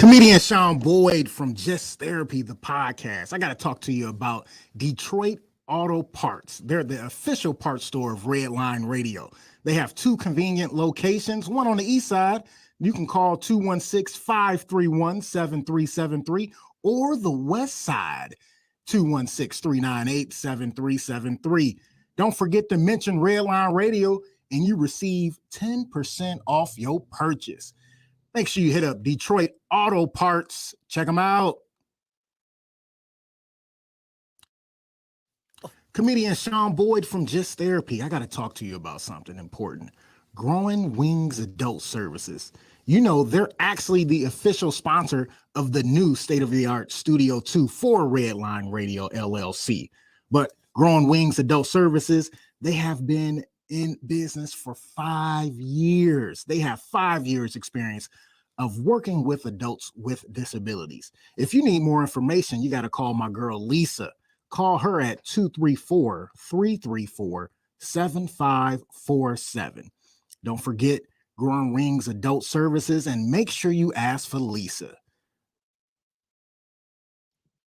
Comedian Sean Boyd from Just Therapy, the podcast. I got to talk to you about Detroit Auto Parts. They're the official parts store of Redline Radio. They have two convenient locations, one on the east side. You can call 216-531-7373, or the west side, 216-398-7373. Don't forget to mention Redline Radio and you receive 10% off your purchase. Make sure you hit up Detroit Auto Parts. Check them out. Comedian Sean Boyd from Just Therapy. I got to talk to you about something important. Growing Wings Adult Services. You know, they're actually the official sponsor of the new state-of-the-art Studio 2 for Redline Radio LLC. But Growing Wings Adult Services, they have been in business for 5 years. They have 5 years experience of working with adults with disabilities. If you need more information, you got to call my girl Lisa. Call her at 234-334-7547. Don't forget Growing Wings Adult Services, and make sure you ask for Lisa.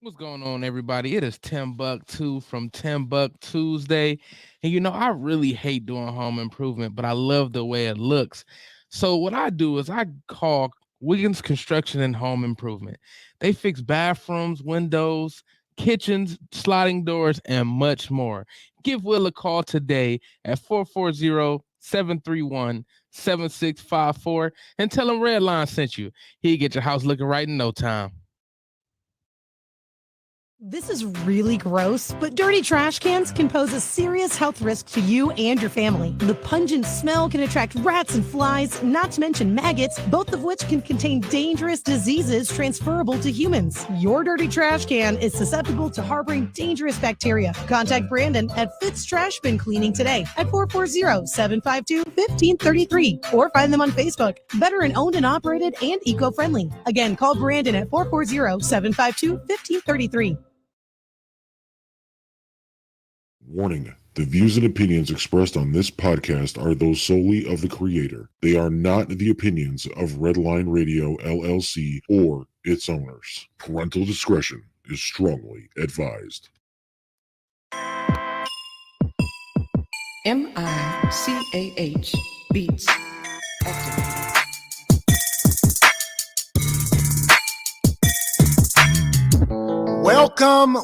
What's going on, everybody? It is Timbuk2 from Timbuk Tuesday. And you know, I really hate doing home improvement, but I love the way it looks. So what I do is I call Wiggins Construction and Home Improvement. They fix bathrooms, windows, kitchens, sliding doors, and much more. Give Will a call today at 440-731-7654 and tell him Redline sent you. He'll get your house looking right in no time. This is really gross, but dirty trash cans can pose a serious health risk to you and your family. The pungent smell can attract rats and flies, not to mention maggots, both of which can contain dangerous diseases transferable to humans. Your dirty trash can is susceptible to harboring dangerous bacteria. Contact Brandon at Fitz Trash Bin Cleaning today at 440-752-1533 or find them on Facebook. Veteran owned and operated and eco-friendly. Again, call Brandon at 440-752-1533. Warning. The views and opinions expressed on this podcast are those solely of the creator. They are not the opinions of Redline Radio LLC or its owners. Parental discretion is strongly advised. MICAH Beats activated. Welcome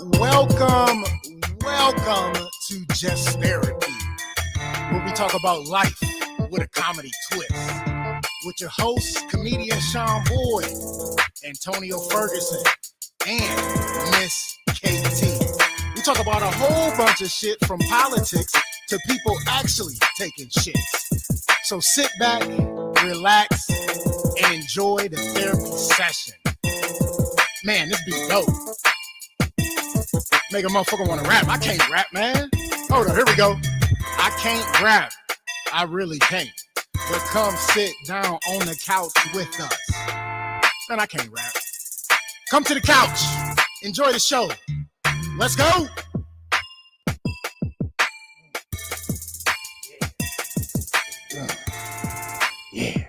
to Just Therapy, where we talk about life with a comedy twist. With your hosts, comedian Sean Boyd, Antonio Ferguson, and Miss KT. We talk about a whole bunch of shit from politics to people actually taking shits. So sit back, relax, and enjoy the therapy session. Man, this be dope. Make a motherfucker want to rap. I can't rap, man. Hold on, here we go. I can't rap. I really can't. But come sit down on the couch with us. Man, I can't rap. Come to the couch. Enjoy the show. Let's go. Yeah.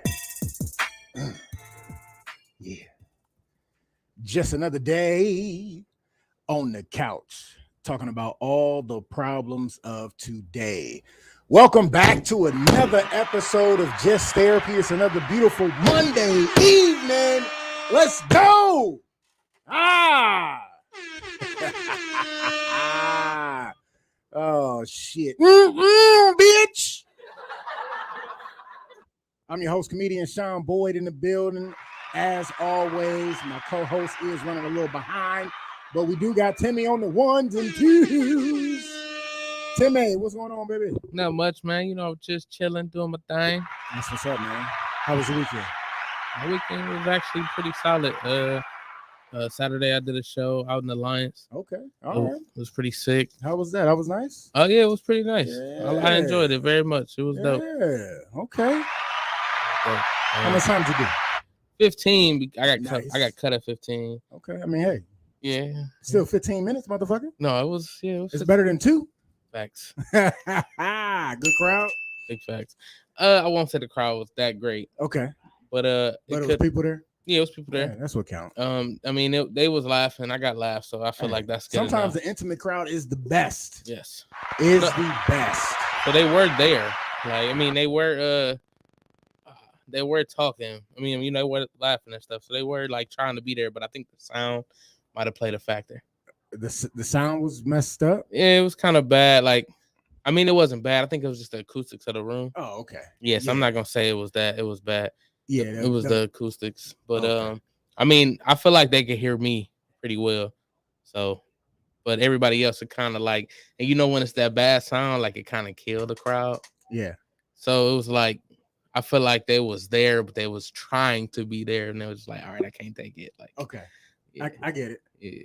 Just another day on the couch, talking about all the problems of today. Welcome back to another episode of Just Therapy. It's another beautiful Monday evening. Let's go. Oh, shit. Bitch. I'm your host, comedian Sean Boyd, in the building. As always, my co-host is running a little behind, but we do got Timmy on the ones and twos. Timmy, what's going on, baby? Not much, man. You know, just chilling, doing my thing. That's what's up, man. How was your weekend? My weekend was actually pretty solid. Saturday I did a show out in Alliance. Okay, all right. It was pretty sick. How was that? That was nice? Oh, yeah, it was pretty nice. Yeah. I enjoyed it very much. It was dope. Yeah, okay. So, How much time did you do? 15. I Nice. got cut at 15. Okay, I mean, hey. Yeah. Still 15 minutes, motherfucker? No, it was It's better than 2. Facts. Good crowd? Big facts. I won't say the crowd was that great. Okay. But But it was people there? Yeah, it was people Yeah, there. that's what counts. I mean, they was laughing. I got laughs, so I feel like that's good. Sometimes enough. the intimate crowd is the best. Yes, Is No. the best. so they were there. Like, I mean, they were talking. I mean, they were laughing and stuff. So they were like trying to be there, but I think the sound might have played a factor. The sound was messed up. Yeah, it was kind of bad. Like, I mean, it wasn't bad. I think it was just the acoustics of the room. Oh, okay. Yes, Yeah. I'm not gonna say it was that. It was bad. Yeah, It was the acoustics. But Okay. I mean, I feel like they could hear me pretty well. So, but everybody else are kind of like, and when it's that bad sound, like it kind of killed the crowd. yeah. So it was like, I feel like they was there, but they was trying to be there, and they was like, all right, I can't take it. Like, Okay. yeah, I get it. yeah.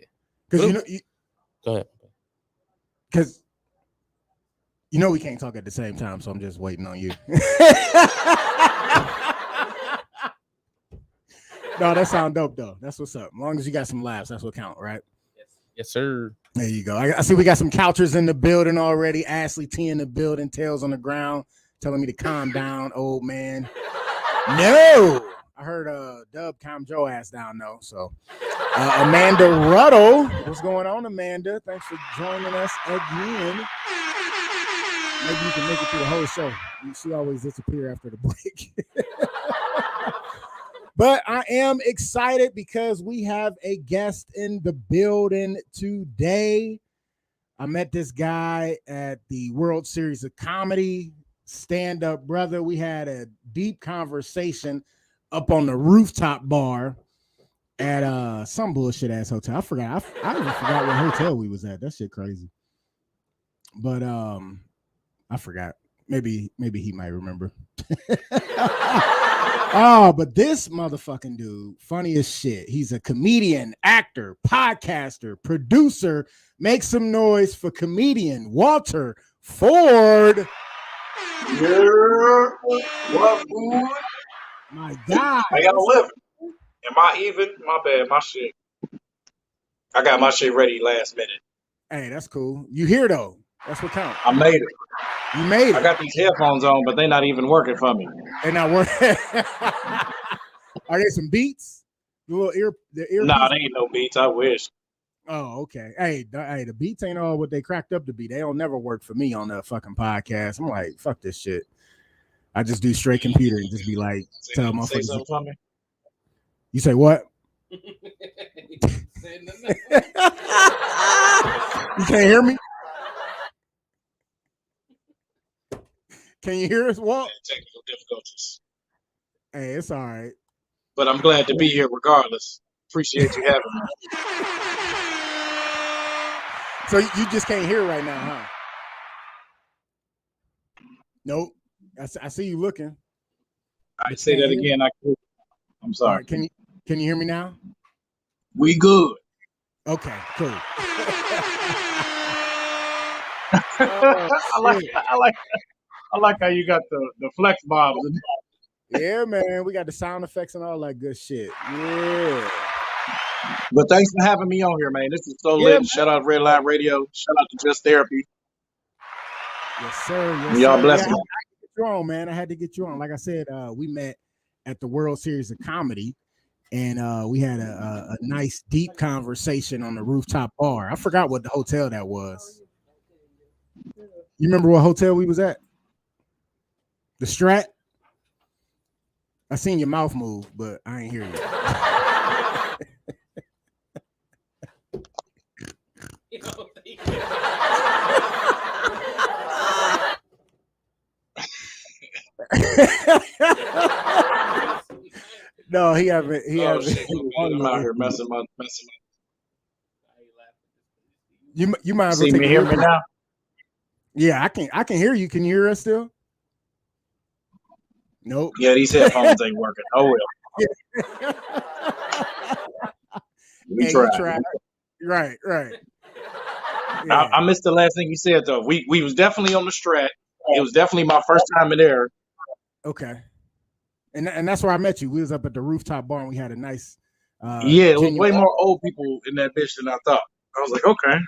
Because But Go ahead. because we can't talk at the same time, so I'm just waiting on you. No, that sound dope though. That's what's up. As long as you got some laughs, that's what count, right? Yes, sir. There you go. I see we got some couchers in the building already. Ashley T in the building, tails on the ground, telling me to calm down, old man. No, I heard Dub calm Joe ass down though. So Amanda Ruddle, what's going on, Amanda? Thanks for joining us again. Maybe you can make it through the whole show. She always disappear after the break. But I am excited because we have a guest in the building today. I met this guy at the World Series of Comedy, stand-up brother. We had a deep conversation up on the rooftop bar at some bullshit ass hotel. I forgot. I even forgot what hotel we was at. That shit crazy. But I forgot. Maybe he might remember. Oh, but this motherfucking dude, funny as shit. He's a comedian, actor, podcaster, producer. Make some noise for comedian Walter Ford. Yeah, what food? My God. How y'all living? Am I even? My bad, my shit. I got my shit ready last minute. Hey, that's cool. You here though? That's what counts. I made it. You made it. I got these headphones on, but they're not even working for me. They're not working. Are there some beats? The ear. Nah, they ain't no beats. I wish. Oh, okay. Hey, the beats ain't all what they cracked up to be. They don't never work for me on the fucking podcast. I'm like, fuck this shit. I just do straight computer and just be like, tell Say motherfuckers. something for me. You say what? You can't hear me? Can you hear us, Walt? Technical difficulties. Hey, it's all right. But I'm glad to be here regardless. Appreciate you having me. So you just can't hear right now, huh? Nope. I see you looking. I say that again. I'm All sorry. right, can you hear me now? We good. Okay, cool. I like how you got the flex bobs. Yeah, man, we got the sound effects and all that good shit. Yeah. But thanks for having me on here, man. This is so lit. Shout out Red Line Radio. Shout out to Just Therapy. Yes, sir. Yes, Y'all sir. bless Yeah, me. I had to get you on, man. I had to get you on. Like I said, we met at the World Series of Comedy, and we had a nice, deep conversation on the rooftop bar. I forgot what the hotel that was. You remember what hotel we was at? The Strat? I seen your mouth move, but I ain't hear you. No, he haven't. He Oh, haven't. shit. I'm out here messing my. You might as well See take me, a hear me look. now? Yeah, I can hear you. Can you hear us still? Nope. Yeah, these headphones ain't working. Oh well. We Yeah, tried. you tried. Right. Yeah. I missed the last thing you said though. We was definitely on the Strat. It was definitely my first time in there. Okay. And that's where I met you. We was up at the rooftop bar and we had a nice Yeah, it was genuine- way more old people in that bitch than I thought. I was like, okay.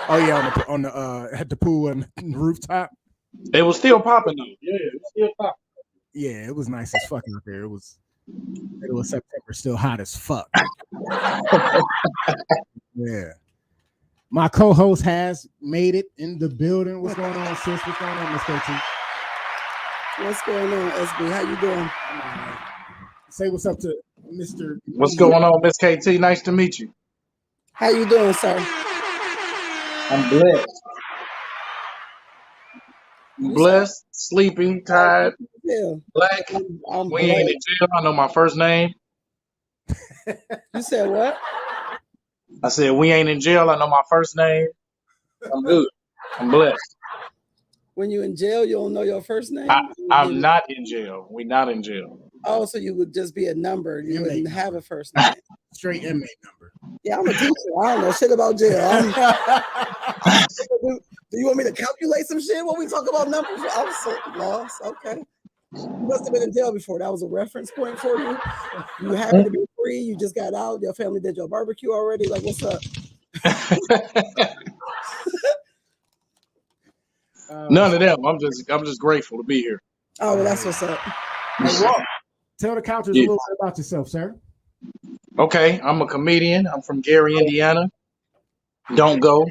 Oh yeah, on the at the pool and the rooftop. It was still popping though. Yeah, it was still popping. Yeah, it was nice as fuck out there. It was middle of September, still hot as fuck. Yeah. My co-host has made it in the building. What's going on, sis? What's going on, Miss KT? What's going on, SB? How you doing? Say what's up to Mr. What's going on, Miss KT? Nice to meet you. How you doing, sir? I'm blessed. Blessed, sleeping, tired, Yeah, black. I'm We ain't in blessed. jail. I know my first name. You said what? I said we ain't in jail. I know my first name. I'm good. I'm blessed. When you in jail, you don't know your first name? I'm not in jail. We not in jail. Oh, so you would just be a number. You Inmate wouldn't number. have a first name. Straight inmate number. Yeah, I'm a teacher. I don't know shit about jail. Do you want me to calculate some shit when we talk about numbers? I'm so lost. Okay. You must have been in jail before. That was a reference point for you. You happy to be free? You just got out. Your family did your barbecue already. Like, what's up? None of them. I'm just grateful to be here. Oh, well, that's what's up. Hey, Walt, tell the counters a little bit about yourself, sir. Okay, I'm a comedian. I'm from Gary, Indiana. Don't go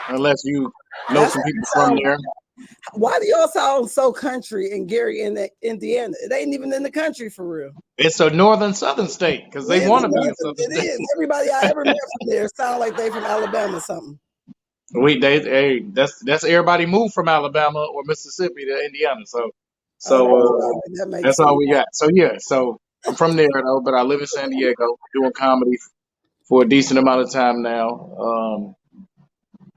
unless you know some people from there. Why do y'all sound so country in Gary, Indiana? It ain't even in the country for real. It's a northern southern state because they Yeah, want to be in it southern state. is. Everybody I ever met from there sound like they from Alabama or something. That's everybody moved from Alabama or Mississippi to Indiana. So That makes that's sense. all we got. So I'm from there though, but I live in San Diego doing comedy for a decent amount of time now.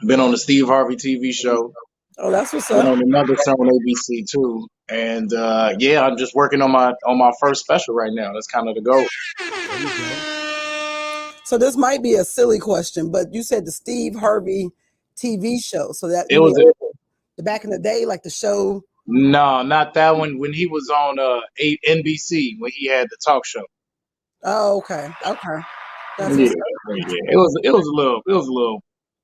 Been on the Steve Harvey TV show. Oh, that's what's Been up. on another show on ABC too. And yeah, I'm just working on my first special right now. That's kind of the goal. So this might be a silly question, but you said the Steve Harvey TV show. So that It was the back in the day, like the show. No, not that one. When he was on NBC, when he had the talk show. Oh, okay. That's Yeah, what's up. yeah. It was a little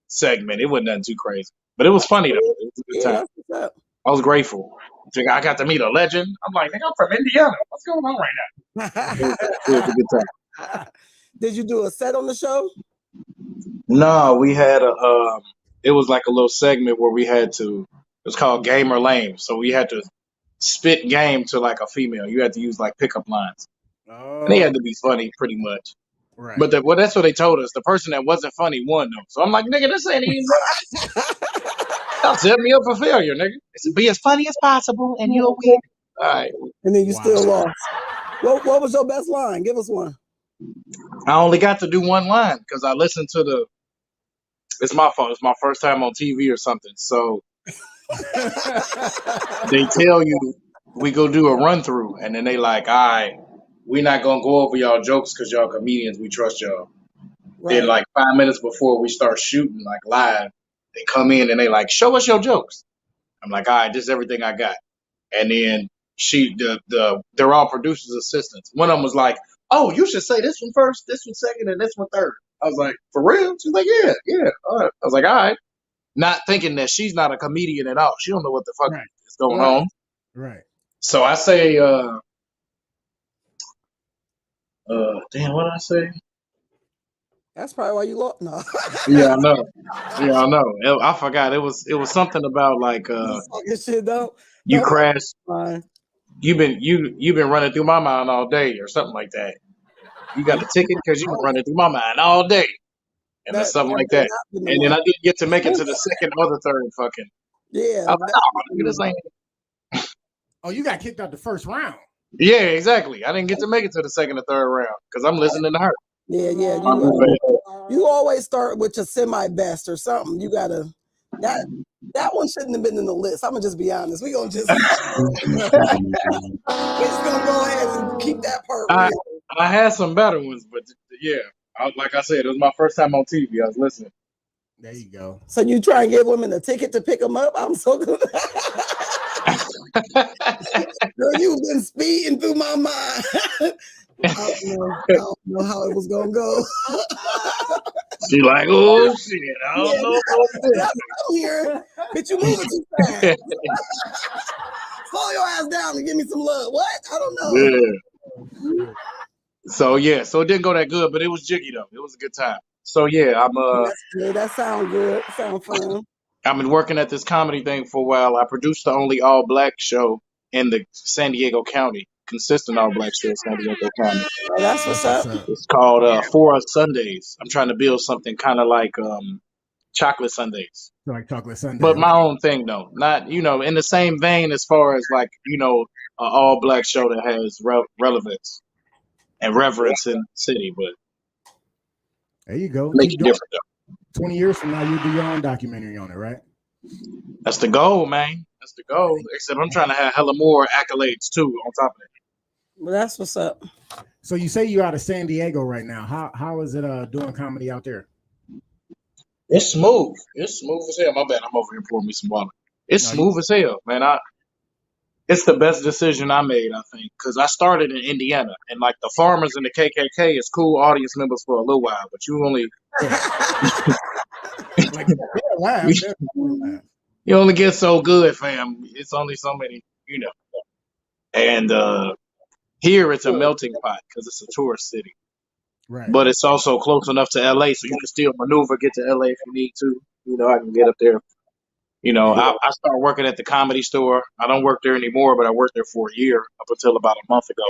segment. It wasn't nothing too crazy, but it was funny though. It was a good Yeah, time. that's what's up. I was grateful. I got to meet a legend. I'm like, nigga, I'm from Indiana. What's going on right now? It was a good time. Did you do a set on the show? No, we had it was like a little segment where we had to. It was called Game or Lame. So we had to spit game to like a female. You had to use like pickup lines. And they had to be funny, pretty much. Right. But that's what they told us. The person that wasn't funny won though. So I'm like, nigga, this ain't even right. Y'all set me up for failure, nigga. It's be as funny as possible, and you'll win. All right. And then you Wow. still lost. What was your best line? Give us one. I only got to do one line because I listened to it's my fault. It's my first time on TV or something. So they tell you we go do a run through, and then they like, all right, we're not gonna go over y'all jokes because y'all comedians. We trust y'all. Right. Then like 5 minutes before we start shooting, like live, they come in and they like, show us your jokes. I'm like, all right, this is everything I got. And then they're all producers' assistants. One of them was like, oh, you should say this one first, this one second, and this one third. I was like, for real? She's like, yeah, all right. I was like, all right. Not thinking that she's not a comedian at all. She don't know what the fuck Right. is going Right. on. Right. So I say, damn, what did I say? That's probably why you lost. No. Yeah, I know. Yeah, I know. I forgot. It was something about like Talking shit, don't crashed. mind. You've been running through my mind all day or something like that. You got a ticket because you've been running through my mind all day. And then something like that. And then I didn't get to make it to the second or the third fucking. Yeah. I was like, oh, nigga, this ain't. Oh, you got kicked out the first round. Yeah, exactly. I didn't get to make it to the second or third round because I'm listening to her. Yeah. You always start with your semi-best or something. You gotta that one shouldn't have been in the list. I'm gonna just be honest. We're just gonna go ahead and keep that part real. I had some better ones, but yeah, like I said, it was my first time on TV. I was listening. There you go. So you try and give women a ticket to pick them up? I'm so good. Girl, you've been speeding through my mind. I don't know how it was gonna go. She like, oh shit, I don't know what to do. That's what I'm hearing. Bitch, you moving too fast. Slow your ass down and give me some love. What? I don't know. Yeah. So yeah, so it didn't go that good, but it was jiggy though. It was a good time. So yeah, That's good. That sound good. Sound fun. I've been working at this comedy thing for a while. I produced the only all black show in the San Diego County, consistent all black show in San Diego County. Oh, that's what's up. It's called For Us Sundays. I'm trying to build something kind of like chocolate Sundays, Like chocolate Sunday. but my own thing though. Not in the same vein as far as like an all black show that has relevance and reverence in the city, but There you go. make Keep it doing different though. 20 years from now, you'll do your own documentary on it, right? That's the goal, man. That's the goal. Except I'm trying to have hella more accolades too on top of it. Well, that's what's up. So you say you're out of San Diego right now. How is it doing comedy out there? It's smooth. It's smooth as hell. My bad. I'm over here pouring me some water. It's No, smooth as hell, man. It's the best decision I made, I think, because I started in Indiana, and like the farmers and the KKK is cool audience members for a little while, but you only Like, they'll laugh. They'll laugh. you only get so good, fam. It's only so many, And here it's a melting pot because it's a tourist city, Right. but it's also close enough to LA, so you can still maneuver, get to LA if you need to. I can get up there. I started working at the Comedy Store. I don't work there anymore, but I worked there for a year up until about a month ago.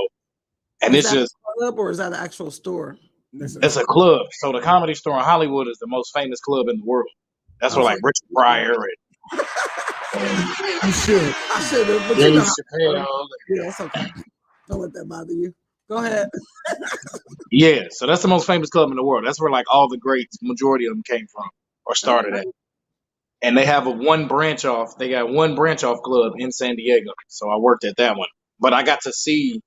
And Is it's that just, a club or is that an actual store? it's a club. So the Comedy Store in Hollywood is the most famous club in the world. That's where like Richard Pryor and You should. I should have, but Dave you know. Chappelle. Yeah, it's okay. Don't let that bother you. Go ahead. Yeah, so that's the most famous club in the world. That's where like all the greats, majority of them came from or started at. And they have one branch off. They got one branch off club in San Diego. So I worked at that one. But I got to see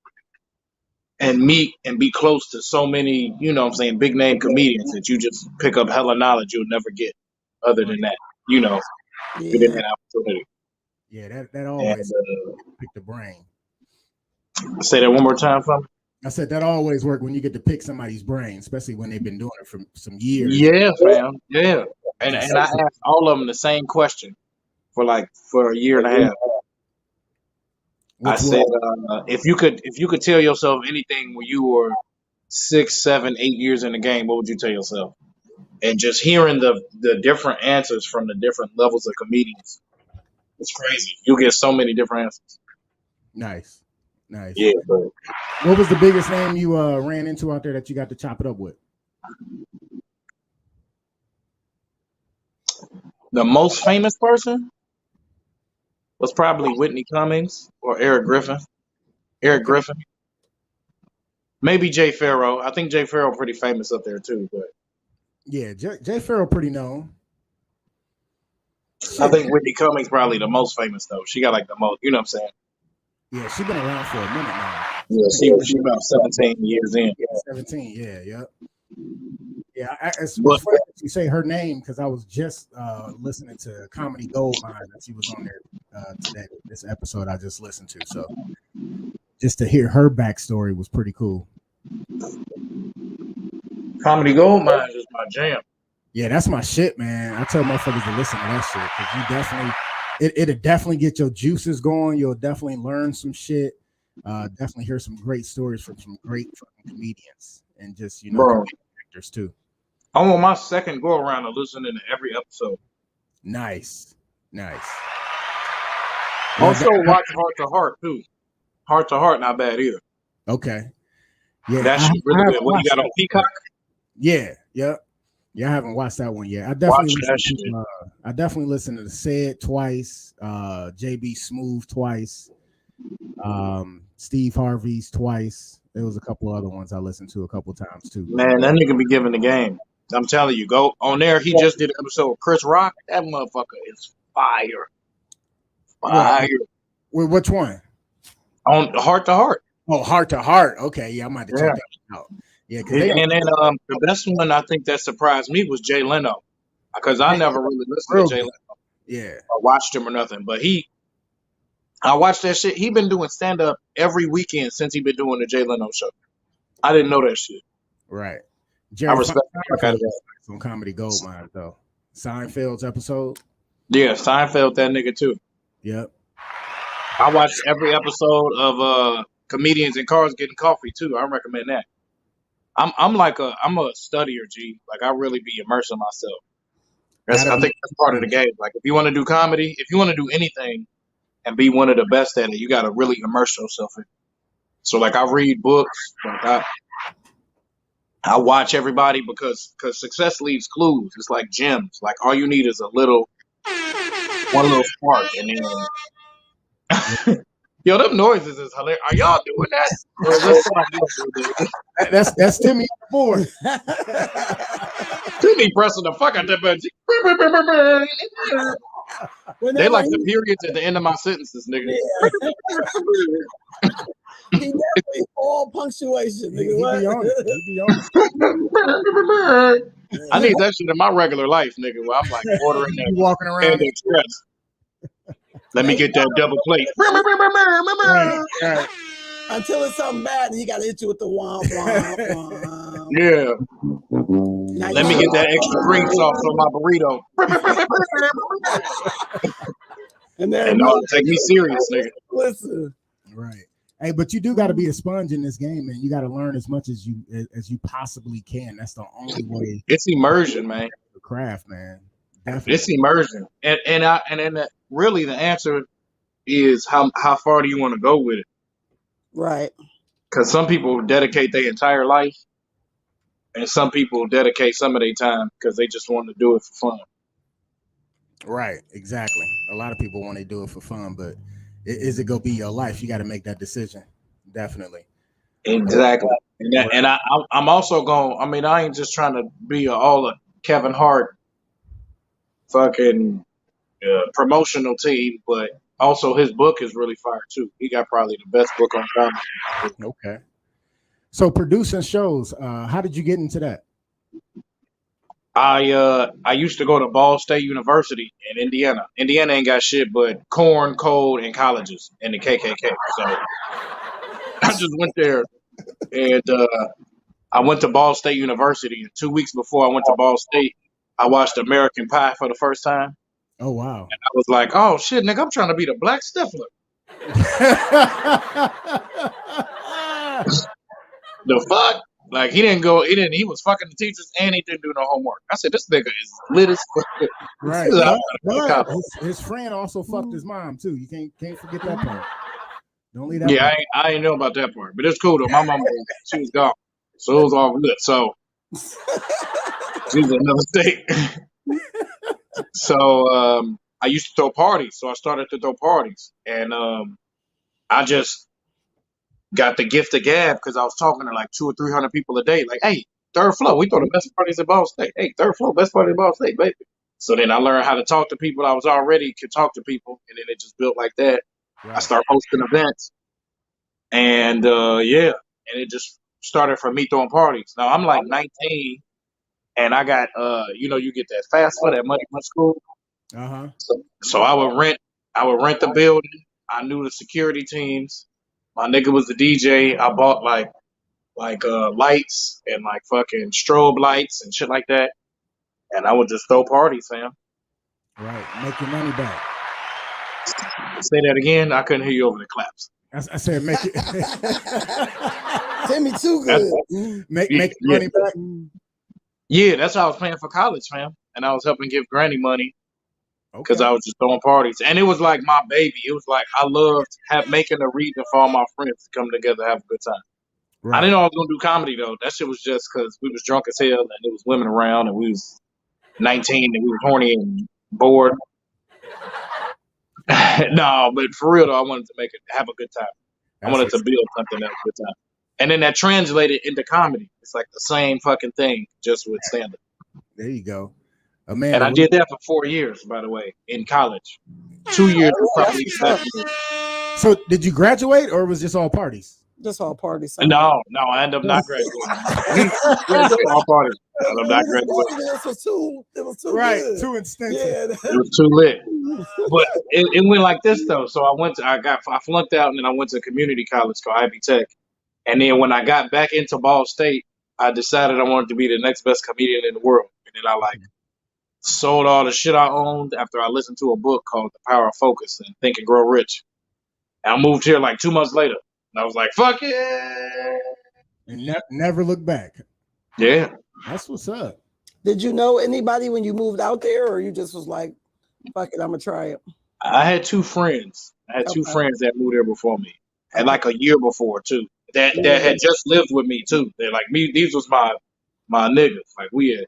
and meet and be close to so many, big name comedians that you just pick up hella knowledge you'll never get other than that, getting that opportunity. Yeah, that always And, pick the brain. say that one more time for me. I said that always work when you get to pick somebody's brain, especially when they've been doing it for some years. Yeah, fam. Yeah. And I asked all of them the same question for a year and a half. I said, if you could tell yourself anything when you were 6, 7, 8 years in the game, what would you tell yourself? And just hearing the different answers from the different levels of comedians, it's crazy. You get so many different answers. Nice. Yeah, but What was the biggest name you ran into out there that you got to chop it up with? the most famous person was probably Whitney Cummings or Eric Griffin. Maybe Jay Farrow. I think Jay Farrow pretty famous up there too, but Yeah, Jay Farrow pretty known. I think Whitney Cummings probably the most famous though. She got like the most, you know what I'm saying? Yeah, she's been around for a minute now. Yeah, she about 17 years in. 17, yep. Yeah, it's But- funny that you say her name because I was just listening to Comedy Goldmine and she was on there today. This episode I just listened to, so just to hear her backstory was pretty cool. Comedy Goldmine is my jam. Yeah, that's my shit, man. I tell motherfuckers to listen to that shit because you definitely, it'll definitely get your juices going. You'll definitely learn some shit. Definitely hear some great stories from some great fucking comedians and just Bro. actors too. I'm on my second go around of listening to every episode. Nice. Also watch Heart to Heart too. Heart to Heart, not bad either. Okay. Yeah, That shit really good. What you got on Peacock? Yeah, I haven't watched that one yet. I definitely Watch that listened to, I definitely listened to Said twice, JB Smooth twice, Steve Harvey's twice. There was a couple other ones I listened to a couple times too. Man, that nigga be giving the game. I'm telling you, go on there. He just did an episode with Chris Rock. That motherfucker is fire. Fire. Well, which one? On Heart to Heart. Oh, Heart to Heart. Okay, yeah, I might have to check that out. Yeah, because And then the best one I think that surprised me was Jay Leno. Because I never really listened to Jay Leno. yeah, I watched him or nothing. But I watched that shit. He been doing stand-up every weekend since he been doing the Jay Leno show. I didn't know that shit. right. I Jerry respect the fuck out of that. on Comedy Goldmine though. Seinfeld's episode. Yeah, Seinfeld that nigga too. Yep. I watched every episode of Comedians in Cars Getting Coffee too. I recommend that. I'm like I'm a studier, G. Like I really be immersing myself. Gotta I be. think that's part of the game. Like if you want to do comedy, if you want to do anything and be one of the best at it, you got to really immerse yourself in it. So like I read books, like I watch everybody because success leaves clues. It's like gems. Like all you need is one little spark, and then yo, them noises is hilarious. Are y'all doing that? Or is that somebody else doing that? That's Timmy on the board. Timmy pressing the fuck out that button. They like the periods at the end of my sentences, nigga. He definitely all punctuation, nigga. He be What? on it. He be on it. I need that shit in my regular life, nigga. Where I'm like ordering He that walking around. Panda Express. Let me get that double plate. Right, right. Until it's something bad, and he got to hit you with the womp womp womp. Yeah. Now Let me get that extra green sauce on my burrito. And then And no, take me serious, nigga. listen. Right. Hey, but you do got to be a sponge in this game, man. You got to learn as much as you possibly can. That's the only way It's immersion, man. to craft, man. Definitely. It's immersion, and then really the answer is how far do you want to go with it? Right. Because some people dedicate their entire life, and some people dedicate some of their time because they just want to do it for fun. Right. Exactly. A lot of people want to do it for fun, but is it gonna be your life? You got to make that decision. Definitely. Exactly. And I'm also going. I mean, I ain't just trying to be all of Kevin Hart fucking promotional team, but also his book is really fire too. He got probably the best book on comedy. Okay. So producing shows, how did you get into that? I used to go to Ball State University in Indiana. Indiana ain't got shit but corn, cold, and colleges and the KKK. So I just went there, and I went to Ball State University. And 2 weeks before I went to Ball State, I watched American Pie for the first time. Oh wow. I was like, oh shit, nigga, I'm trying to be the Black Stifler. The fuck? Like he was fucking the teachers and he didn't do no homework. I said, this nigga is lit as fuck. Right. He's out But of his friend also fucked his mom too. You can't forget that part. Don't leave that. Yeah, part. I ain't know about that part, but it's cool though. My mama, she was gone, so it was all good. So she's in another state. So I used to throw parties, so I started to throw parties, and I just got the gift of gab because I was talking to like 200 or 300 people a day. Like, hey, third floor, we throw the best parties at Ball State. Hey, third floor, best party at Ball State, baby. So then I learned how to talk to people. I was already could talk to people, and then it just built like that. Right. I started hosting events, and yeah, and it just started from me throwing parties. Now I'm like 19, and I got you get that FAFSA, that money from school. Uh-huh. So I would rent the building. I knew the security teams. My nigga was the DJ. I bought like lights and like fucking strobe lights and shit like that, and I would just throw parties, fam. Right. Make your money back. Say that again. I couldn't hear you over the claps. I said make it Timmy too good. make your money back. Yeah, that's how I was paying for college, fam, and I was helping give Granny money because I was just throwing parties, and it was like my baby. It was like I loved making a reason for all my friends to come together, have a good time. Right. I didn't know I was gonna do comedy though. That shit was just because we was drunk as hell and there was women around and we was 19 and we were horny and bored. No, but for real though, I wanted to have a good time. I wanted to build something that was a good time. And then that translated into comedy. It's like the same fucking thing, just with stand-up. There you go. Man, and I did that for 4 years, by the way, in college. 2 years was probably So did you graduate or was this all parties? Just all parties. No, I ended up not graduating. All parties. I ended up not graduating. It was too right, good. too extensive. Yeah. It was too lit. But it went like this though. So I flunked out and then I went to community college called Ivy Tech. And then when I got back into Ball State, I decided I wanted to be the next best comedian in the world. And then I sold all the shit I owned after I listened to a book called The Power of Focus and Think and Grow Rich. And I moved here like 2 months later. And I was like, fuck yeah. And never look back. Yeah. That's what's up. Did you know anybody when you moved out there, or you just was like, "Fuck it, I'm gonna try it"? I had two friends. Okay. That moved there before me, and Okay. like a year before too. That had just lived with me too. They're like me. These was my niggas. Like we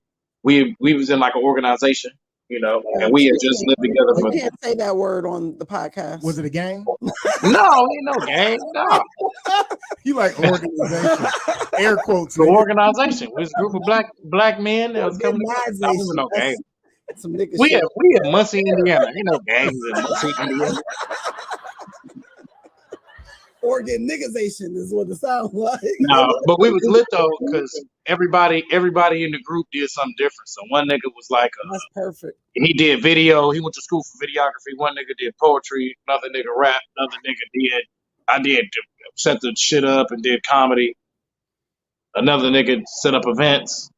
was in like an organization, you know, and we had just lived together We for. can't say that word on the podcast. Was it a gang? No, ain't no gang. No, You like organization? Air quotes. the nigga. organization. We was a group of black men that was coming together. No, we were no gang. That's some nigga We shit. had Muncie, Indiana. Ain't no gangs in Muncie, Indiana. Oregon niggasation is what it sounds like. No, but we was lit though because everybody in the group did something different. So one nigga was like, That's perfect. he did video. He went to school for videography. One nigga did poetry. Another nigga rap. Another nigga I did set the shit up and did comedy. Another nigga set up events.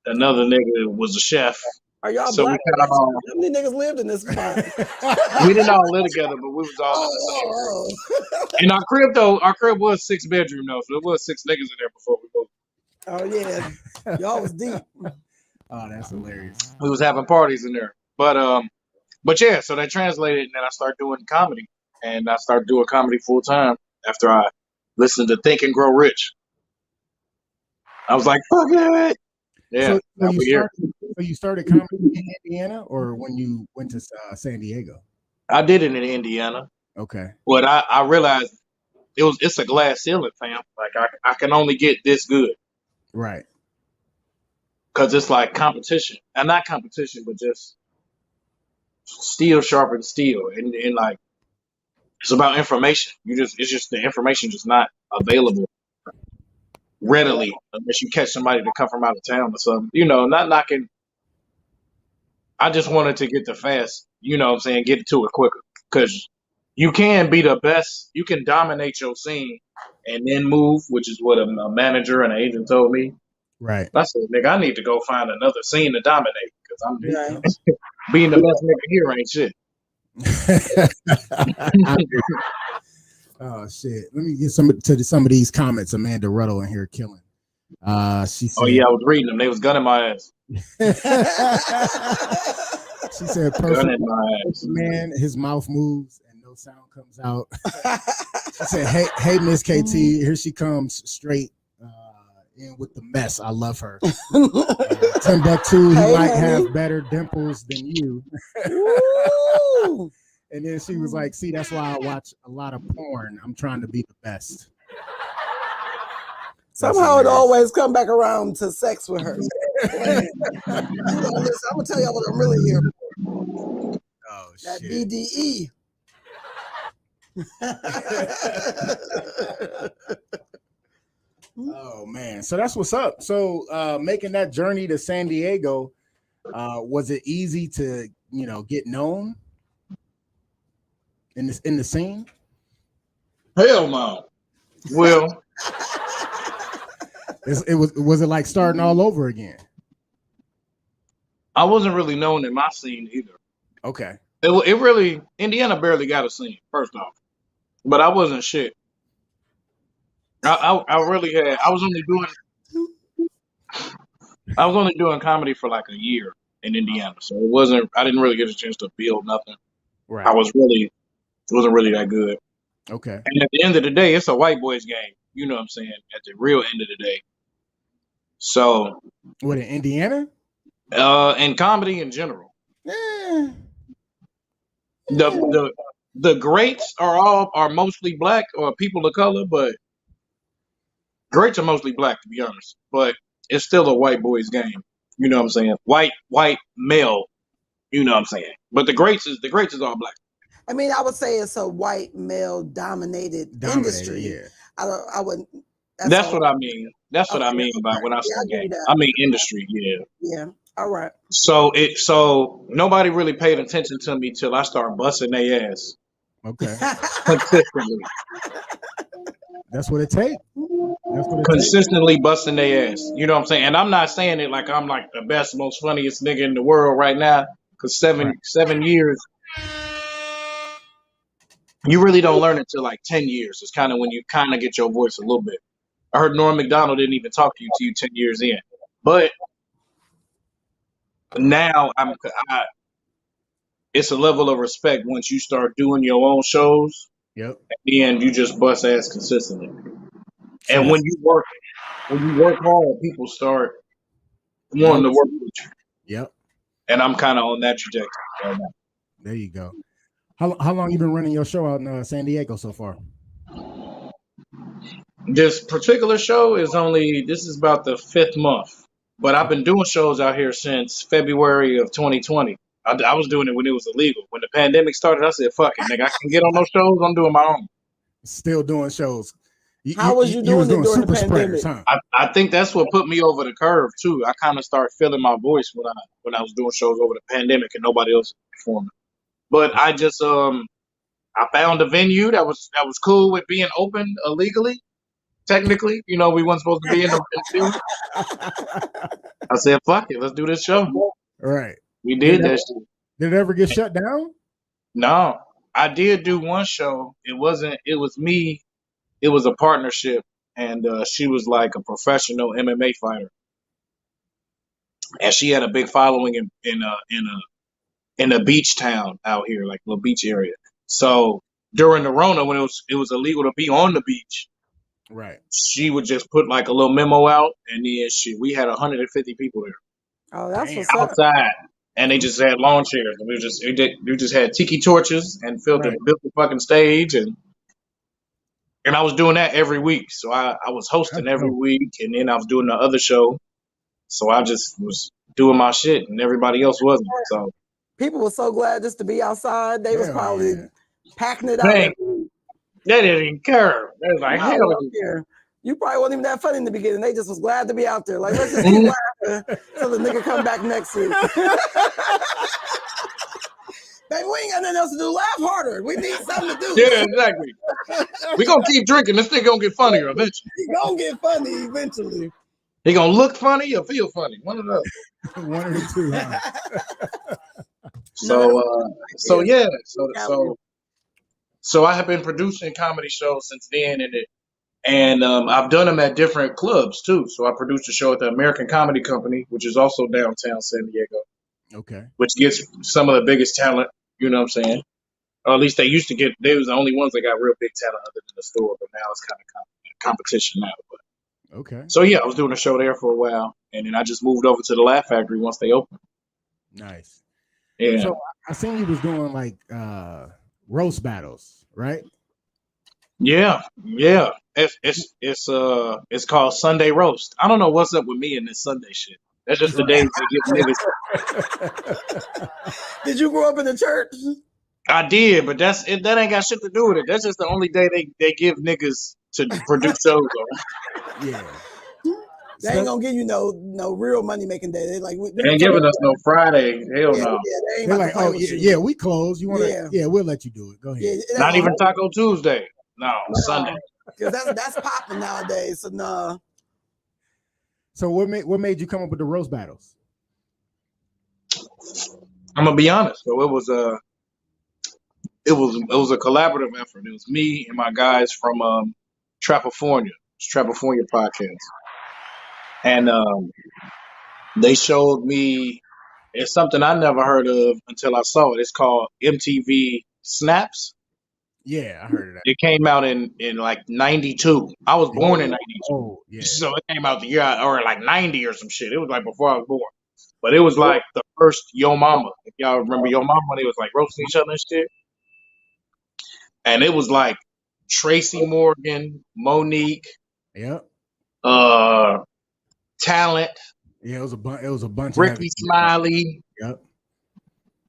Another nigga was a chef. Are y'all So we black? kind of all, How many niggas lived in this spot? we didn't all live together, but we was all in the same. Oh. And our crib was 6-bedroom though, so it was 6 niggas in there before we moved. Oh yeah, y'all was deep. Oh, that's hilarious. We was having parties in there. But yeah, so that translated, and then I started doing comedy, and I started doing comedy full time after I listened to Think and Grow Rich. I was like, fuck it. Yeah, now we here. So you started comedy in Indiana, or when you went to San Diego? I did it in Indiana, Okay. but I realized it's a glass ceiling, fam. Like I can only get this good Right. because it's like competition, and not competition, but just steel sharpens steel, and like it's about information. It's just the information just not available readily unless you catch somebody to come from out of town or something. You know, not knocking. I just wanted to get the fast, you know what I'm saying, get to it quicker. Because you can be the best, you can dominate your scene and then move, which is what a manager and an agent told me. Right. I said, nigga, I need to go find another scene to dominate because I'm Right. being the best nigga here ain't shit. Oh shit! Let me get some of these comments. Amanda Ruddle in here killing. She said, Oh yeah, I was reading them. They was gunning my ass. She said, Gunning "Perfect my ass. man. His mouth moves and no sound comes out." She said, "Hey, Miss KT, here she comes straight in with the mess. I love her." Timbuktu, he Hey, might honey. have better dimples than you. Woo! And then she was like, "See, that's why I watch a lot of porn. I'm trying to be the best." Somehow it hilarious. always come back around to sex with her. Listen, I'm gonna tell y'all what I'm really here for. Oh That shit! BDE. Oh man, so that's what's up. So making that journey to San Diego, was it easy to get known in the scene? Hell no. Well, Was it like starting all over again? I wasn't really known in my scene either. Okay. It really, Indiana barely got a scene, first off. But I wasn't shit. I really had, I was only doing comedy for like a year in Indiana. So I didn't really get a chance to build nothing. Right. It wasn't really that good. Okay. And at the end of the day, it's a white boys game. You know what I'm saying? At the real end of the day. So, What, in Indiana? and comedy in general. Eh, The greats are mostly black or people of color, but greats are mostly black to be honest. But it's still a white boys game. You know what I'm saying? White male. You know what I'm saying? But the greats is all black. I mean, I would say it's a white male dominated industry. yeah. I wouldn't. That's all. what I mean. That's what I Okay, mean by okay. when I Yeah, say I get game. that. I mean industry. Yeah. Yeah. All right. So nobody really paid attention to me till I started busting their ass Okay. consistently. That's what it takes. Consistently busting their ass. You know what I'm saying? And I'm not saying it like I'm like the best, most funniest nigga in the world right now. Because seven years, you really don't learn until like 10 years. It's kind of when you kind of get your voice a little bit. I heard Norm Macdonald didn't even talk to you till you 10 years in. But now it's a level of respect once you start doing your own shows Yep. and you just bust ass consistently. And Yeah. when you work hard, people start wanting to work with you. Yep. And I'm kind of on that trajectory right now. There you go. How long you been running your show out in San Diego so far? This particular show this is about the 5th month, but I've been doing shows out here since February of 2020. I was doing it when it was illegal. When the pandemic started, I said, fuck it, nigga, I can get on those shows. I'm doing my own. Still doing shows. How was you doing it during the super pandemic? spreaders, huh? I think that's what put me over the curve too. I kind of started feeling my voice when I was doing shows over the pandemic and nobody else was performing. But I just I found a venue that was cool with being open illegally. Technically, we weren't supposed to be in the field. I said, fuck it, let's do this show. Right. We did that shit. Did it ever get shut down? No, I did do one show. It was me. It was a partnership, and she was like a professional MMA fighter, and she had a big following in a beach town out here, like a little beach area. So during the Rona, when it was illegal to be on the beach, right, she would just put like a little memo out, and then we had 150 people there. Oh, that's what's up. Outside, and they just had lawn chairs. And we just had tiki torches and built the fucking stage, and I was doing that every week. So I was hosting every week, and then I was doing the other show. So I just was doing my shit, and everybody else wasn't. So people were so glad just to be outside. They was probably packing it out. They didn't even care. They was like, hell yeah. You probably wasn't even that funny in the beginning. They just was glad to be out there. Like, let's just keep laughing till the nigga come back next week. Baby, we ain't got nothing else to do. Laugh harder. We need something to do. Yeah, exactly. We gonna keep drinking. This thing gonna get funnier eventually. He gonna get funny eventually. He gonna look funny or feel funny. One of those. One of the two. Huh? So I have been producing comedy shows since then, and I've done them at different clubs too. So I produced a show at the American Comedy Company, which is also downtown San Diego. Okay. Which gets some of the biggest talent, you know what I'm saying? Or at least they used to get. They was the only ones that got real big talent other than the store, but now it's kind of competition now. But okay. So yeah, I was doing a show there for a while, and then I just moved over to the Laugh Factory once they opened. Nice. Yeah. So I seen you was doing like roast battles, right? Yeah. It's called Sunday Roast. I don't know what's up with me and this Sunday shit. That's just the days they give niggas. Did you grow up in the church? I did, but that ain't got shit to do with it. That's just the only day they give niggas to produce shows on. Yeah. They ain't gonna give you no real money making day. They ain't giving us no Friday. Hell no. Yeah, they're like, oh yeah, we close. You want to? Yeah, we'll let you do it. Go ahead. Yeah, not even Taco Tuesday. No, Sunday. Because that's popping nowadays. So no. So what made you come up with the roast battles? I'm gonna be honest. So it was a collaborative effort. It was me and my guys from Trapafornia. It's Trapafornia podcast. And they showed me, it's something I never heard of until I saw it. It's called MTV Snaps. Yeah, I heard of that. It came out in like 92. I was born in 92. Oh, yeah. So it came out the year, or like 90 or some shit. It was like before I was born. But it was like the first Yo Mama. If y'all remember Yo Mama, when they was like roasting each other and shit. And it was like Tracy Morgan, Monique. Yep. Talent. Yeah, it was a bunch. Ricky Smiley. Yep.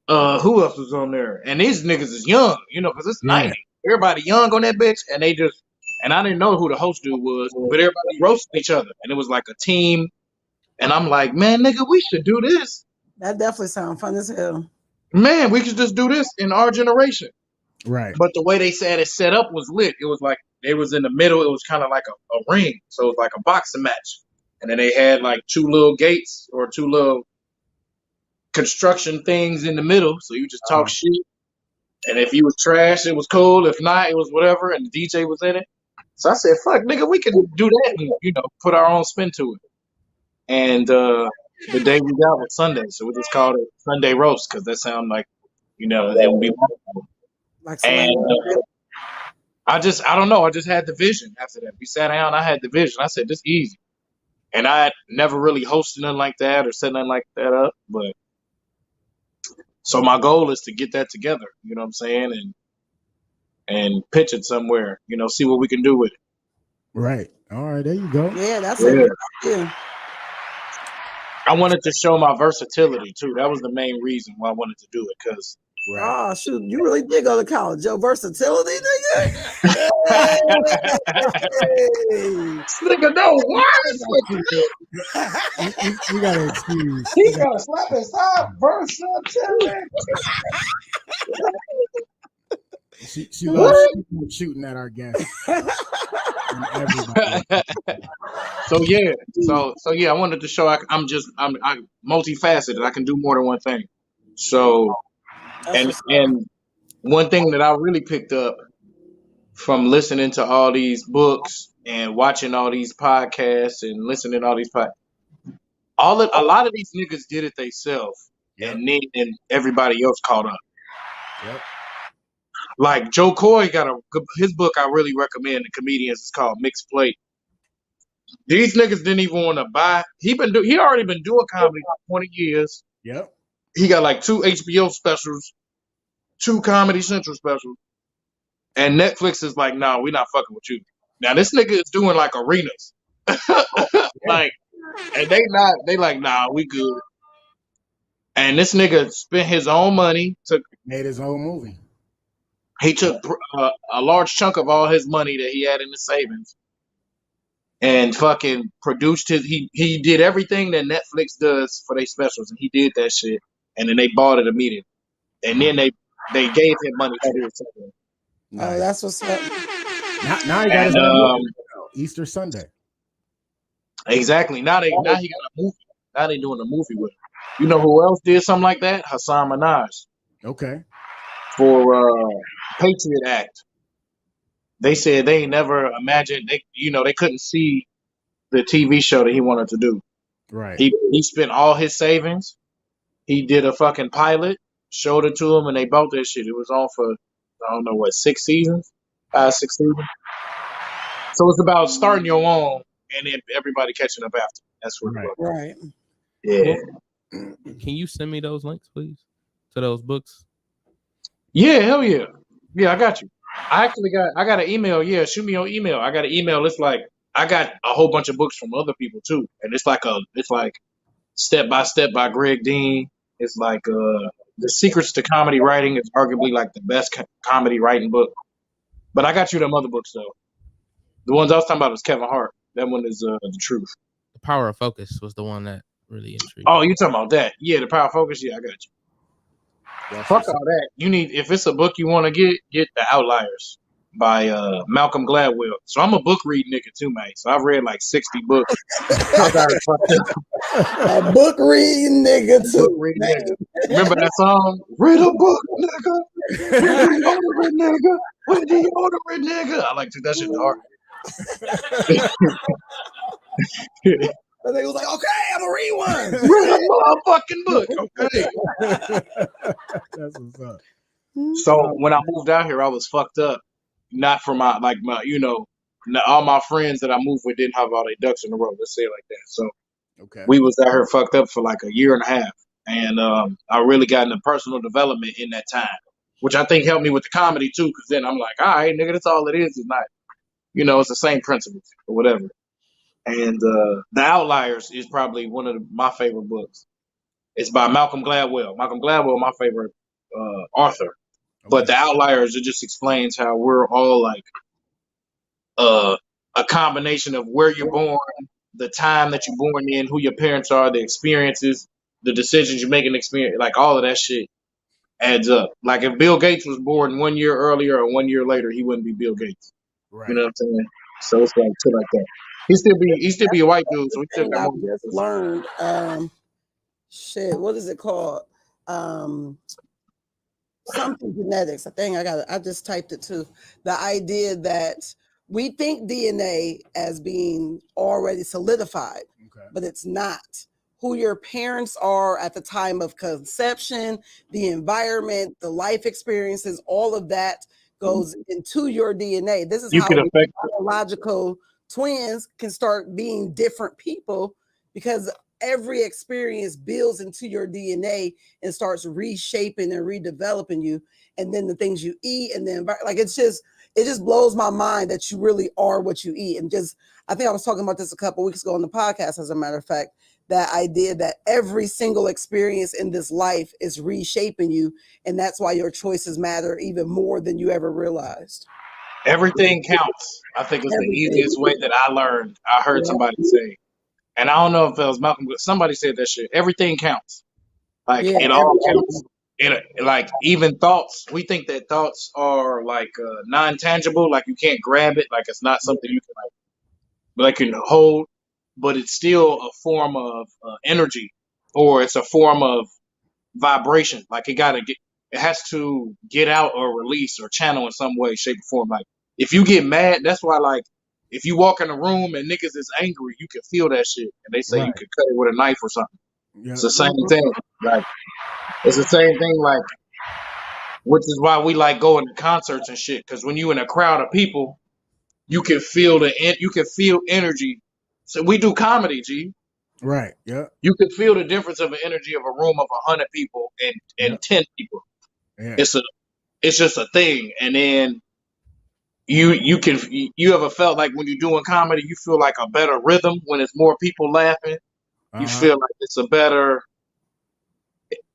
Who else was on there? And these niggas is young, because it's 90. Everybody young on that bitch, and I didn't know who the host dude was, but everybody roasting each other, and it was like a team. And I'm like, man, nigga, we should do this. That definitely sounds fun as hell. Man, we could just do this in our generation. Right. But the way they said it set up was lit. It was like they was in the middle. It was kind of like a ring, so it was like a boxing match. And then they had like two little gates or two little construction things in the middle. So you just talk shit. And if you was trash, it was cool. If not, it was whatever. And the DJ was in it. So I said, fuck, nigga, we can do that and, put our own spin to it. And the day we got was Sunday, so we just called it Sunday roast because that sounded like, it would be wonderful. Like And somebody. I don't know. I just had the vision after that. We sat down. I had the vision. I said, this easy. And I had never really hosted nothing like that or set nothing like that up. But so my goal is to get that together, you know what I'm saying? And pitch it somewhere, see what we can do with it. Right. All right. There you go. Yeah, that's Yeah. a good idea. I wanted to show my versatility too. That was the main reason why I wanted to do it. Because Right. Oh shoot, you really did go to college. Your versatility, nigga. Hey. this nigga know words. You gotta excuse. He gotta slap his top versatility. She loves shooting at our guests. And everybody. So yeah, I wanted to show I'm multifaceted. I can do more than one thing. So and one thing that I really picked up from listening to all these books and watching all these podcasts and listening to all these podcasts, a lot of these niggas did it themselves, and then everybody else caught up. Yep. Like Joe Coy his book I really recommend to comedians. It's called Mixed Plate. These niggas didn't even want to buy. He already been doing comedy for 20 years. Yep. He got like 2 HBO specials, 2 Comedy Central specials, and Netflix is like, nah, we not fucking with you. Now this nigga is doing like arenas, like, and they like, nah, we good. And this nigga spent his own money, Made his own movie. he took a large chunk of all his money that he had in his savings and fucking produced he did everything that Netflix does for their specials, and he did that shit, and then they bought it immediately, and then they gave him money to do it. Oh, that's what's up. Now he got his own Easter Sunday. Exactly. Now he got a movie. Now they doing a movie with him. You know who else did something like that? Hassan Minaj. Okay. For Patriot Act. They said they never imagined they couldn't see the TV show that he wanted to do. Right. He spent all his savings. He did a fucking pilot, showed it to him, and they bought that shit. It was on for, I don't know what, 6 seasons? 5, 6 seasons? So it's about starting your own and then everybody catching up after. That's what it was. Right. Yeah. Can you send me those links, please, to those books? Yeah, hell yeah. Yeah, I got you. I got an email. Yeah, shoot me your email. I got an email. It's like, I got a whole bunch of books from other people too. And it's like Step by Step by Greg Dean. It's like The Secrets to Comedy Writing is arguably like the best comedy writing book. But I got you them other books though. The ones I was talking about was Kevin Hart. That one is The Truth. The Power of Focus was the one that really intrigued. Oh, you talking about that? Yeah, The Power of Focus. Yeah, I got you. Fuck all that. You need, if it's a book you want to get The Outliers by Malcolm Gladwell. So I'm a book read nigga too, man. So I've read like 60 books. A book reading nigga too. Book reading nigga. Remember that song? Read a book, nigga. Read a nigga. Read the nigga. I like to that shit hard. And they was like, okay, I'm gonna read one. Read a motherfucking book. Okay. That's what's up. So when I moved out here, I was fucked up. Not for my all my friends that I moved with didn't have all their ducks in a row. Let's say it like that. So Okay. we was out here fucked up for like a year and a half, and I really got into personal development in that time, which I think helped me with the comedy too. Because then I'm like, all right, nigga, that's all it is. It's not, it's the same principles or whatever. And The Outliers is probably one of my favorite books. It's by Malcolm Gladwell. Malcolm Gladwell, my favorite author. But The Outliers, it just explains how we're all like a combination of where you're born, the time that you're born in, who your parents are, the experiences, the decisions you make in experience, like all of that shit adds up. Like if Bill Gates was born 1 year earlier or 1 year later, he wouldn't be Bill Gates. Right. You know what I'm saying? So it's like shit like that. He still be a white dude, so he still got I more. just learned what is it called? Something genetics. I just typed it too. The idea that we think DNA as being already solidified. Okay. but it's not. Who your parents are at the time of conception, the environment, the life experiences, all of that goes into your DNA. This is You how can affect biological twins can start being different people, because every experience builds into your DNA and starts reshaping and redeveloping you. And then the things you eat and then like it just blows my mind that you really are what you eat. And just, I think I was talking about this a couple weeks ago on the podcast, as a matter of fact, that idea that every single experience in this life is reshaping you. And that's why your choices matter even more than you ever realized. everything counts. I think it's the easiest way that I learned. I heard somebody say, and I don't know if it was Malcolm, but somebody said that shit. Everything counts. Like it all counts. Like even thoughts, we think that thoughts are like non-tangible, like you can't grab it, like it's not something you can like can hold, but it's still a form of energy, or it's a form of vibration. Like it has to get out or release or channel in some way, shape, or form. Like if you get mad, that's why like if you walk in a room and niggas is angry, you can feel that shit, and they say you can cut it with a knife or something. Yeah. It's the same thing. Like it's the same thing. Like, which is why we like going to concerts and shit. Because when you in a crowd of people, you can feel energy. So we do comedy, G. Right. Yeah. You can feel the difference of an energy of a room of 100 people and 10 people. Yeah. It's just a thing. And then you ever felt like when you're doing comedy, you feel like a better rhythm when it's more people laughing. You feel like it's a better,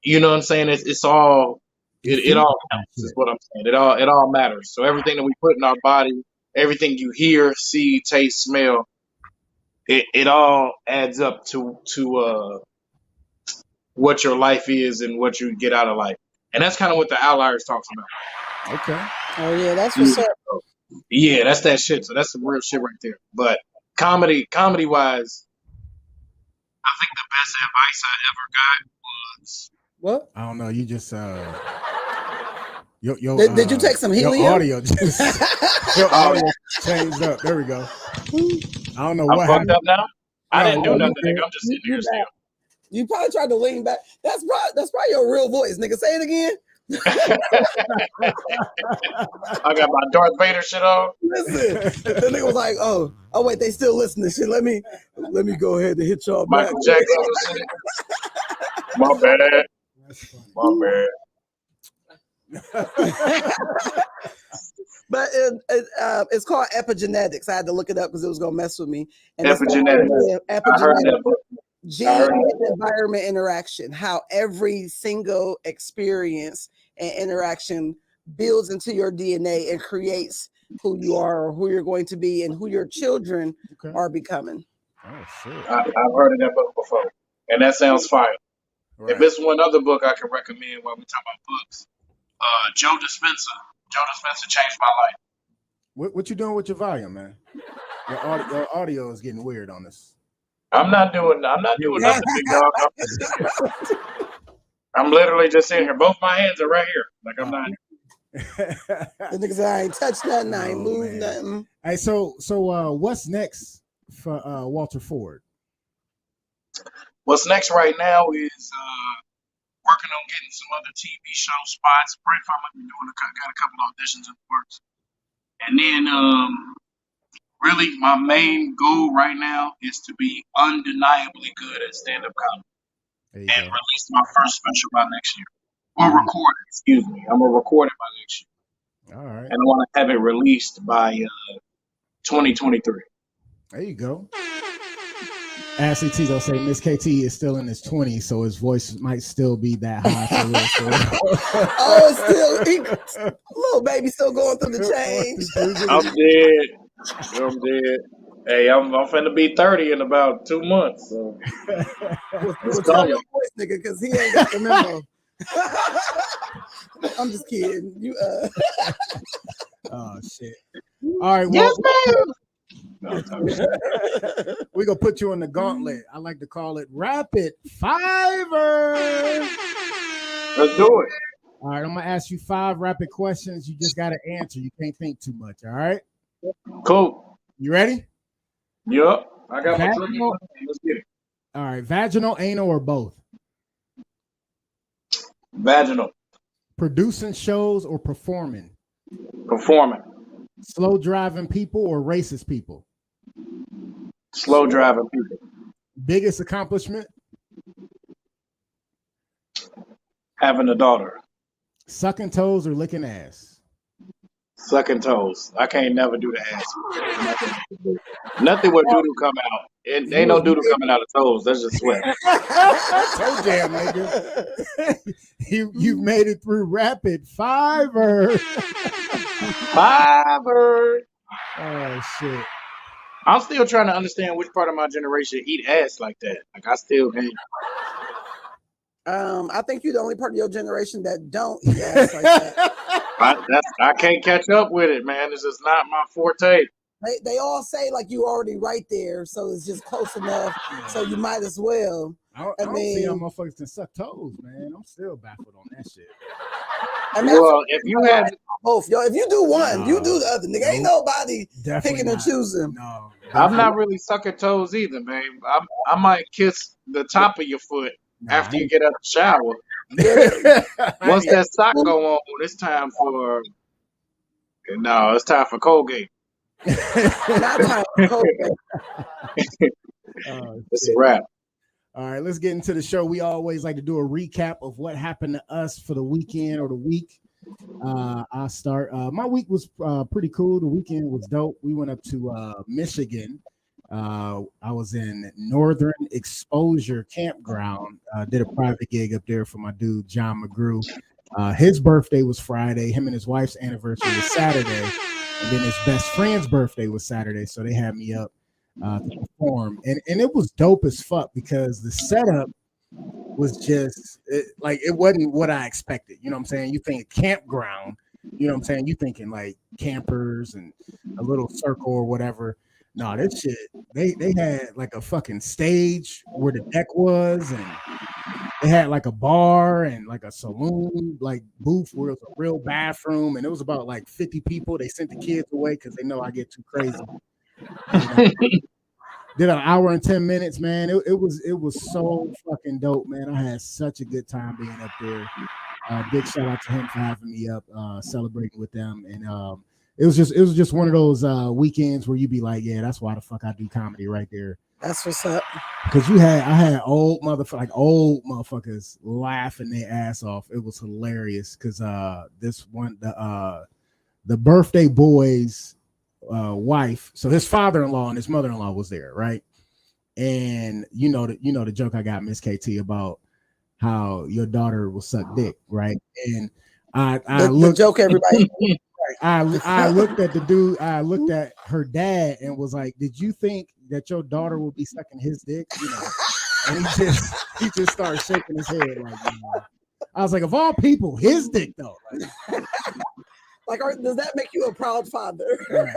you know what I'm saying? It all counts is what I'm saying. It all matters. So everything that we put in our body, everything you hear, see, taste, smell, it all adds up to what your life is and what you get out of life. And that's kind of what the Outliers talks about. Okay. Oh yeah, that's what's up. Yeah, that's that shit. So that's some real shit right there. But comedy wise, I think the best advice I ever got was What? I don't know. You just Did you take some helium? Your audio just your audio changed up. There we go. I don't know I'm what fucked happened. up now. I didn't do no, nothing, you nigga. I'm just sitting here still. You probably tried to lean back. That's probably your real voice, nigga. Say it again. I got my Darth Vader shit on. Listen, the nigga was like, "Oh wait, they still listening." Shit, let me go ahead and hit y'all back. Michael Jackson and shit. My bad. My bad. But it's called epigenetics. I had to look it up because it was gonna mess with me. And Epigenetics. I heard that book. Gene and environment interaction, how every single experience and interaction builds into your DNA and creates who you are or who you're going to be and who your children are becoming. Oh shit. I've heard of that book before. And that sounds fire. Right. If it's one other book I can recommend while we talk about books, Joe Dispenza. Joe Dispenza changed my life. What you doing with your volume, man? Your audio is getting weird on this. I'm not doing nothing, big dog. I'm literally just sitting here. Both my hands are right here. Like I'm not. The niggas, I ain't touched nothing. I ain't moved nothing. Hey, so what's next for Walter Ford? What's next right now is working on getting some other TV show spots. Pray for me. Got a couple auditions in the works, and then really, my main goal right now is to be undeniably good at stand-up comedy and release my first special by next year. Or record it, excuse me. I'm going to record it by next year. All right. And I want to have it released by 2023. There you go. Ashley Tito say Miss KT is still in his 20s, so his voice might still be that high. Oh, it's still, little baby still going through the change. I'm dead. Hey, I'm finna be 30 in about 2 months. So We'll tell your voice, nigga, because he ain't got the memo. I'm just kidding. You Oh shit. All right. Well, we're gonna put you on the gauntlet. I like to call it Rapid Fiver. Let's do it. All right, I'm gonna ask you 5 rapid questions. You just gotta answer. You can't think too much. All right. Cool. You ready? Yup. I got my drink. Let's get it. All right, vaginal, anal, or both? Vaginal. Producing shows or performing? Performing. Slow driving people or racist people? Slow driving people. Biggest accomplishment? Having a daughter. Sucking toes or licking ass? Sucking toes. I can't never do the ass. Nothing with doo-doo come out. It ain't no doo-doo coming out of toes. That's just sweat. Toe jam, nigga. You've made it through rapid fiber. Fiber. Oh shit. I'm still trying to understand which part of my generation eat ass like that. Like I still can't. I think you're the only part of your generation that don't eat ass like that. I can't catch up with it, man. This is not my forte. They all say like you already right there, so it's just close enough. So you might as well. I don't see how motherfuckers can suck toes, man. I'm still baffled on that shit. And that's Well, if you had both, yo, if you do one, you do the other. Nigga, ain't nobody Definitely picking and not. choosing. No, I'm not really sucking toes either, man. I might kiss the top of your foot after you get out of the shower. Once that sock go on, it's time for Colgate. Not time for Colgate. It's a wrap. All right, let's get into the show. We always like to do a recap of what happened to us for the weekend or the week. I'll start. My week was pretty cool. The weekend was dope. We went up to Michigan. I was in Northern Exposure Campground. Did a private gig up there for my dude John McGrew. His birthday was Friday. Him and his wife's anniversary was Saturday, and then his best friend's birthday was Saturday. So they had me up to perform, and it was dope as fuck because the setup was just it wasn't what I expected. You know what I'm saying? You think campground, you know what I'm saying? You thinking like campers and a little circle or whatever. No, that shit, they had like a fucking stage where the deck was, and they had like a bar and like a saloon like booth where it was a real bathroom, and it was about like 50 people. They sent the kids away because they know I get too crazy. Did an hour and 10 minutes, man. It was so fucking dope, man. I had such a good time being up there. Big shout out to him for having me up, celebrating with them, and it was just one of those weekends where you be like, yeah, that's why the fuck I do comedy right there. That's what's up. Because I had old motherfuckers laughing their ass off. It was hilarious because this one the birthday boy's wife, so his father-in-law and his mother-in-law was there, right? And you know the joke I got Miss KT about how your daughter will suck dick, right? And I looked, the joke everybody. I looked at the dude. I looked at her dad and was like, "Did you think that your daughter would be sucking his dick?" You know, and he just started shaking his head like, you know. I was like, "Of all people, his dick though." Like, does that make you a proud father? Right.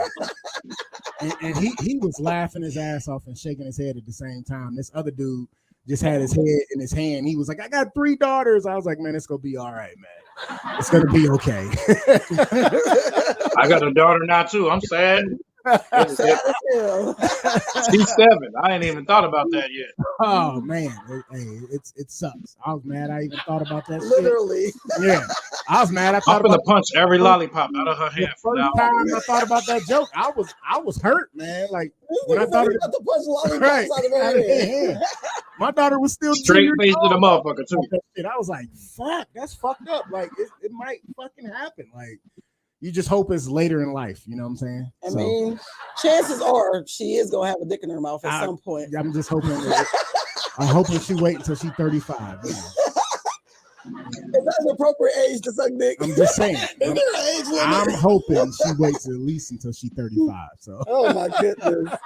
And he was laughing his ass off and shaking his head at the same time. This other dude just had his head in his hand. He was like, "I got 3 daughters." I was like, "Man, it's gonna be all right, man. It's gonna be okay." I got a daughter now too. I'm sad. Sad as hell. She's 7. I ain't even thought about that yet. Oh man, it sucks. I was mad. I even thought about that. Literally. Shit. Yeah, I was mad. I thought I'm gonna about punch every lollipop out of her hand. the first time I thought about that joke. I was hurt, man. Like when I thought about to punch lollipops right, out of her head. My daughter was still Straight face to the motherfucker too. And I was like, "Fuck, that's fucked up." Like it might fucking happen. Like you just hope it's later in life. You know what I'm saying? I mean, chances are she is gonna have a dick in her mouth at some point. I'm just hoping. I'm hoping she wait until she's 35. You know? Is that an appropriate age to suck dick? I'm just saying. Is there an age limit? I'm hoping she waits at least until she's 35. So. Oh my goodness.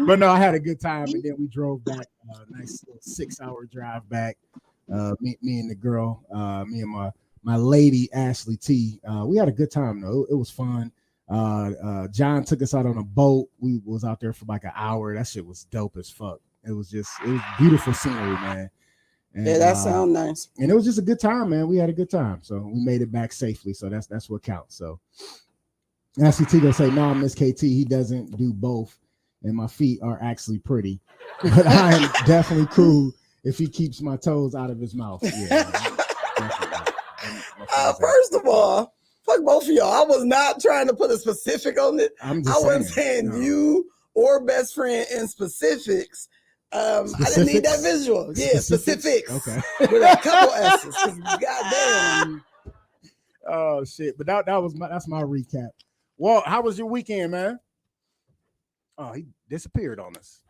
But no, I had a good time, and then we drove back. Nice little 6-hour drive back. Me and the girl, me and my lady Ashley T. We had a good time though. It was fun. John took us out on a boat. We was out there for like an hour. That shit was dope as fuck. It was beautiful scenery, man. And, yeah, that sounds nice. And it was just a good time, man. We had a good time, so we made it back safely. So that's what counts. So Ashley T gonna say, "No, Miss KT, he doesn't do both." and my feet are actually pretty. But I am definitely cool if he keeps my toes out of his mouth. Yeah. First of all, fuck both of y'all. I was not trying to put a specific on it. I wasn't saying no. you or best friend in specifics. I didn't need that visual. Yeah, specifics. Okay. With a couple S's. Goddamn. Oh shit! But that's my recap. Well, how was your weekend, man? Oh, he disappeared on us.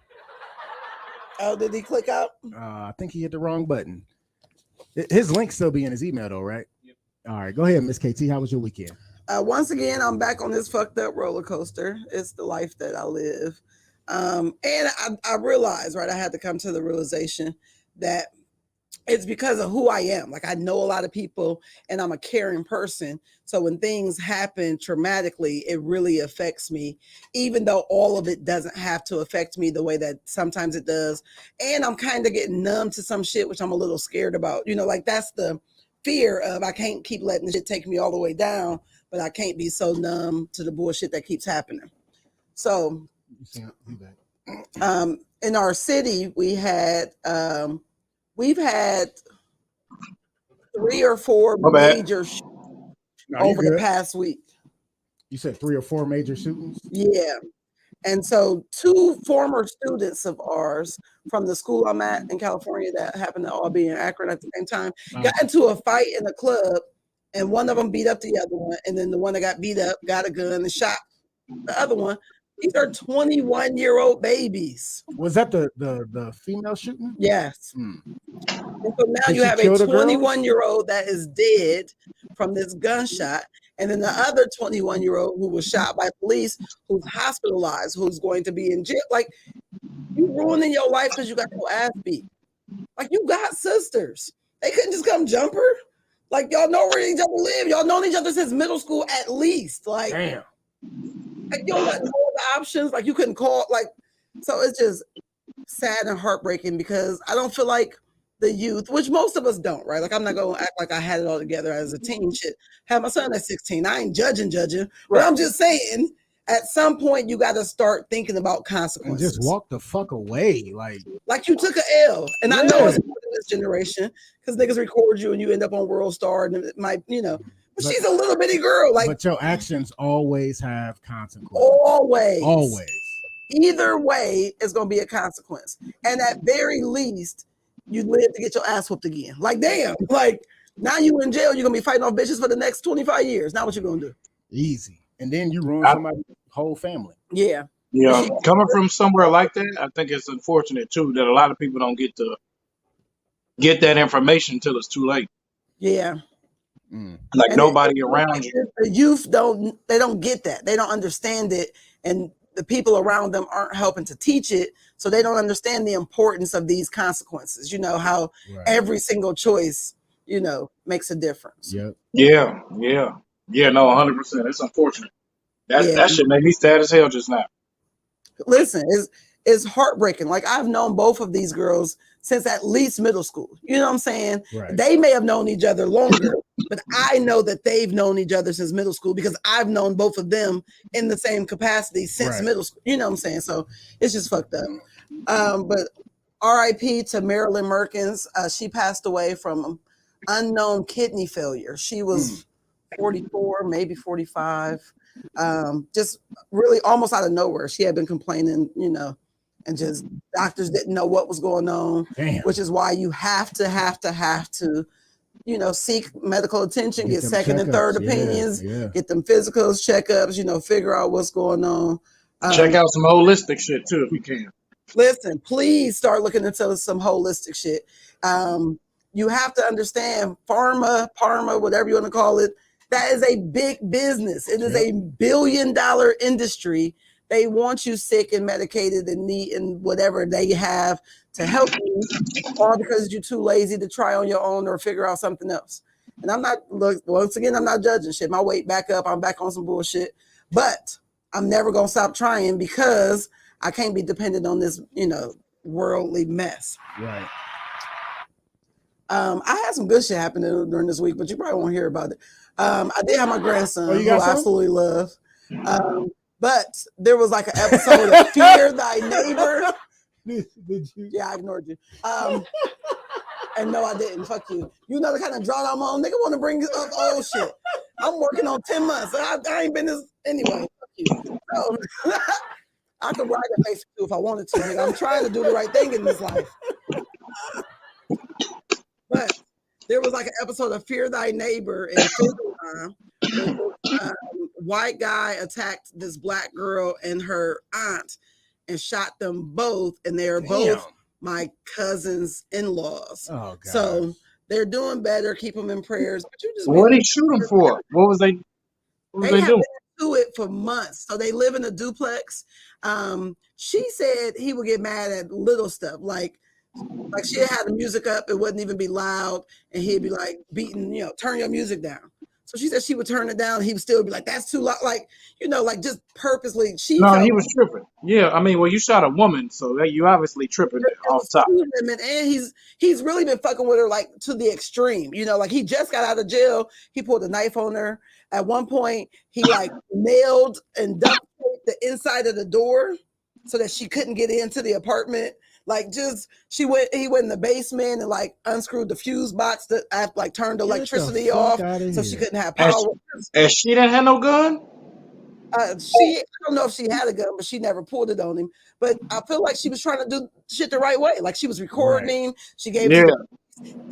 Oh, did he click out? I think he hit the wrong button. His link still be in his email though, right? Yep. All right, go ahead, Miss KT. How was your weekend? Once again, I'm back on this fucked up roller coaster. It's the life that I live. And I realized, right, I had to come to the realization that it's because of who I am. Like, I know a lot of people and I'm a caring person. So when things happen traumatically, it really affects me, even though all of it doesn't have to affect me the way that sometimes it does. And I'm kind of getting numb to some shit, which I'm a little scared about. You know, like that's the fear of I can't keep letting the shit take me all the way down, but I can't be so numb to the bullshit that keeps happening. So in our city, we've had 3 or 4 major over the past week. You said 3 or 4 major shootings? Yeah. And so 2 former students of ours from the school I'm at in California that happened to all be in Akron at the same time got into a fight in a club, and one of them beat up the other one, and then the one that got beat up got a gun and shot the other one. These are 21-year-old babies. Was that the female shooting? Yes. And so now you have a 21-year-old that is dead from this gunshot, and then the other 21-year-old who was shot by police, who's hospitalized, who's going to be in jail. Like, you ruining your life because you got your ass beat. Like, you got sisters. They couldn't just come jump her. Like, y'all know where each other live. Y'all known each other since middle school at least. Like, damn. Like, you don't got no other options. Like, you couldn't call. Like, so it's just sad and heartbreaking because I don't feel like the youth, which most of us don't, right? Like, I'm not going to act like I had it all together as a teen. Shit, had my son at 16. I ain't judging, but I'm just saying, at some point, you got to start thinking about consequences. And just walk the fuck away, like you took an L. And I know it's this generation because niggas record you and you end up on World Star, and it might, but she's a little bitty girl. Like, but your actions always have consequences. Always. Either way, it's gonna be a consequence. And at very least, you live to get your ass whooped again. Like, damn. Like, now you in jail, you're gonna be fighting off bitches for the next 25 years. Now what you gonna do? Easy. And then you ruin somebody's whole family. Yeah. Yeah. Coming from somewhere like that, I think it's unfortunate too that a lot of people don't get that information until it's too late. Yeah. Like, and nobody around you. The youth don't get that. They don't understand it. And the people around them aren't helping to teach it. So they don't understand the importance of these consequences. You know, how every single choice, makes a difference. Yep. Yeah. No, 100%. It's unfortunate. That shit made me sad as hell just now. Listen, it's heartbreaking. Like, I've known both of these girls since at least middle school. You know what I'm saying? Right. They may have known each other longer, but I know that they've known each other since middle school because I've known both of them in the same capacity since middle school. You know what I'm saying? So it's just fucked up. But RIP to Marilyn Merkins. She passed away from unknown kidney failure. She was 44, maybe 45. Just really almost out of nowhere. She had been complaining, and just doctors didn't know what was going on. Damn. Which is why you have to, seek medical attention, get second and third opinions, get them physicals, checkups, figure out what's going on. Check out some holistic shit too if you can. Listen, please start looking into some holistic shit. You have to understand parma, whatever you want to call it, that is a big business. It is a $1 billion industry. They want you sick and medicated and and whatever they have to help you, all because you're too lazy to try on your own or figure out something else. And I'm not judging shit. My weight back up. I'm back on some bullshit. But I'm never going to stop trying because I can't be dependent on this, worldly mess. Right. I had some good shit happening during this week, but you probably won't hear about it. I did have my grandson, who I absolutely love. But there was like an episode of Fear Thy Neighbor. Did you? Yeah, I ignored you. And no, I didn't. Fuck you. You know the kind of drawdown I'm on. Nigga want to bring up old shit. I'm working on 10 months. I ain't been this anyway. Fuck you. So, I could ride a face too if I wanted to. Nigga. I'm trying to do the right thing in this life. But there was like an episode of Fear Thy Neighbor in white guy attacked this black girl and her aunt and shot them both, and they're both my cousin's in-laws. Oh, God. So they're doing better. Keep them in prayers. But you just What did he shoot him for? What was they have doing? been to it for months. So they live in a duplex. She said he would get mad at little stuff, like she had the music up, it wouldn't even be loud, and he'd be like beating, turn your music down. So she said she would turn it down, and he would still be like, that's too loud, like just purposely. No, he was tripping. Yeah, I mean, well, you shot a woman, so you obviously tripping off top. And he's really been fucking with her like to the extreme. Like he just got out of jail. He pulled a knife on her. At one point, he like nailed and duct taped the inside of the door so that she couldn't get into the apartment. Like he went in the basement and like unscrewed the fuse box that like turned the electricity off so she couldn't have power. And she didn't have no gun? I don't know if she had a gun, but she never pulled it on him. But I feel like she was trying to do shit the right way. Like she was recording him. She gave him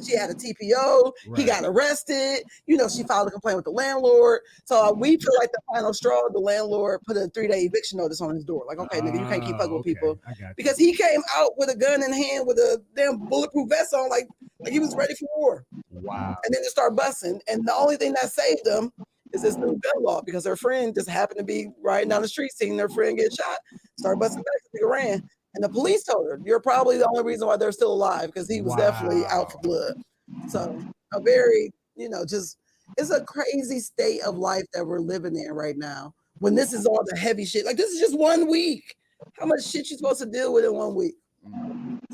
she had a TPO. Right. He got arrested. She filed a complaint with the landlord. So we feel like the final straw, the landlord put a 3-day eviction notice on his door. Like, okay, nigga, you can't keep fucking with people. Because he came out with a gun in hand with a damn bulletproof vest on, like he was ready for war. Wow. And then it started busting. And the only thing that saved them is this new gun law, because her friend just happened to be riding down the street, seeing their friend get shot, started busting back, the nigga ran. And the police told her, you're probably the only reason why they're still alive, because he was definitely out for blood. So a very, just, it's a crazy state of life that we're living in right now. When this is all the heavy shit, like this is just 1 week. How much shit you supposed to deal with in 1 week?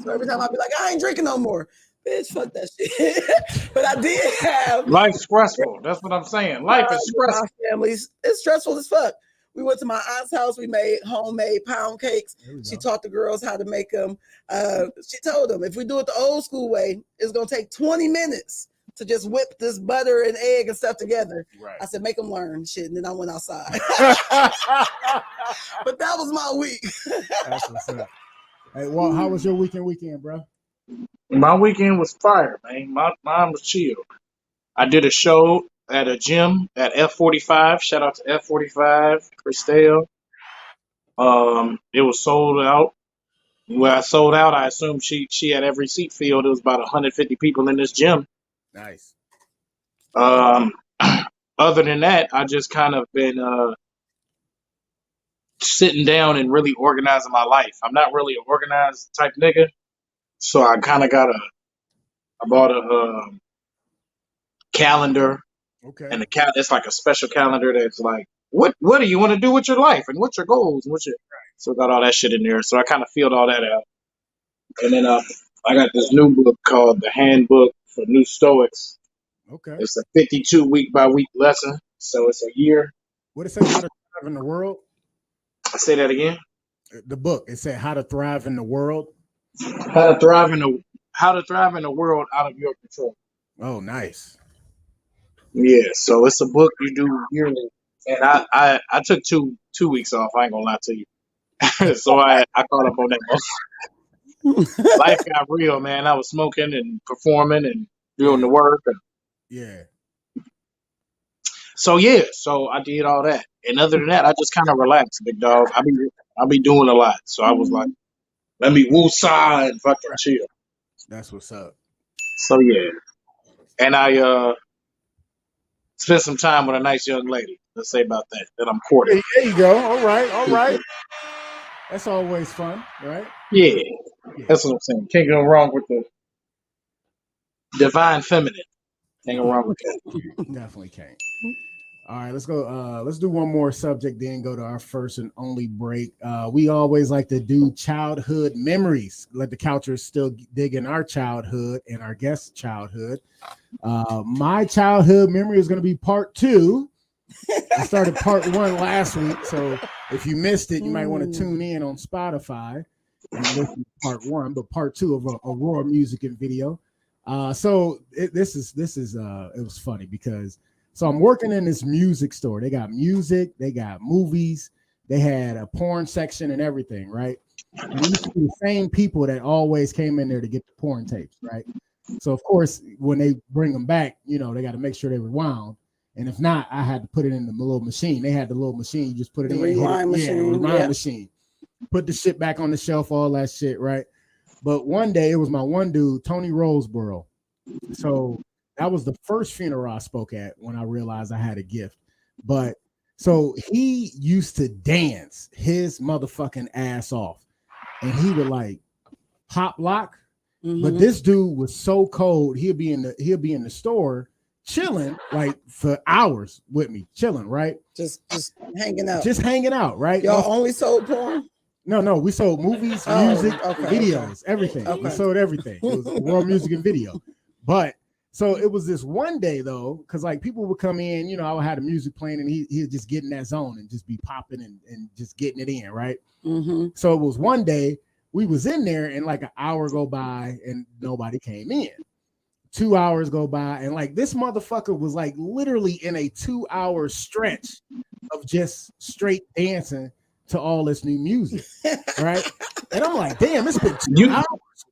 So every time I be like, I ain't drinking no more. Bitch, fuck that shit. But I did have. Life's stressful. That's what I'm saying. Life is stressful. Families, it's stressful as fuck. We went to my aunt's house. We made homemade pound cakes. She taught the girls how to make them. She told them, if we do it the old school way, it's going to take 20 minutes to just whip this butter and egg and stuff together. Right. I said, make them learn shit. And then I went outside. But that was my week. That's what's up. Hey, Walt, how was your weekend, bro? My weekend was fire, man. Mine was chill. I did a show at a gym at F45. Shout out to F45, Christelle. It was sold out. When I sold out, I assumed she had every seat filled. There was about 150 people in this gym. Nice. Other than that, I just kind of been sitting down and really organizing my life. I'm not really an organized type nigga, so I kind of I bought a calendar. Okay. And it's like a special calendar that's like, what do you want to do with your life and what's your goals and so I got all that shit in there. So I kind of filled all that out. And then I got this new book called The Handbook for New Stoics. Okay. It's a 52 week by week lesson. So it's a year. What it say, How to Thrive in the World? I say that again. The book, it said How to Thrive in the World. How to thrive in the world out of your control. Oh, nice. Yeah, so it's a book you do yearly, and I took two weeks off. I ain't gonna lie to you, so I caught up on that. Life got real, man. I was smoking and performing and doing the work. Yeah. So I did all that, and other than that, I just kind of relaxed, big dog. I be doing a lot, so I was like, let me woosah and fucking chill. That's what's up. So yeah, and I spent some time with a nice young lady. Let's say about that I'm courting. There you go. All right. That's always fun, right? Yeah, that's what I'm saying. Can't go wrong with the divine feminine. Can't go wrong with that. Definitely can't. All right, let's go. Let's do one more subject, then go to our first and only break. We always like to do childhood memories. Let the couchers still dig in our childhood and our guest childhood. My childhood memory is going to be part 2. I started part 1 last week, so if you missed it, you might want to tune in on Spotify and listen to part 1. But part 2 of Aurora Music and Video. So it was funny because I'm working in this music store. They got music, they got movies, they had a porn section and everything, right? And these are the same people that always came in there to get the porn tapes, right? So of course, when they bring them back, they got to make sure they rewound. And if not, I had to put it in the little machine. They had the little machine. You just put it in. Rewind machine. Machine. Put the shit back on the shelf, all that shit, right? But one day, it was my one dude, Tony Roseboro. So that was the first funeral I spoke at when I realized I had a gift. But so he used to dance his motherfucking ass off. And he would like pop lock. Mm-hmm. But this dude was so cold, he'll be in the store chilling like for hours with me, chilling, right? Just hanging out. Just hanging out, right? Y'all only sold porn? No, we sold movies, music, videos, everything. Okay. We sold everything. It was World Music and Video. But so it was this one day though, because like people would come in, I had the music playing and he'd just get in that zone and just be popping and just getting it in, right? Mm-hmm. So it was one day we was in there and like an hour go by and nobody came in. 2 hours go by and like this motherfucker was like literally in a 2-hour stretch of just straight dancing to all this new music, right? And I'm like, damn, it's been 2 hours.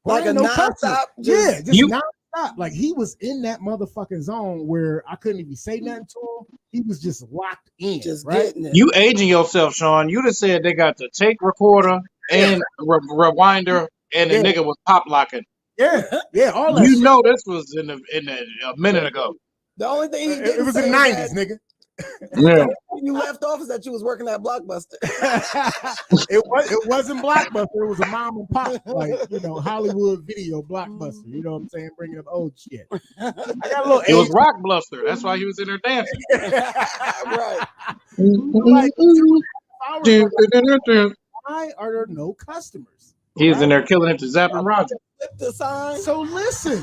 Like a non-stop? Yeah, just non-stop. Like he was in that motherfucking zone where I couldn't even say nothing to him. He was just locked in, just right? You aging yourself, Sean. You just said they got the tape recorder and rewinder and the nigga was pop locking. Yeah, all that. You know this was in a minute ago. The only thing it was in the 90s, nigga. Yeah. You left off is that you was working at Blockbuster. it wasn't Blockbuster. It was a mom and pop, like Hollywood Video Blockbuster. You know what I'm saying? Bringing up old shit. I got a little. It was Rockbuster. That's why he was in there dancing. Right. Why are there no customers? He was in there killing it to Zapp and Roger. The sign. So listen,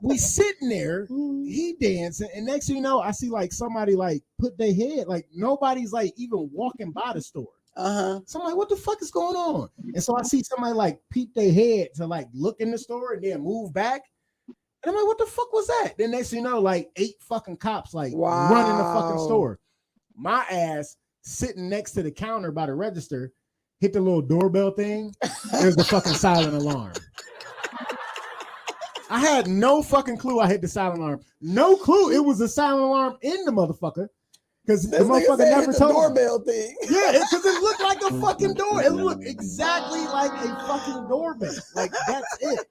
we sitting there, he dancing, and next thing you know, I see like somebody like put their head, like nobody's like even walking by the store. So I'm like, what the fuck is going on? And so I see somebody like peep their head to like look in the store and then move back. And I'm like, what the fuck was that? Then next thing you know, like 8 fucking cops like running the fucking store. My ass sitting next to the counter by the register. Hit the little doorbell thing. There's the fucking silent alarm. I had no fucking clue I hit the silent alarm. No clue it was a silent alarm in the motherfucker. Because the motherfucker never told me. Doorbell thing. Yeah, because it looked like a fucking door. It looked exactly like a fucking doorbell. Like, that's it.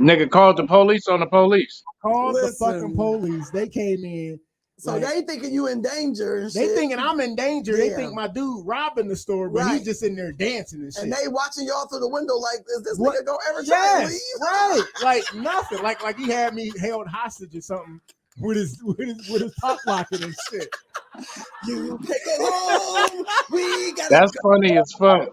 Nigga called the police on the police. Called the fucking police. They came in. So they thinking you in danger and shit. They thinking I'm in danger. They think my dude robbing the store, but he's just in there dancing and shit. And they watching y'all through the window like, is this nigga gonna ever try to leave? Right. Like nothing. Like he had me held hostage or something with his pop locking and shit. You take it home. We got. That's funny as fuck.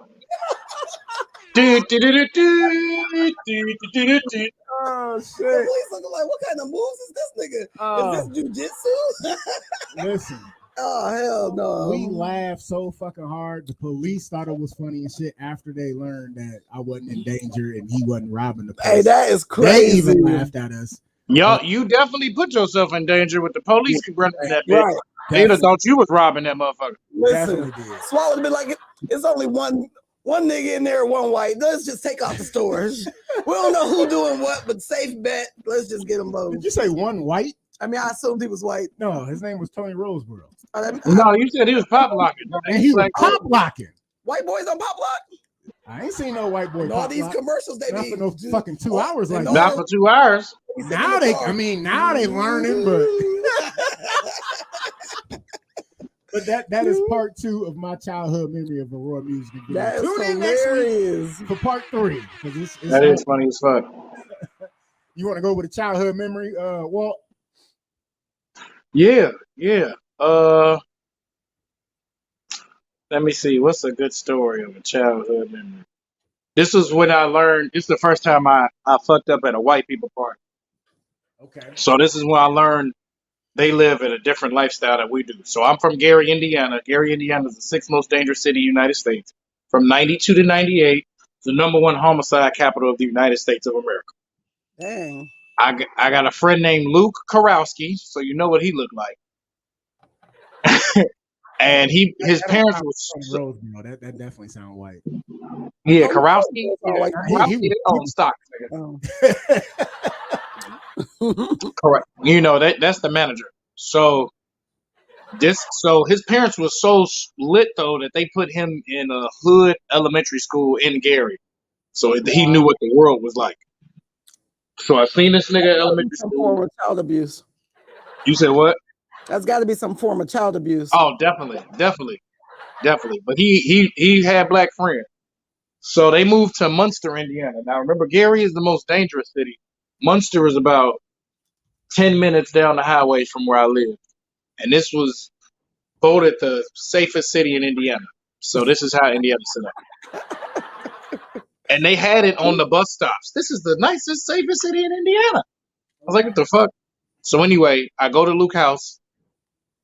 Oh shit! The police looking like, what kind of moves is this nigga? Is this jujitsu? Listen. Oh hell no! We laughed so fucking hard. The police thought it was funny and shit after they learned that I wasn't in danger and he wasn't robbing the place. Hey, that is crazy. They even laughed at us. Y'all, you definitely put yourself in danger with the police running that bitch. Right. They'd have thought you was robbing that motherfucker. Listen, Swallow would be like, it's only one nigga in there, one white. Let's just take off the stores. We don't know who doing what, but safe bet. Let's just get them both. Did you say one white? I mean, I assumed he was white. No, his name was Tony Roseboro. No, you said he was pop locking. And he was pop locking. White boys on pop lock? I ain't seen no white boy. And all these commercials they not be for no fucking 2 hours like that. Not for 2 hours. Now they learning, but but that is part 2 of my childhood memory of Aurora Music and Video. That is Tune in next week for part 3. That is funny as fuck. You want to go with a childhood memory, Walt? Yeah. Let me see. What's a good story of a childhood memory? This is when I learned. This is the first time I fucked up at a white people party. Okay. So this is when I learned they live in a different lifestyle that we do. So I'm from Gary, Indiana. Gary, Indiana is the sixth most dangerous city in the United States. From 92 to 98, it's the number one homicide capital of the United States of America. Dang. I got a friend named Luke Karowski, so you know what he looked like. And his parents was Roseboro. That definitely sounds white. yeah, Oh, Karowski. oh, like- Karowski, they own stock. Oh. Correct. You know that's the manager. So his parents was so lit though that they put him in a hood elementary school in Gary, so he knew what the world was like. So I seen this nigga at elementary Some school. form of child abuse. You said what? That's got to be some form of child abuse. Oh, definitely. But he had black friends. So they moved to Munster, Indiana. Now remember, Gary is the most dangerous city. Munster is about 10 minutes down the highway from where I live. And this was voted the safest city in Indiana. So this is how Indiana set up. And they had it on the bus stops. This is the nicest, safest city in Indiana. I was like, what the fuck? So anyway, I go to Luke's house,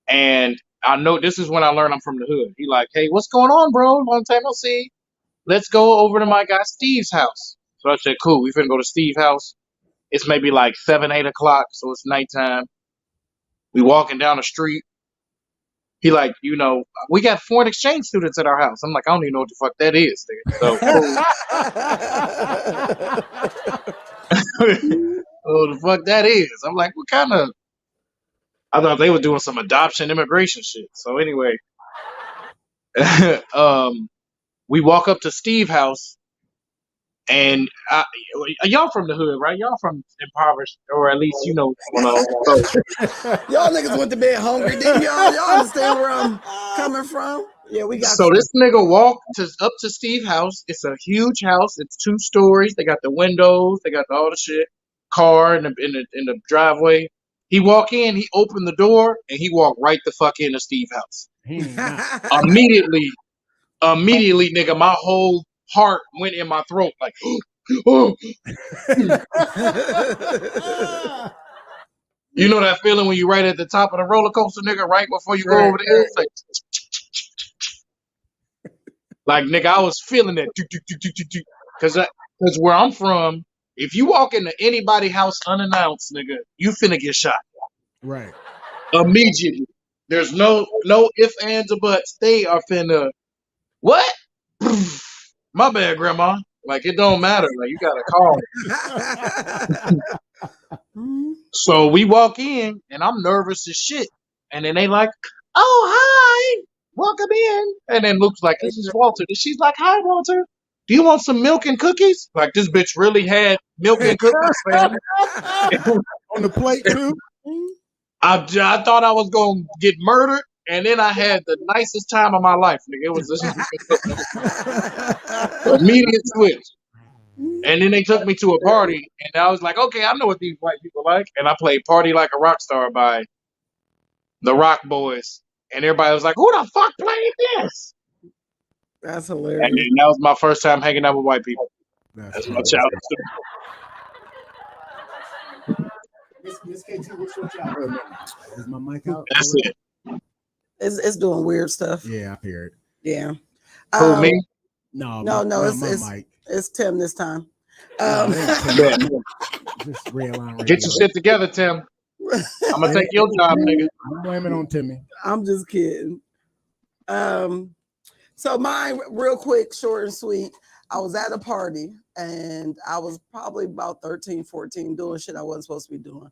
and I know this is when I learned I'm from the hood. He like, hey, what's going on, bro? Long time no see. Let's go over to my guy Steve's house. So I said, cool, we finna go to Steve's house. It's maybe like 7, 8 o'clock, so it's nighttime. We walking down the street. He like, we got foreign exchange students at our house. I'm like, I don't even know what the fuck that is. So, oh, the fuck that is. I'm like, what kind of? I thought they were doing some adoption immigration shit. So anyway, we walk up to Steve's house, and y'all from the hood, right? Y'all from impoverished, or at least Y'all niggas went to bed hungry, didn't y'all? Y'all understand where I'm coming from? Yeah, we got. So this nigga walked up to Steve's house. It's a huge house. It's 2 stories. They got the windows. They got all the shit. Car in the driveway. He walked in. He opened the door and he walked right the fuck into Steve's house. Immediately, nigga, my whole heart went in my throat like. Oh. You know that feeling when you right at the top of the roller coaster, nigga, right before you go over the hill? Like, nigga, I was feeling that. Because where I'm from, if you walk into anybody's house unannounced, nigga, you finna get shot. Right. Immediately. There's no ifs, ands, or buts. They are finna, what? My bad, grandma. Like, it don't matter. Like, you gotta call. So we walk in, and I'm nervous as shit. And then they like, oh, hi. Welcome in. And then Luke's like, this is Walter. And she's like, hi, Walter. Do you want some milk and cookies? Like, this bitch really had milk and cookies, man. On the plate, too? I thought I was going to get murdered. And then I had the nicest time of my life, nigga. It was this immediate switch. And then they took me to a party. And I was like, okay, I know what these white people like. And I played Party Like a Rock Star by the Rock Boys. And everybody was like, who the fuck played this? That's hilarious. And that was my first time hanging out with white people. That's my childhood. Miss KT, what's your childhood? Is my mic out? That's it. It's doing weird stuff. Yeah, I hear it. Yeah. Who, me? No, it's Tim this time. Just Red Line Radio. Get your shit together, Tim. I'm gonna take your job, nigga. I'm blaming on Timmy. I'm just kidding. So mine, real quick, short and sweet. I was at a party and I was probably about 13, 14 doing shit I wasn't supposed to be doing.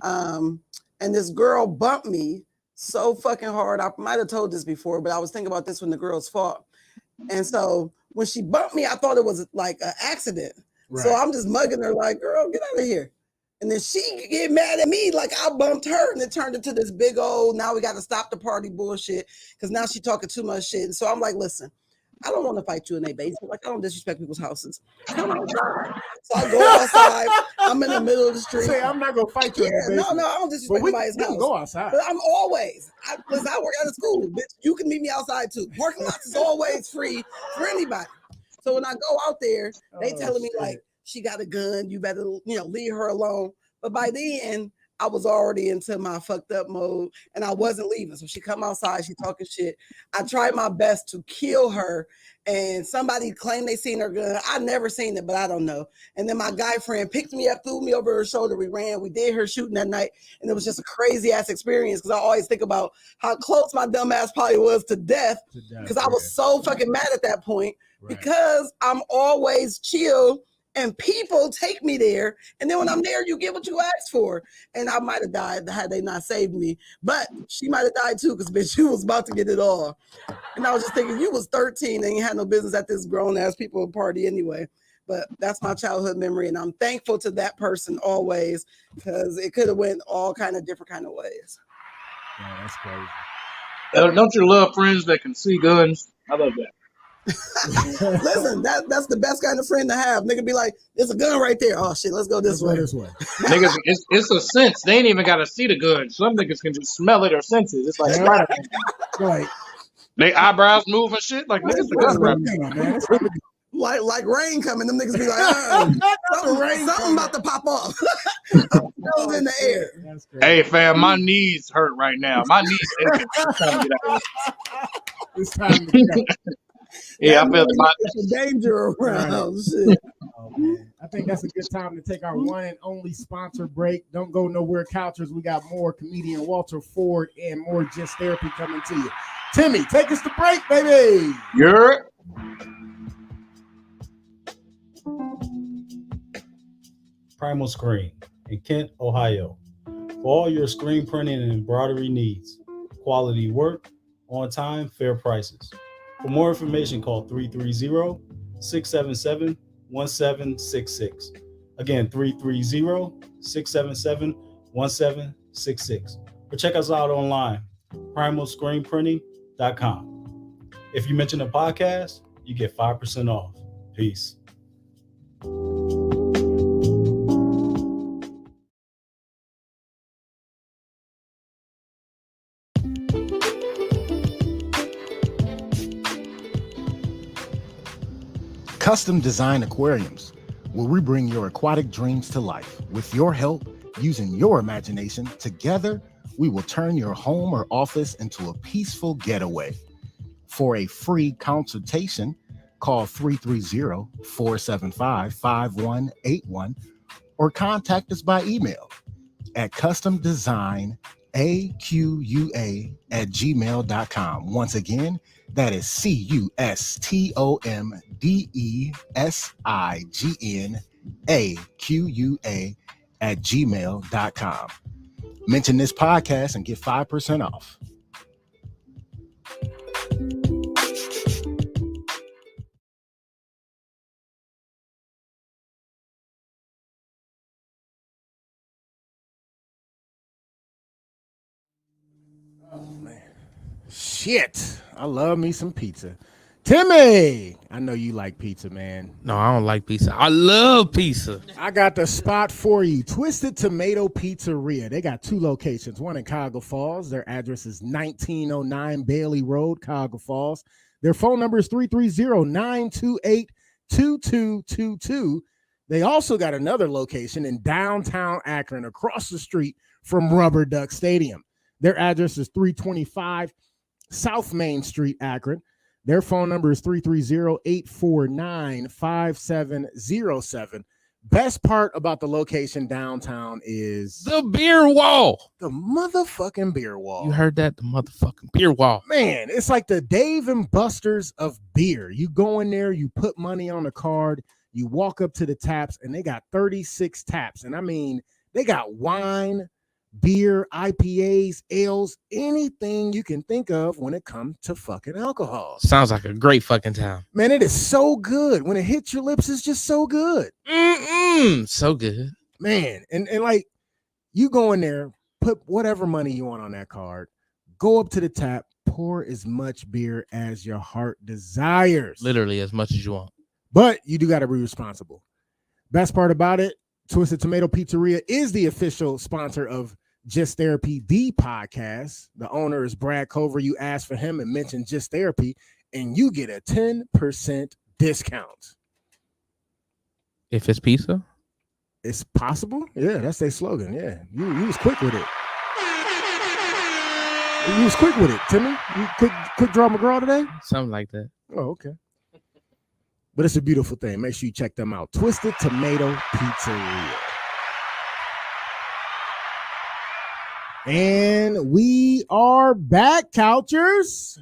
And this girl bumped me so fucking hard. I might have told this before, but I was thinking about this when the girls fought. And so when she bumped me, I thought it was like an accident. Right. So I'm just mugging her like, girl, get out of here. And then she get mad at me like I bumped her, and it turned into this big old, now we got to stop the party bullshit because now she's talking too much shit. And so I'm like, listen, I don't want to fight you in a basement. Like, I don't disrespect people's houses. Come outside. So I go outside. I'm in the middle of the street. Say, I'm not going to fight you in the basement. No, I don't disrespect anybody's house. Go outside. But I'm always, listen, I work out of school, bitch. You can meet me outside too. Parking lots is always free for anybody. So when I go out there, they telling me like, she got a gun. You better, leave her alone. But by then, I was already into my fucked up mode and I wasn't leaving. So she come outside, she talking shit. I tried my best to kill her, and somebody claimed they seen her gun. I never seen it, but I don't know. And then my guy friend picked me up, threw me over her shoulder. We ran, we did her shooting that night, and it was just a crazy ass experience because I always think about how close my dumb ass probably was to death because I was so fucking mad at that point because I'm always chill. And people take me there, and then when I'm there, you get what you asked for. And I might have died had they not saved me, but she might have died too, because bitch, she was about to get it all. And I was just thinking, you was 13 and you had no business at this grown ass people party anyway. But that's my childhood memory, and I'm thankful to that person always, because it could have went all kind of different kind of ways. Yeah, that's crazy. Don't you love friends that can see guns? I love that. Listen, that's the best kind of friend to have. Nigga be like, there's a gun right there. Oh shit, let's go this way. Niggas, it's a sense. They ain't even got to see the gun. Some niggas can just smell it or sense it. It's like Spider-Man. Right. They eyebrows move and shit. Like niggas, the gun right. Like rain coming, them niggas be like, something about to pop off. I'm in the air. Hey fam, my knees hurt right now. My knees aching. It's time to get out. Yeah, I feel like it's a danger around. Shit. Oh, man. I think that's a good time to take our one and only sponsor break. Don't go nowhere, Couchers. We got more comedian Walter Ford and more Just Therapy coming to you. Timmy, take us to break, baby. You're Primal Screen in Kent, Ohio. For all your screen printing and embroidery needs. Quality work, on time, fair prices. For more information, call 330-677-1766. Again, 330-677-1766. Or check us out online, primalscreenprinting.com. If you mention a podcast, you get 5% off. Peace. Custom Design Aquariums, where we bring your aquatic dreams to life. With your help, using your imagination, together, we will turn your home or office into a peaceful getaway. For a free consultation, call 330-475-5181 or contact us by email at customdesignaqua@gmail.com. Once again, that is customdesignaqua@gmail.com. Mention this podcast and get 5% off. Oh man, shit! I love me some pizza. Timmy, I know you like pizza, man. No, I don't like pizza. I love pizza. I got the spot for you. Twisted Tomato Pizzeria. They got two locations, one in Cuyahoga Falls. Their address is 1909 Bailey Road, Cuyahoga Falls. Their phone number is 330-928-2222. They also got another location in downtown Akron, across the street from Rubber Duck Stadium. Their address is 325 South Main Street, Akron. Their phone number is 330-849-5707. Best part about the location downtown is the beer wall. The motherfucking beer wall. You heard that? The motherfucking beer wall. Man, it's like the Dave and Buster's of beer. You go in there, you put money on a card, you walk up to the taps, and they got 36 taps. And I mean, they got wine, beer, IPAs, ales, anything you can think of when it comes to fucking alcohol. Sounds like a great fucking time. Man, it is so good. When it hits your lips, it's just so good. So good. Man, and like, you go in there, put whatever money you want on that card, go up to the tap, pour as much beer as your heart desires. Literally as much as you want. But you do got to be responsible. Best part about it, Twisted Tomato Pizzeria is the official sponsor of Just Therapy, the podcast. The owner is Brad Cover. You ask for him and mention Just Therapy, and you get a 10% discount. If it's pizza? It's possible. Yeah, that's their slogan. Yeah, you was quick with it. You was quick with it, Timmy. You quick draw McGraw today. Something like that. Oh, okay. But it's a beautiful thing. Make sure you check them out. Twisted Tomato Pizzeria. And we are back, Couchers.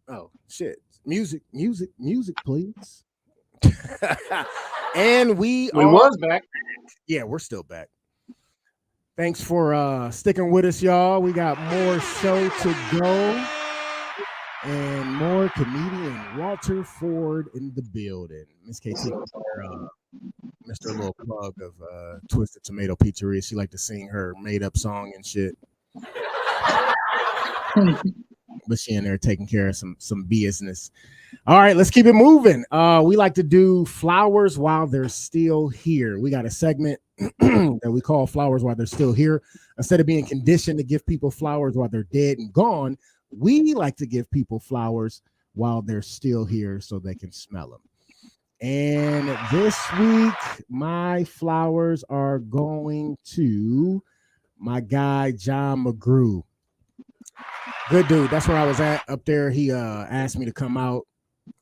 Oh, shit. Music, please. And we was back. Yeah, we're still back. Thanks for sticking with us, y'all. We got more show to go. And more comedian Walter Ford in the building. Miss KT, Mr. Little Plug of Twisted Tomato Pizzeria. She like to sing her made up song and shit. But she in there taking care of some business. All right, let's keep it moving. We like to do flowers while they're still here. We got a segment that we call flowers while they're still here. Instead of being conditioned to give people flowers while they're dead and gone, we like to give people flowers while they're still here so they can smell them. And this week, my flowers are going to my guy, John McGrew. Good dude. That's where I was at up there. He asked me to come out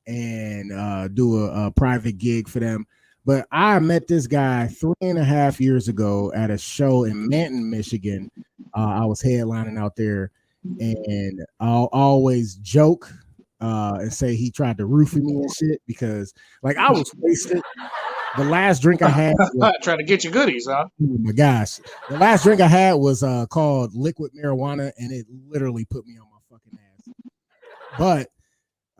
and do a private gig for them. But I met this guy 3.5 years ago at a show in Manton, Michigan. I was headlining out there. And I'll always joke and say he tried to roofie me and shit because, like, I was wasted. The last drink I had was, trying to get you goodies, huh? oh my gosh, the last drink I had was called liquid marijuana, and it literally put me on my fucking ass. But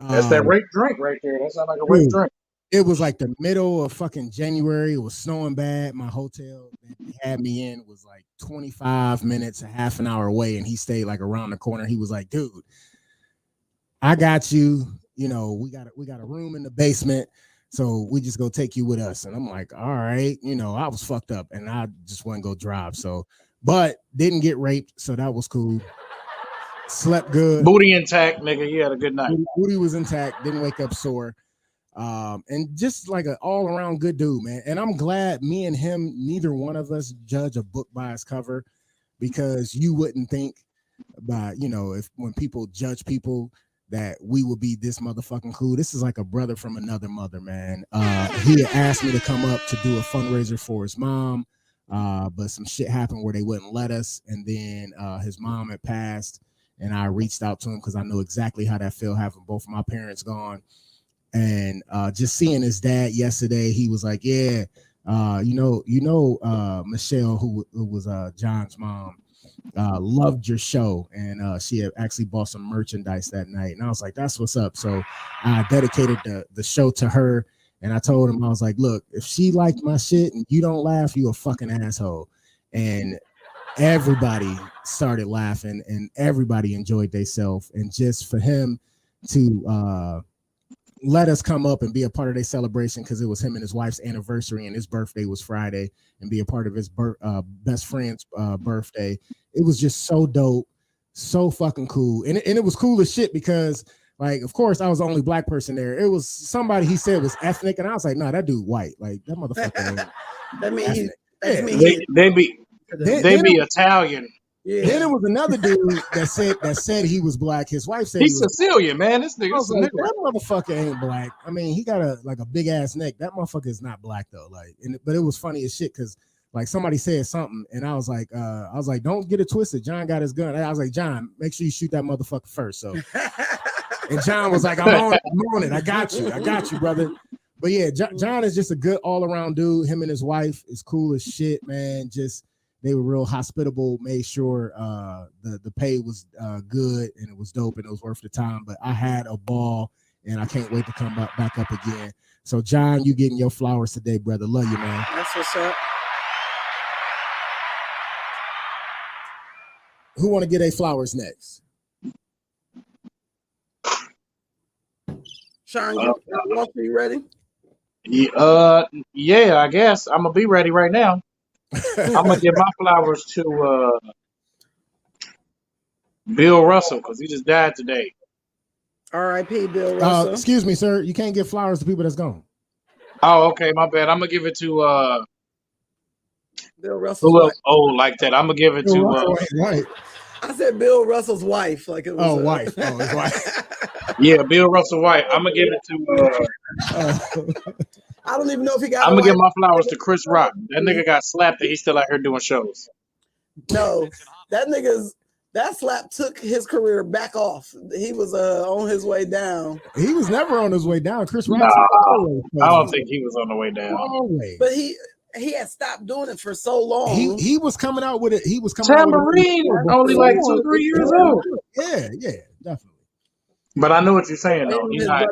that's that rape drink right there. That sounds like a rape drink. It was like the middle of fucking January. It was snowing bad. My hotel that they had me in was like 25 minutes, a half an hour away, and he stayed like around the corner. He was like, dude, I got you. You know, we got a room in the basement, so we just go take you with us. And I'm like, all right. You know, I was fucked up, and I just wouldn't go drive. So, but didn't get raped, so that was cool. Slept good. Booty intact, nigga. You had a good night. Booty was intact. Didn't wake up sore. And just like an all-around good dude, man. And I'm glad me and him, neither one of us judge a book by its cover, because you wouldn't think about, you know, if when people judge people that we would be this motherfucking cool. This is like a brother from another mother, man. He had asked me to come up to do a fundraiser for his mom, but some shit happened where they wouldn't let us. And then his mom had passed, and I reached out to him because I know exactly how that felt, having both of my parents gone. And just seeing his dad yesterday, he was like, yeah, Michelle, who was John's mom, loved your show. And she had actually bought some merchandise that night. And I was like, that's what's up. So I dedicated the show to her. And I told him, I was like, look, if she liked my shit and you don't laugh, you a fucking asshole. And everybody started laughing and everybody enjoyed themselves. And just for him to let us come up and be a part of their celebration, because it was him and his wife's anniversary and his birthday was Friday, and be a part of his best friend's birthday. It was just so dope, so fucking cool. And it was cool as shit because, like, of course, I was the only black person there. It was somebody he said was ethnic, and I was like, no, that dude white. Like, that motherfucker. They be Italian. Yeah. Then it was another dude that said he was black. His wife said he's Sicilian, man. This nigga, like, that motherfucker ain't black. I mean, he got a big ass neck. That motherfucker is not black though. Like, but it was funny as shit because like somebody said something, and I was like, don't get it twisted. John got his gun. I was like, John, make sure you shoot that motherfucker first. So, and John was like, I'm on it. I got you, brother. But yeah, John is just a good all around dude. Him and his wife is cool as shit, man. Just. They were real hospitable, made sure the pay was good and it was dope and it was worth the time. But I had a ball and I can't wait to come back up again. So, John, you getting your flowers today, brother. Love you, man. That's what's up. Who want to get their flowers next? Sean, you ready? Yeah, I guess. I'm going to be ready right now. I'm gonna give my flowers to Bill Russell because he just died today. R.I.P. Bill Russell. Excuse me, sir. You can't give flowers to people that's gone. Oh, okay, my bad. I'm gonna give it to Bill Russell's who wife. else old like that. I'm gonna give it Bill to Russell ain't white. I said Bill Russell's wife, like it was. Oh, wife. Oh, his wife. yeah, Bill Russell White. I'm gonna give it to I don't even know if he got I'm a gonna give wife. my flowers to Chris Rock. That nigga got slapped and he's still out here doing shows. No, that slap took his career back off. He was on his way down. He was never on his way down. Chris Rock. Nah, I don't think he was on the way down. Always. But he had stopped doing it for so long. He was coming out with it. He was coming out with Tambourine, it only like 2-3 years old. Yeah, definitely. But I know what you're saying though. He's not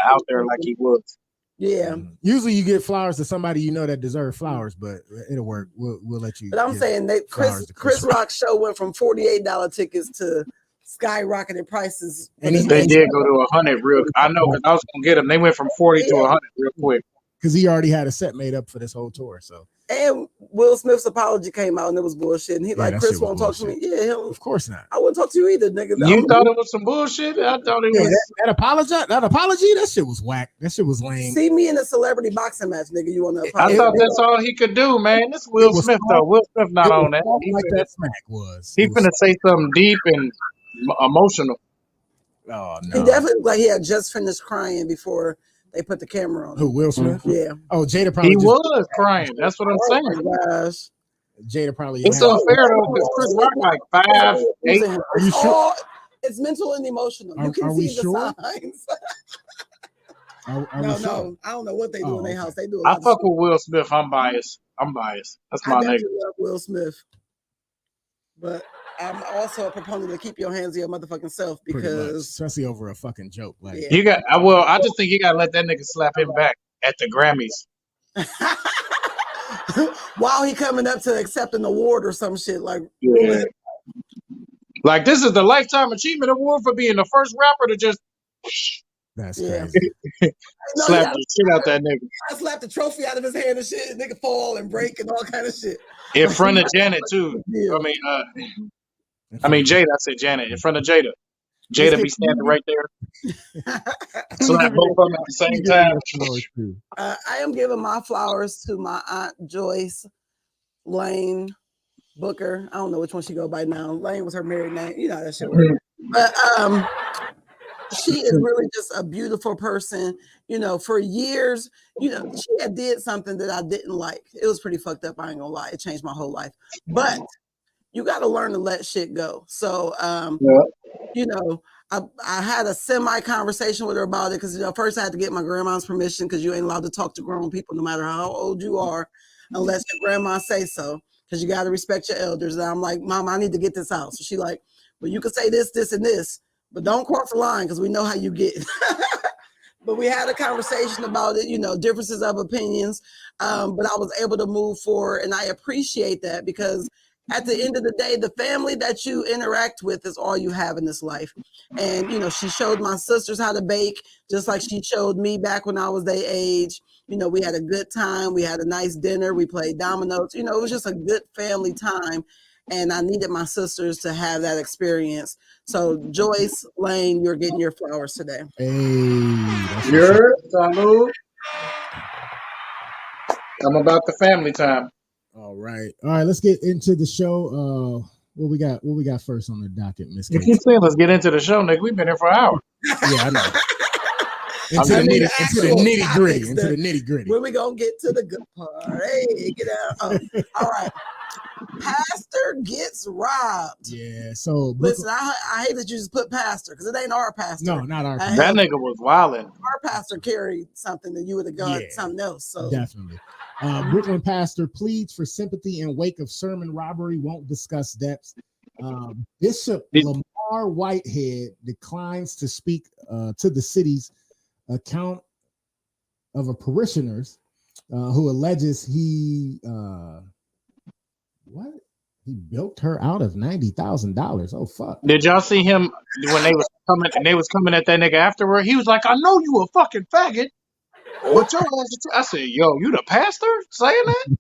out there like he was. Yeah. Usually you get flowers to somebody you know that deserve flowers, but it'll work. We'll let you. But I'm saying that Chris Rock's show went from $48 tickets to skyrocketed prices. And they did go to 100 real. I know because I was gonna get them. They went from 40 to 100 real quick. Because he already had a set made up for this whole tour. So and Will Smith's apology came out and it was bullshit. And he Yeah, like that Chris shit was won't talk to me. bullshit. Yeah, of course not. I wouldn't talk to you either, nigga. You thought it was some bullshit? I thought it Yeah, was. that apology, that shit was whack. That shit was lame. See me in a celebrity boxing match, nigga. You want to I apologize? thought that's all he could do, man. This Will was Smith though. Will Smith not on that. Like that smack was. He It was- finna say something deep and emotional. Oh He no. definitely looked like he had just finished crying before they put the camera on him. Who, Will Smith? Yeah. Oh, Jada probably. He just- was crying. That's what I'm Oh saying. my gosh. Jada probably. It's had- unfair though because Chris Rock like 5'8". Are you sure? It's mental and emotional. You Are can we see the sure? signs. Are we No, sure? no. I don't know what they do Oh, in their okay. house. They do a I lot of fuck shit. with Will Smith. I'm biased. That's I my nigga. definitely love Will Smith. But I'm also a proponent to keep your hands to your motherfucking self Pretty much, because especially over a fucking joke. Like, Yeah. You got. I just think you gotta let that nigga slap him back at the Grammys. while he coming up to accept an award or some shit like Yeah. Like this is the Lifetime Achievement Award for being the first rapper to just that's Yeah. crazy. No, slap yeah. the shit out that nigga I slapped the trophy out of his hand and shit. Nigga fall and break and all kind of shit. in front of Janet too. Yeah. I mean Jada. I said Janet in front of Jada. Jada be standing right there. Slap both of them at the same time. I am giving my flowers to my aunt Joyce Lane Booker. I don't know which one she go by now. Lane was her married name. You know how that shit works. But she is really just a beautiful person. You know, for years, you know, she had did something that I didn't like. It was pretty fucked up. I ain't gonna lie. It changed my whole life. But you got to learn to let shit go. So, you know, I had a semi conversation with her about it because, you know, first I had to get my grandma's permission because you ain't allowed to talk to grown people no matter how old you are unless your grandma say so, because you got to respect your elders. And I'm like, Mom, I need to get this out. So she like, well, you can say this, this, and this, but don't cross the line because we know how you get. But we had a conversation about it, you know, differences of opinions. But I was able to move forward, and I appreciate that because at the end of the day, the family that you interact with is all you have in this life. And, you know, she showed my sisters how to bake, just like she showed me back when I was their age. You know, we had a good time. We had a nice dinner. We played dominoes. You know, it was just a good family time. And I needed my sisters to have that experience. So, Joyce Lane, you're getting your flowers today. Hey, You're salute. I'm about the family time. all right. Let's get into the show. What we got first on the docket, Miss You Kate? keep saying let's get into the show, nigga. We've been here for an hour. Yeah, I know. I'm Into the just- nitty gritty. Into the nitty gritty. When we gonna get to the good part? Hey, get out. Oh, all right. Pastor gets robbed. Yeah. So Listen, I hate that you just put pastor because it ain't our pastor. no, not our. I That nigga was wilding. Our pastor carried something that you would have got Yeah. something else. So Definitely. Brooklyn pastor pleads for sympathy in wake of sermon robbery. Won't discuss depths. Bishop Lamar Whitehead declines to speak to the city's account of a parishioners who alleges he built her out of $90,000. Oh fuck! Did y'all see him when they was coming? And they was coming at that nigga afterward. He was like, "I know you a fucking faggot." But your ass, I said, "Yo, you the pastor saying that?"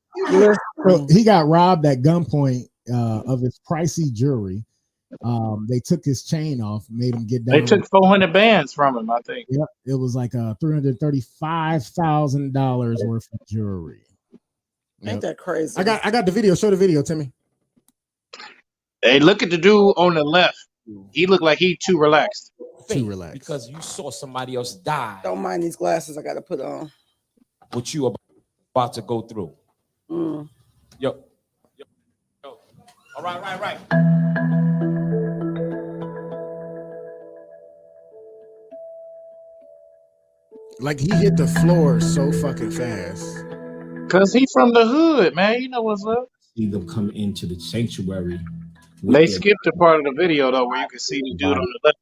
So he got robbed at gunpoint of his pricey jewelry. They took his chain off, made him get down. They took 400 bands from him, I think. Yep, it was like $335,000 worth of jewelry. Ain't that crazy? I got the video. Show the video, Timmy. Hey, look at the dude on the left. He looked like he too relaxed. Too relaxed. Because you saw somebody else die. Don't mind these glasses I gotta put on. What you about to go through. Yo. All right. Like he hit the floor so fucking fast. Cause he from the hood, man. You know what's up. See them come into the sanctuary. They skipped a part of the video though where you can see the dude on the left.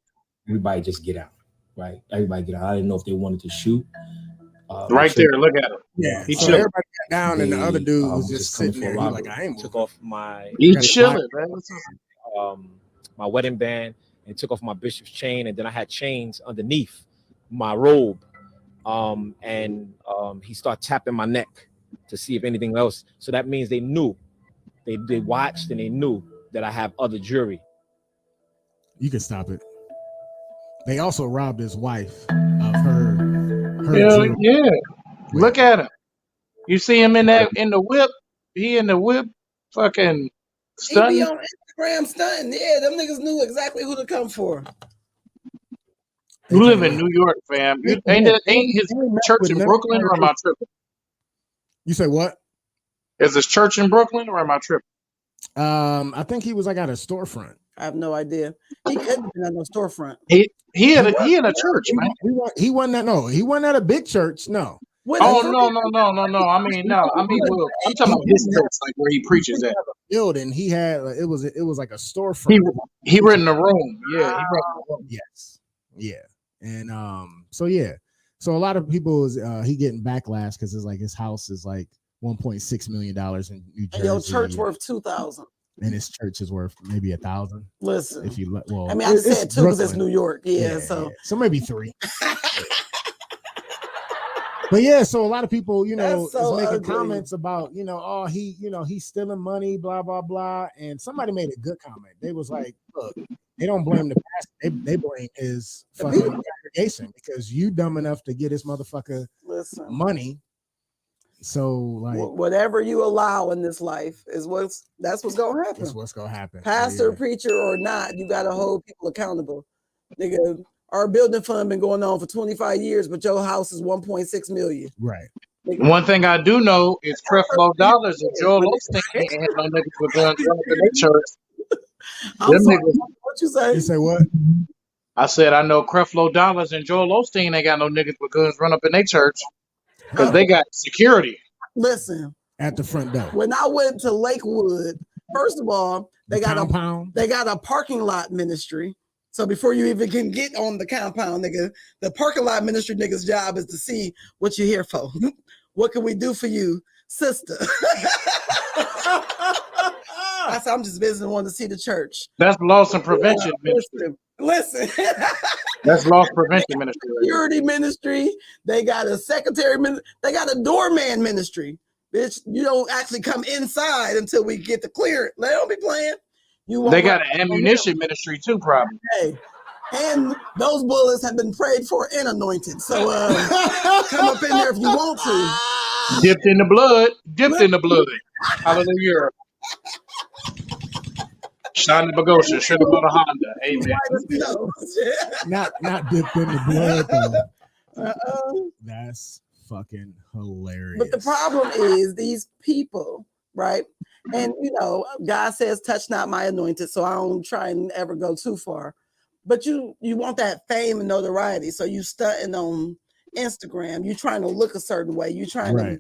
Everybody just get out, right? Everybody get out. I didn't know if they wanted to shoot. Right there, look at him. Yeah, he so chilling. everybody got down, and the other dude was just sitting there. He like, I ain't took off my He chilling, man. my wedding band and took off my bishop's chain, and then I had chains underneath my robe. He started tapping my neck to see if anything else. So that means they knew. They watched and they knew that I have other jewelry. You can stop it. They also robbed his wife of her Hell jewelry. yeah. Look at him. You see him in the whip? He in the whip fucking He stunting. be on Instagram stunting. Yeah, them niggas knew exactly who to come for. You live in New York, fam. Ain't his church in Brooklyn, or am I tripping? You say what? Is this church in Brooklyn, or am I tripping? I think he was like at a storefront. I have no idea. He couldn't have been at no storefront. He in a church, man. He wasn't at a big church. No. Oh no. I mean, well, I'm talking about his church, like where he preaches at. Building. He had it was like a storefront. He rented a room. Yeah, he rented a room. Yes. Yeah. And so a lot of people is he getting backlash because it's like his house is like $1.6 million in New Jersey. And your church worth $2,000. And his church is worth maybe $1,000. Listen, if you well, I mean, I said two because it's New York. Yeah, so maybe three. But yeah, so a lot of people, is making comments about, oh, he's stealing money, blah blah blah. And somebody made a good comment. They was like, look, they don't blame the pastor, they blame his fucking congregation because you dumb enough to get this motherfucker money. So like whatever you allow in this life is that's what's gonna happen. That's what's gonna happen. Pastor, preacher, or not, you gotta hold people accountable. Nigga, our building fund been going on for 25 years, but your house is 1.6 million. Right. One thing I do know is Creflo Dollars and Joel Osteen ain't had no niggas with guns running in their church. What you say? You say what? I said I know Creflo Dollars and Joel Osteen ain't got no niggas with guns run up in their church because they got security. Listen, at the front door. When I went to Lakewood, first of all, they got a parking lot ministry. So before you even can get on the compound, nigga, the parking lot ministry nigga's job is to see what you're here for. What can we do for you, sister? I said, I'm just visiting, wanting to see the church. That's loss and prevention ministry. Listen. That's loss prevention ministry. Security ministry. They got a secretary. They got a doorman ministry. Bitch, you don't actually come inside until we get the clearance. They don't be playing. They got an ammunition ministry too, probably. Hey, and those bullets have been prayed for and anointed. So come up in there if you want to. Dipped in the blood. Hallelujah. Shiny Bogosha should have bought a Honda. Amen. not dipped in the blood though. That's fucking hilarious. But the problem is these people, right? And God says, touch not my anointed, so I don't try and ever go too far. But you want that fame and notoriety, so you stunting on Instagram. You trying to look a certain way. You trying to,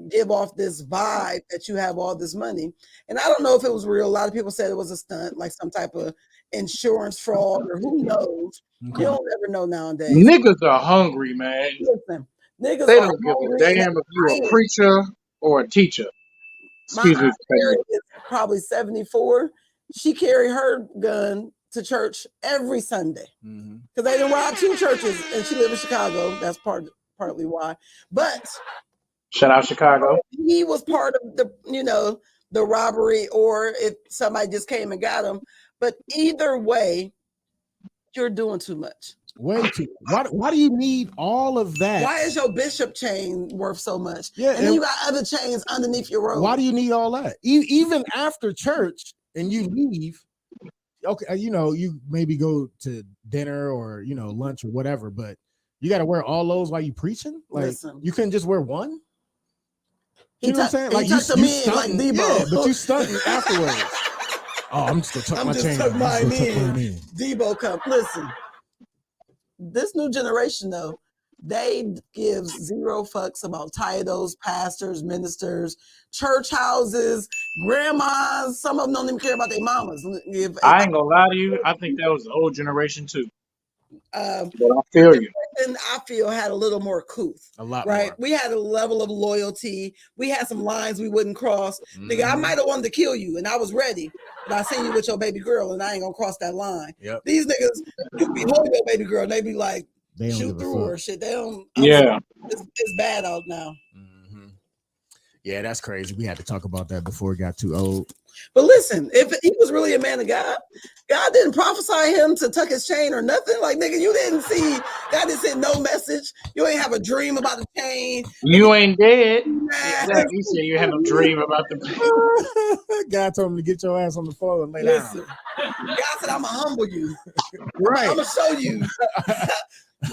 give off this vibe that you have all this money. And I don't know if it was real. A lot of people said it was a stunt, like some type of insurance fraud, or who knows. Okay. You don't ever know nowadays. Niggas are hungry, man. Listen, niggas they don't give a damn if you're a preacher or a teacher. Excuse me. Is probably 74. She carried her gun to church every Sunday because they didn't rob 2 churches, and she lived in Chicago. That's partly why. But shout out Chicago. He was part of the the robbery or if somebody just came and got him. But either way, you're doing too much. Way too. Why do you need all of that? Why is your bishop chain worth so much? Yeah, and then you got other chains underneath your robe. Why do you need all that? Even after church and you leave, okay, you maybe go to dinner or lunch or whatever, but you got to wear all those while you preaching. Like Listen. you couldn't just wear one. You know what I'm saying? Like you stunting, like Debo. Yeah, but you stunting afterwards. Oh, I'm just gonna tuck my chain. Tuck mine in. Debo, come listen. This new generation, though, they give zero fucks about titles, pastors, ministers, church houses, grandmas. Some of them don't even care about their mamas. I ain't gonna lie to you. I think that was the old generation too. But I feel you. And I feel had a little more couth. A lot right? more. We had a level of loyalty. We had some lines we wouldn't cross. Nigga, I might have wanted to kill you and I was ready, but I seen you with your baby girl and I ain't gonna cross that line. Yep. These niggas, you be holding your baby girl and they be like, They don't shoot give a through her fuck. shit. They don't. Yeah. It's bad out now. Yeah, that's crazy. We had to talk about that before it got too old. But listen, if he was really a man of God, God didn't prophesy him to tuck his chain or nothing. Like, nigga, you didn't see, God didn't send no message. You ain't have a dream about the chain. You ain't dead. Exactly. You said you had a dream about the. God told him to get your ass on the floor and lay Listen, down. God said, I'm going to humble you. Right. I'm going to show you.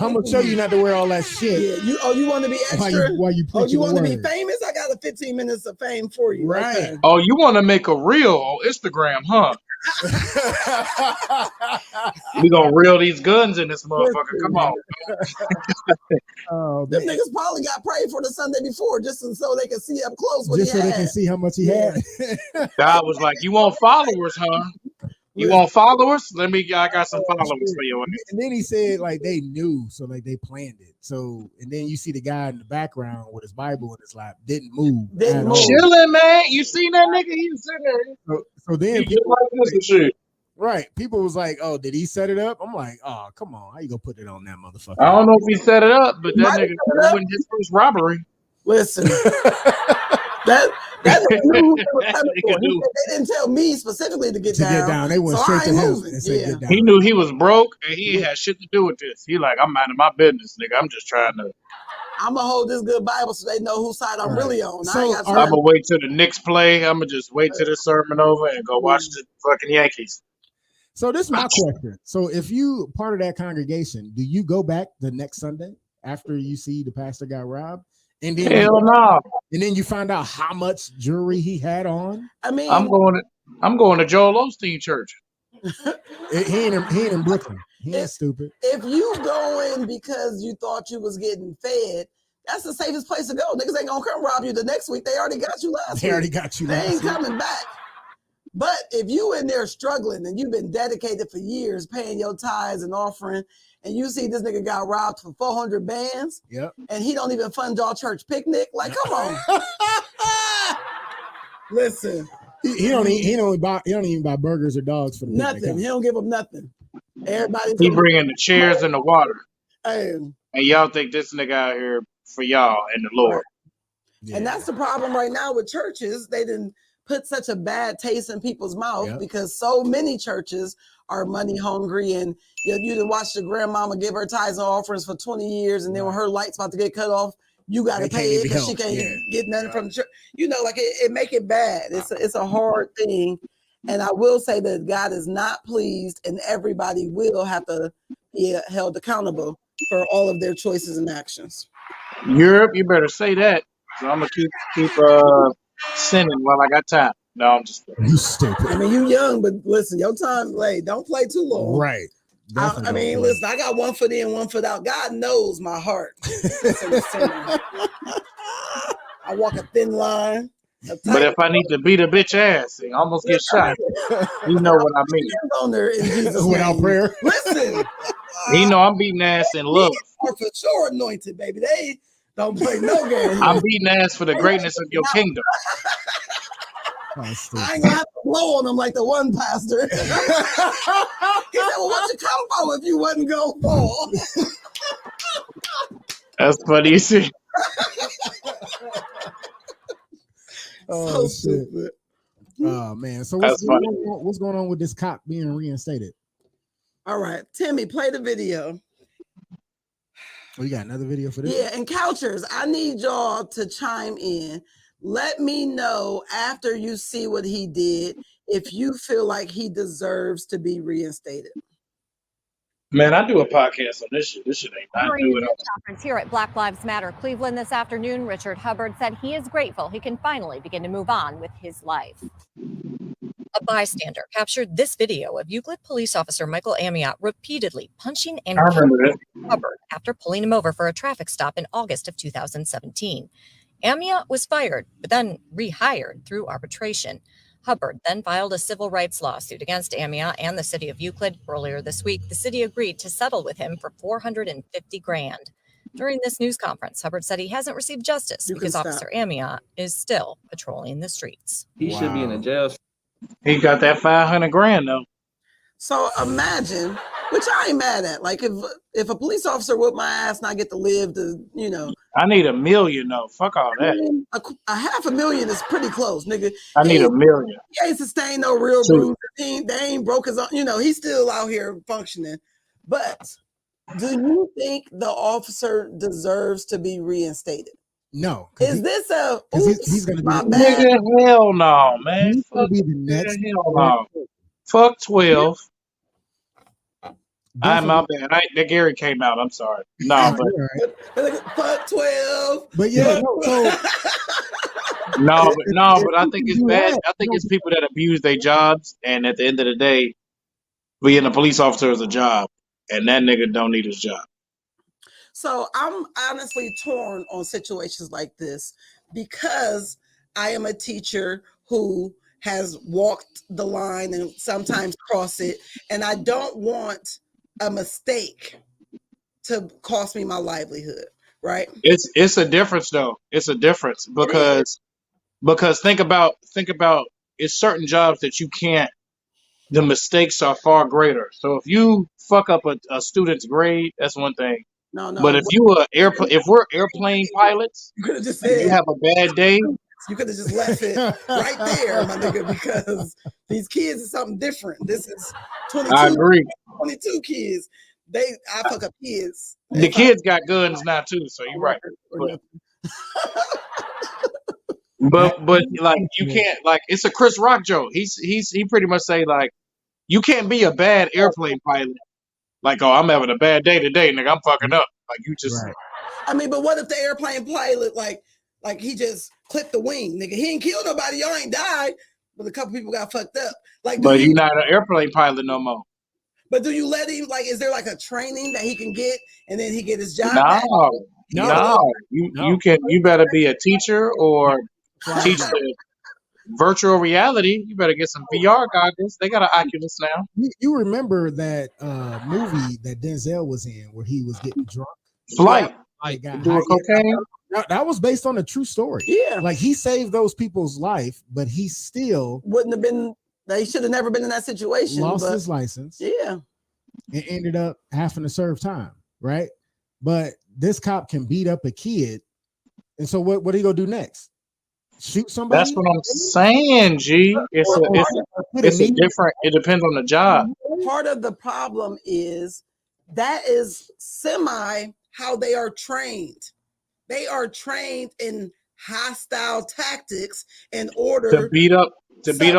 I'm gonna show you not to wear all that shit. Yeah, you want to be extra? While you oh, you want to be word. famous? I got a 15 minutes of fame for you. Right. Oh, you want to make a reel on Instagram, huh? We gonna reel these guns in this motherfucker. Come on. Oh, Them niggas probably got prayed for the Sunday before just so they can see up close what just he so had. they can see how much he had. God was like, "You want followers, huh? You want followers? I got some followers for you." And then he said, like, they knew, so like they planned it. So, and then you see the guy in the background with his Bible in his lap, didn't move. Chilling, man. You seen that nigga? He was sitting there. So then He just like this and shit. right, people was like, "Oh, did he set it up?" I'm like, "Oh, come on, how you gonna put it on that motherfucker?" I don't know if he set it up, but that nigga wasn't his first robbery. Listen, that knew who they were coming for. They didn't tell me specifically to get down. They went so straight I to ain't him moving. and said, Yeah. "Get down." He knew he was broke and he ain't had shit to do with this. He like, I'm minding my business, nigga. I'm just trying to. I'm gonna hold this good Bible so they know whose side I'm really on. So, I ain't got I'm time. gonna wait till the Knicks play. I'm gonna just wait till the sermon over and go watch the fucking Yankees. So this is my question. So if you part of that congregation, do you go back the next Sunday after you see the pastor got robbed? And then Hell no. And then you find out how much jewelry he had on. I mean, I'm going to Joel Osteen Church. He ain't in Brooklyn. He ain't stupid. If you go in because you thought you was getting fed, that's the safest place to go. Niggas ain't gonna come rob you the next week. They already got you last week. They already got you They last ain't week. coming back. But if you in there struggling and you've been dedicated for years, paying your tithes and offering, and you see this nigga got robbed for 400 bands, Yep. and he don't even fund y'all church picnic, like, come on. Listen, He don't even buy burgers or dogs for the nothing. picnic, He huh? don't give them nothing. Everybody. He bringing the chairs and the water, Hey, and y'all think this nigga out here for y'all and the Lord. and that's the problem right now with churches. They didn't put such a bad taste in people's mouth because so many churches are money hungry, and you didn't watch your grandmama give her tithes and offerings for 20 years, and then when her light's about to get cut off, you got to pay it because she can't get nothing from the church. You know, like it make it bad. It's a hard thing, and I will say that God is not pleased, and everybody will have to be held accountable for all of their choices and actions. Europe, you better say that. So I'm gonna keep sinning while I got time. No, I'm just. You stupid. I mean, you young, but listen, your time, like, don't play too long. Right. I mean, listen, I got 1 foot in, 1 foot out. God knows my heart. I walk a thin line. But if I need to beat a bitch ass and almost get shot, you know what I mean. On there in Jesus' Without name. prayer. Listen, You know I'm beating ass in love. are for sure anointed, baby. They don't play no game. I'm beating ass for the greatness of your kingdom. I ain't gonna have to blow on them like the one pastor. He said, well, what you come for if you wasn't gonna fall? That's funny you see. Oh, So shit. stupid. Oh man. So That's funny. what's going on with this cop being reinstated? All right, Timmy, play the video. Oh, you got another video for this? Yeah, and Couchers, I need y'all to chime in. Let me know after you see what he did if you feel like he deserves to be reinstated. Man, I do a podcast on this shit. This shit ain't not During do a it. news conference here at Black Lives Matter Cleveland this afternoon, Richard Hubbard said he is grateful he can finally begin to move on with his life. A bystander captured this video of Euclid police officer Michael Amiot repeatedly punching and I remember kicking that. Hubbard after pulling him over for a traffic stop in August of 2017. Amiot was fired, but then rehired through arbitration. Hubbard then filed a civil rights lawsuit against Amiot and the city of Euclid. Earlier this week, the city agreed to settle with him for $450,000. During this news conference, Hubbard said he hasn't received justice because Officer Amiot is still patrolling the streets. He should be in the jail. He got that $500,000 though. So imagine, which I ain't mad at. Like if a police officer whooped my ass and I get to live to, you know. I need $1 million though. Fuck all that. A $500,000 is pretty close, nigga. I need $1 million. He ain't sustained no real bruises. They ain't broke his own, you know, he's still out here functioning. But do you think the officer deserves to be reinstated? No. Is this a he's gonna be my the- bad? Nigga, hell no, man. He's gonna Fuck, be the nigga, next. hell no. Fuck 12. My bad. That Gary came out. I'm sorry. No, but Fuck 12. But yeah, so but I think it's bad. I think it's people that abuse their jobs, and at the end of the day, being a police officer is a job, and that nigga don't need his job. So I'm honestly torn on situations like this because I am a teacher who has walked the line and sometimes cross it, and I don't want a mistake to cost me my livelihood, right? It's a difference though. It's a difference because think about it's certain jobs that you can't. The mistakes are far greater. So if you fuck up a student's grade, that's one thing. No. But if if we're airplane pilots, you could have just and said you have a bad day. you could have just left it right there, my nigga, because these kids is something different. This is 22. I agree. 22 kids. I fuck up kids. The kids got guns now too, so you're right. But like you can't like it's a Chris Rock joke. He pretty much say like you can't be a bad airplane pilot. Like, oh, I'm having a bad day today, nigga. I'm fucking up. Like you just I mean, but what if the airplane pilot like he just clipped the wing, nigga? He ain't killed nobody, y'all ain't died, but a couple people got fucked up. Like, but you're not an airplane pilot no more. But do you let him like? Is there like a training that he can get, and then he get his job? No. You better be a teacher or teach the virtual reality. You better get some VR goggles. They got an Oculus now. You remember that movie that Denzel was in where he was getting drunk? Flight. Doing cocaine? That was based on a true story. Yeah. Like he saved those people's life, but he still wouldn't have been. They should have never been in that situation. Lost his license. Yeah. And ended up having to serve time, right? But this cop can beat up a kid. And so what are you gonna do next? Shoot somebody? That's what I'm saying, G. It's a different, it depends on the job. Part of the problem is that is semi how they are trained. They are trained in hostile tactics in order to beat up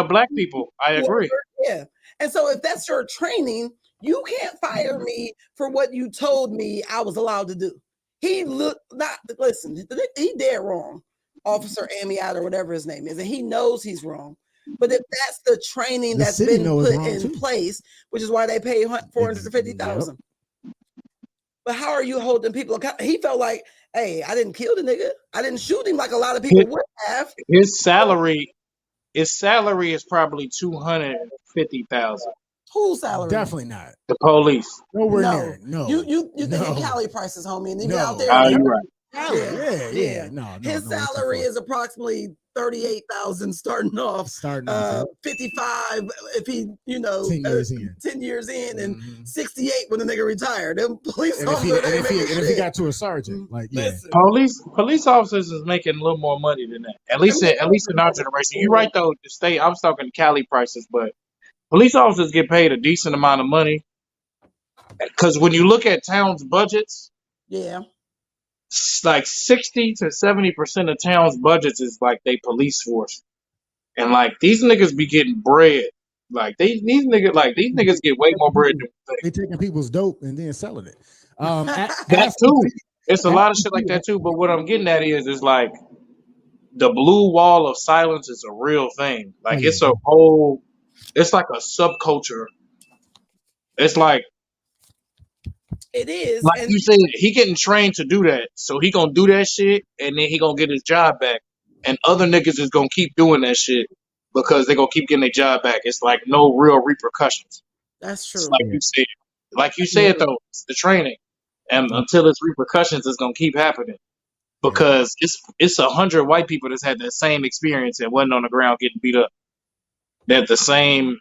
black people. I agree. Yeah. And so if that's your training, you can't fire me for what you told me I was allowed to do. He dead wrong. Officer Amiot or whatever his name is, and he knows he's wrong. But if that's the training that's been put in place, which is why they pay $450,000. But how are you holding people accountable? He felt like, hey, I didn't kill the nigga. I didn't shoot him like a lot of people would have. His salary is probably $250,000. Whose salary? Definitely not. The police. Nowhere near. No. You thinking Cali prices, homie, and you out there. You're right. Yeah. No. His no way too salary far. is approximately 38,000 starting off. Starting off, 55 if he, 10 years in. 10 years in, and 68 when the nigga retired. Them police And officers, they make if he shit. got to a sergeant, like yeah. Listen, Police officers is making a little more money than that. At least in our generation. You're right though. The state. I was talking Cali prices, but police officers get paid a decent amount of money. Because when you look at towns' budgets, yeah, it's like 60 to 70% of towns' budgets is like they police force, and like these niggas be getting bread. Like these niggas get way more bread than we think. They taking people's dope and then selling it. That too. It's a lot of shit like that too. But what I'm getting at is like the blue wall of silence is a real thing. Like it's like a subculture. It's like it is. Like And you said, he getting trained to do that. So he gonna do that shit and then he gonna get his job back. And other niggas is gonna keep doing that shit because they gonna keep getting their job back. It's like no real repercussions. that's true. It's like you said though, it's the training. And until it's repercussions, it's gonna keep happening. Because it's 100 white people that's had that same experience and wasn't on the ground getting beat up. That the same,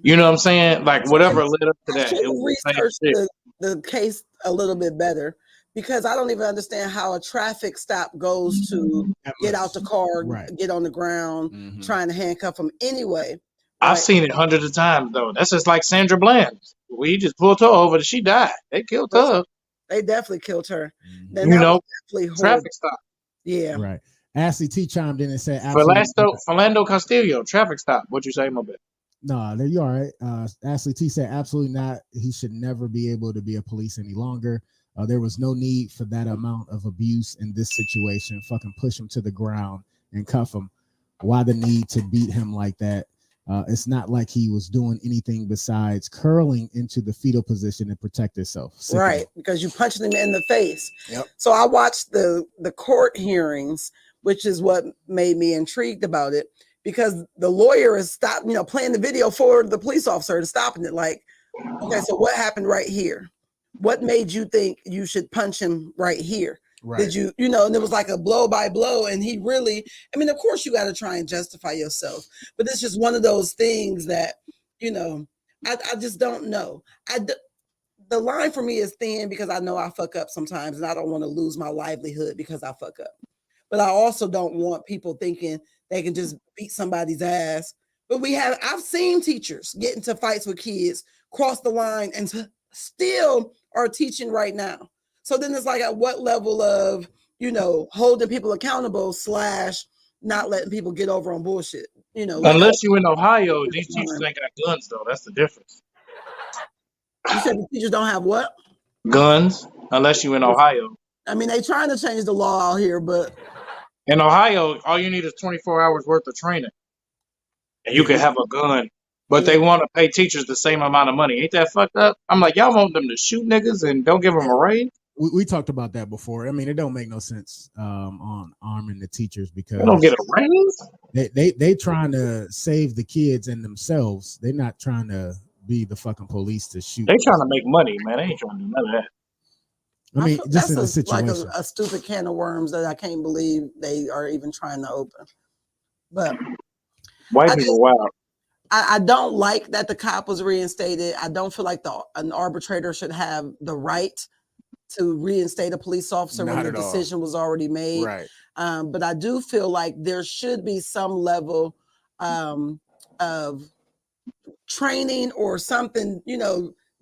you know what I'm saying? Like whatever led up to I that. should It have was the same researched shit. the case a little bit better, because I don't even understand how a traffic stop goes to get out the car, get on the ground, trying to handcuff them anyway. I've seen it hundreds of times though. That's just like Sandra Bland. We just pulled her over and she died. They killed her. They definitely killed her. Then You that know, was definitely horrible. traffic stop. Yeah. Right. Ashley T chimed in and said, absolutely. Philando Castillo, traffic stop. What you say, my bad? No, you're all right. Ashley T said, absolutely not. He should never be able to be a police any longer. There was no need for that amount of abuse in this situation. Fucking push him to the ground and cuff him. Why the need to beat him like that? It's not like he was doing anything besides curling into the fetal position to protect himself. Right, because you punched him in the face. Yep. So I watched the court hearings, which is what made me intrigued about it, because the lawyer is playing the video for the police officer and stopping it. Like, okay, so what happened right here? What made you think you should punch him right here? Right. Did you, and it was like a blow by blow, and he really, of course you got to try and justify yourself, but it's just one of those things that, I just don't know. The line for me is thin because I know I fuck up sometimes and I don't want to lose my livelihood because I fuck up. But I also don't want people thinking they can just beat somebody's ass. But I've seen teachers get into fights with kids, cross the line, and still are teaching right now. So then it's like, at what level of, holding people accountable / not letting people get over on bullshit, Unless you in Ohio, these teachers ain't got guns though. That's the difference. You said the teachers don't have what? Guns, unless you in Ohio. They trying to change the law out here, but in Ohio, all you need is 24 hours worth of training, and you can have a gun. But they want to pay teachers the same amount of money. Ain't that fucked up? I'm like, y'all want them to shoot niggas and don't give them a raise? We talked about that before. It don't make no sense on arming the teachers because they don't get a raise. They trying to save the kids and themselves. They're not trying to be the fucking police to shoot. They trying to make money, man. They ain't trying to do none of that. Just in a situation like a stupid can of worms that I can't believe they are even trying to open. But white people wild. I don't like that the cop was reinstated. I don't feel like an arbitrator should have the right to reinstate a police officer when the decision was already made. Right. But I do feel like there should be some level of training or something,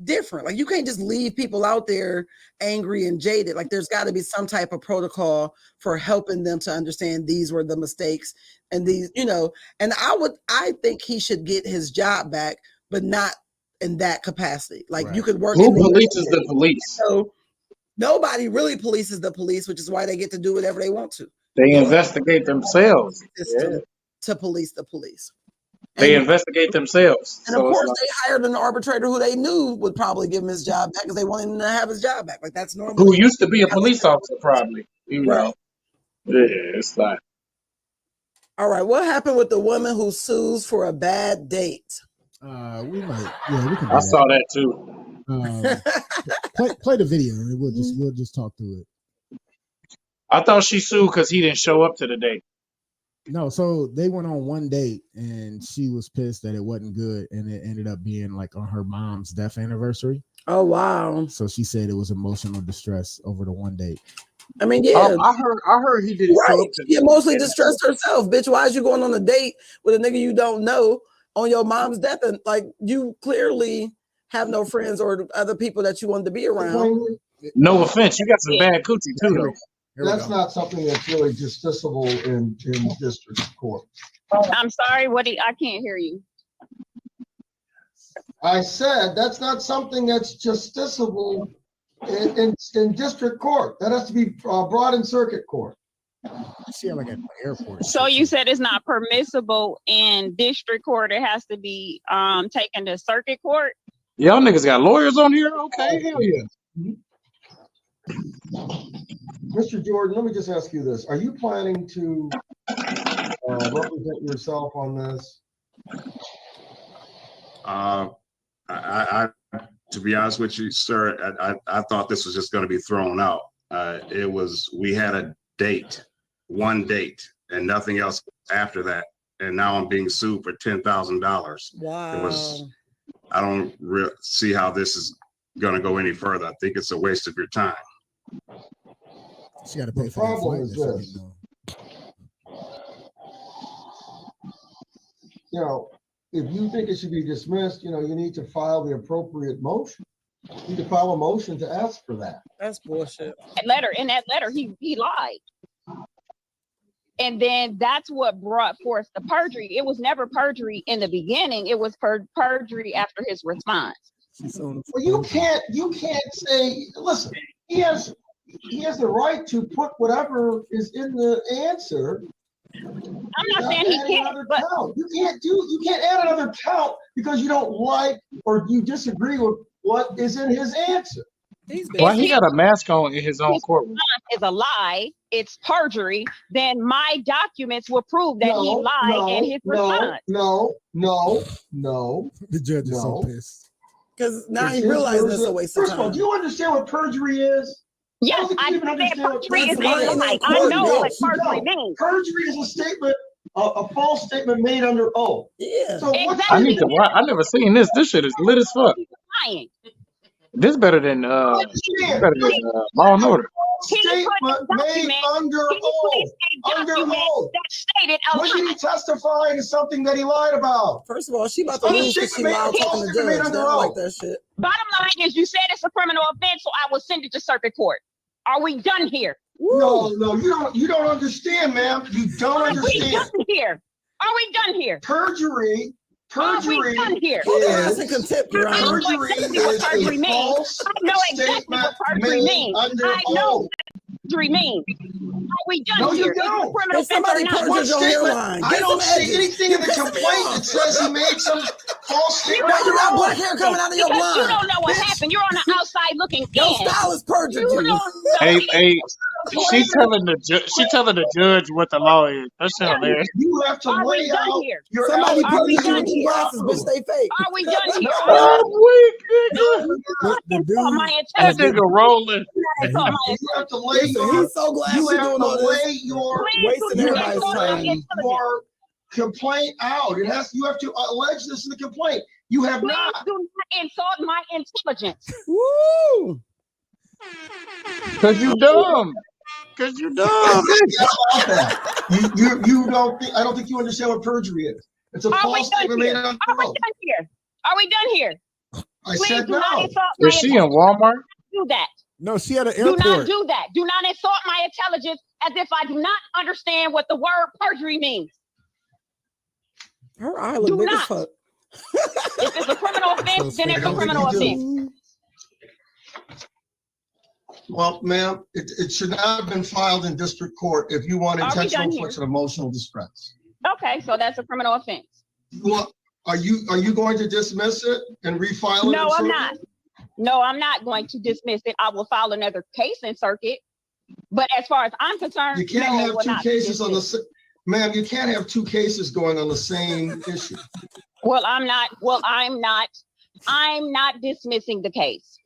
different. Like, you can't just leave people out there angry and jaded. Like, there's got to be some type of protocol for helping them to understand these were the mistakes and these, and I think he should get his job back, but not in that capacity. Like, you could work. Who polices the police? So nobody really polices the police, which is why they get to do whatever they want to. They investigate themselves. To police the police. They investigate themselves. And of course, they hired an arbitrator who they knew would probably give him his job back because they wanted him to have his job back. Like, that's normal. Who used to be a police officer, probably. Right. Yeah, it's like. All right. What happened with the woman who sues for a bad date? We can. I saw that too. Play the video and we'll just talk through it. I thought she sued because he didn't show up to the date. No, so they went on one date and she was pissed that it wasn't good, and it ended up being like on her mom's death anniversary. Oh wow. So she said it was emotional distress over the one date. I mean, yeah. I heard he didn't show Right. up to She emotionally distressed herself, bitch. Why is you going on a date with a nigga you don't know on your mom's death? And like, you clearly have no friends or other people that you wanted to be around. No offense, you got some bad coochie too, though. That's not something that's really justiciable in district court. I'm sorry, I can't hear you. I said that's not something that's justiciable in district court. That has to be brought in circuit court. She like at the airport. So you said it's not permissible in district court. It has to be taken to circuit court. Y'all niggas got lawyers on here? Okay, hell yeah. Mr. Jordan, let me just ask you this. Are you planning to represent yourself on this? I to be honest with you, sir, I thought this was just going to be thrown out. We had a date, one date, and nothing else after that. And now I'm being sued for $10,000. Wow. I don't see how this is going to go any further. I think it's a waste of your time. She got to pay The for that problem flight is that she this. didn't know. You know, if you think it should be dismissed, you need to file the appropriate motion. You need to file a motion to ask for that. That's bullshit. In that letter, he lied. And then that's what brought forth the perjury. It was never perjury in the beginning. It was perjury after his response. Well, you can't say, listen, he has the right to put whatever is in the answer. I'm not saying he can't, but you can't add another count because you don't like or you disagree with what is in his answer. Why he got a mask on in his own courtroom? Is a lie, it's perjury, then my documents will prove that he lied in his response. No. The judge is so pissed. Because now he realizes it's a waste of First of all, time. do you understand what perjury is? Yes, I understand perjury is a lie. I know what perjury means. Perjury is a statement, a false statement made under oath. Yeah. So I need to watch. I never seen this. This shit is lit as fuck. Lying. This better than Law and Order. Statement made under oath. Under oath. That stated a When did he testify to something that he lied about? First of all, she about to lose because she lied talking to judge. They don't like that shit. Bottom line is, you said it's a criminal offense, so I will send it to circuit court. Are we done here? No, you don't understand, ma'am. You don't Are we understand. done here? Are we done here? Perjury. Are we done here? That's a contempt, Your Honor. Perjury I is know exactly a what false perjury statement means. made under I know oath. what perjury means. Are we done No, here? you don't. Is it a criminal If somebody offense or not? What perjures your statement? hairline, I get don't some see edges. anything in the You're pissing me complaint off. that says he made some false statement. Why you got black hair coming out of your Because blind? you don't know what happened. You're on the outside looking Your in. stylist perjured You you. don't know. Hey, she telling the judge what the law is. That's hilarious. You have to Are we lay done out here? your Somebody Are we perjured you done with your here? glasses, bitch. They fake. Are we done here? Oh, weak nigga. Insult my That intelligence. nigga rolling. Insult my You have to lay Listen, your he's so glad you she's have doing to all this. lay your Wasting you everybody's have to time. lay your complaint out. You have to allege this in the complaint. You have Please not. do not insult my intelligence. Woo! Cause you dumb. Cause you dumb. You don't think I don't think you understand what perjury is. It's a Are we false done statement made here? under Are we oath. done here? Are we done here? I Please said do not no. insult my Is she in intelligence. Walmart? Do that. No, she at an Do not airport. do that. Do not insult my intelligence as if I do not understand what the word perjury means. Her eye look Do big as not. fuck. If it's a criminal offense, then it's a criminal offense. Well, ma'am, it should not have been filed in district court if you want Are we intentional done here? infliction of emotional distress. Okay, so that's a criminal offense. Well, are you going to dismiss it and refile it? No, in I'm circuit? not. No, I'm not going to dismiss it. I will file another case in circuit. But as far as I'm concerned, You can't no, it have will two not be cases on the dismissed. ma'am, you can't have two cases going on the same issue. Well, I'm not. I'm not dismissing the case.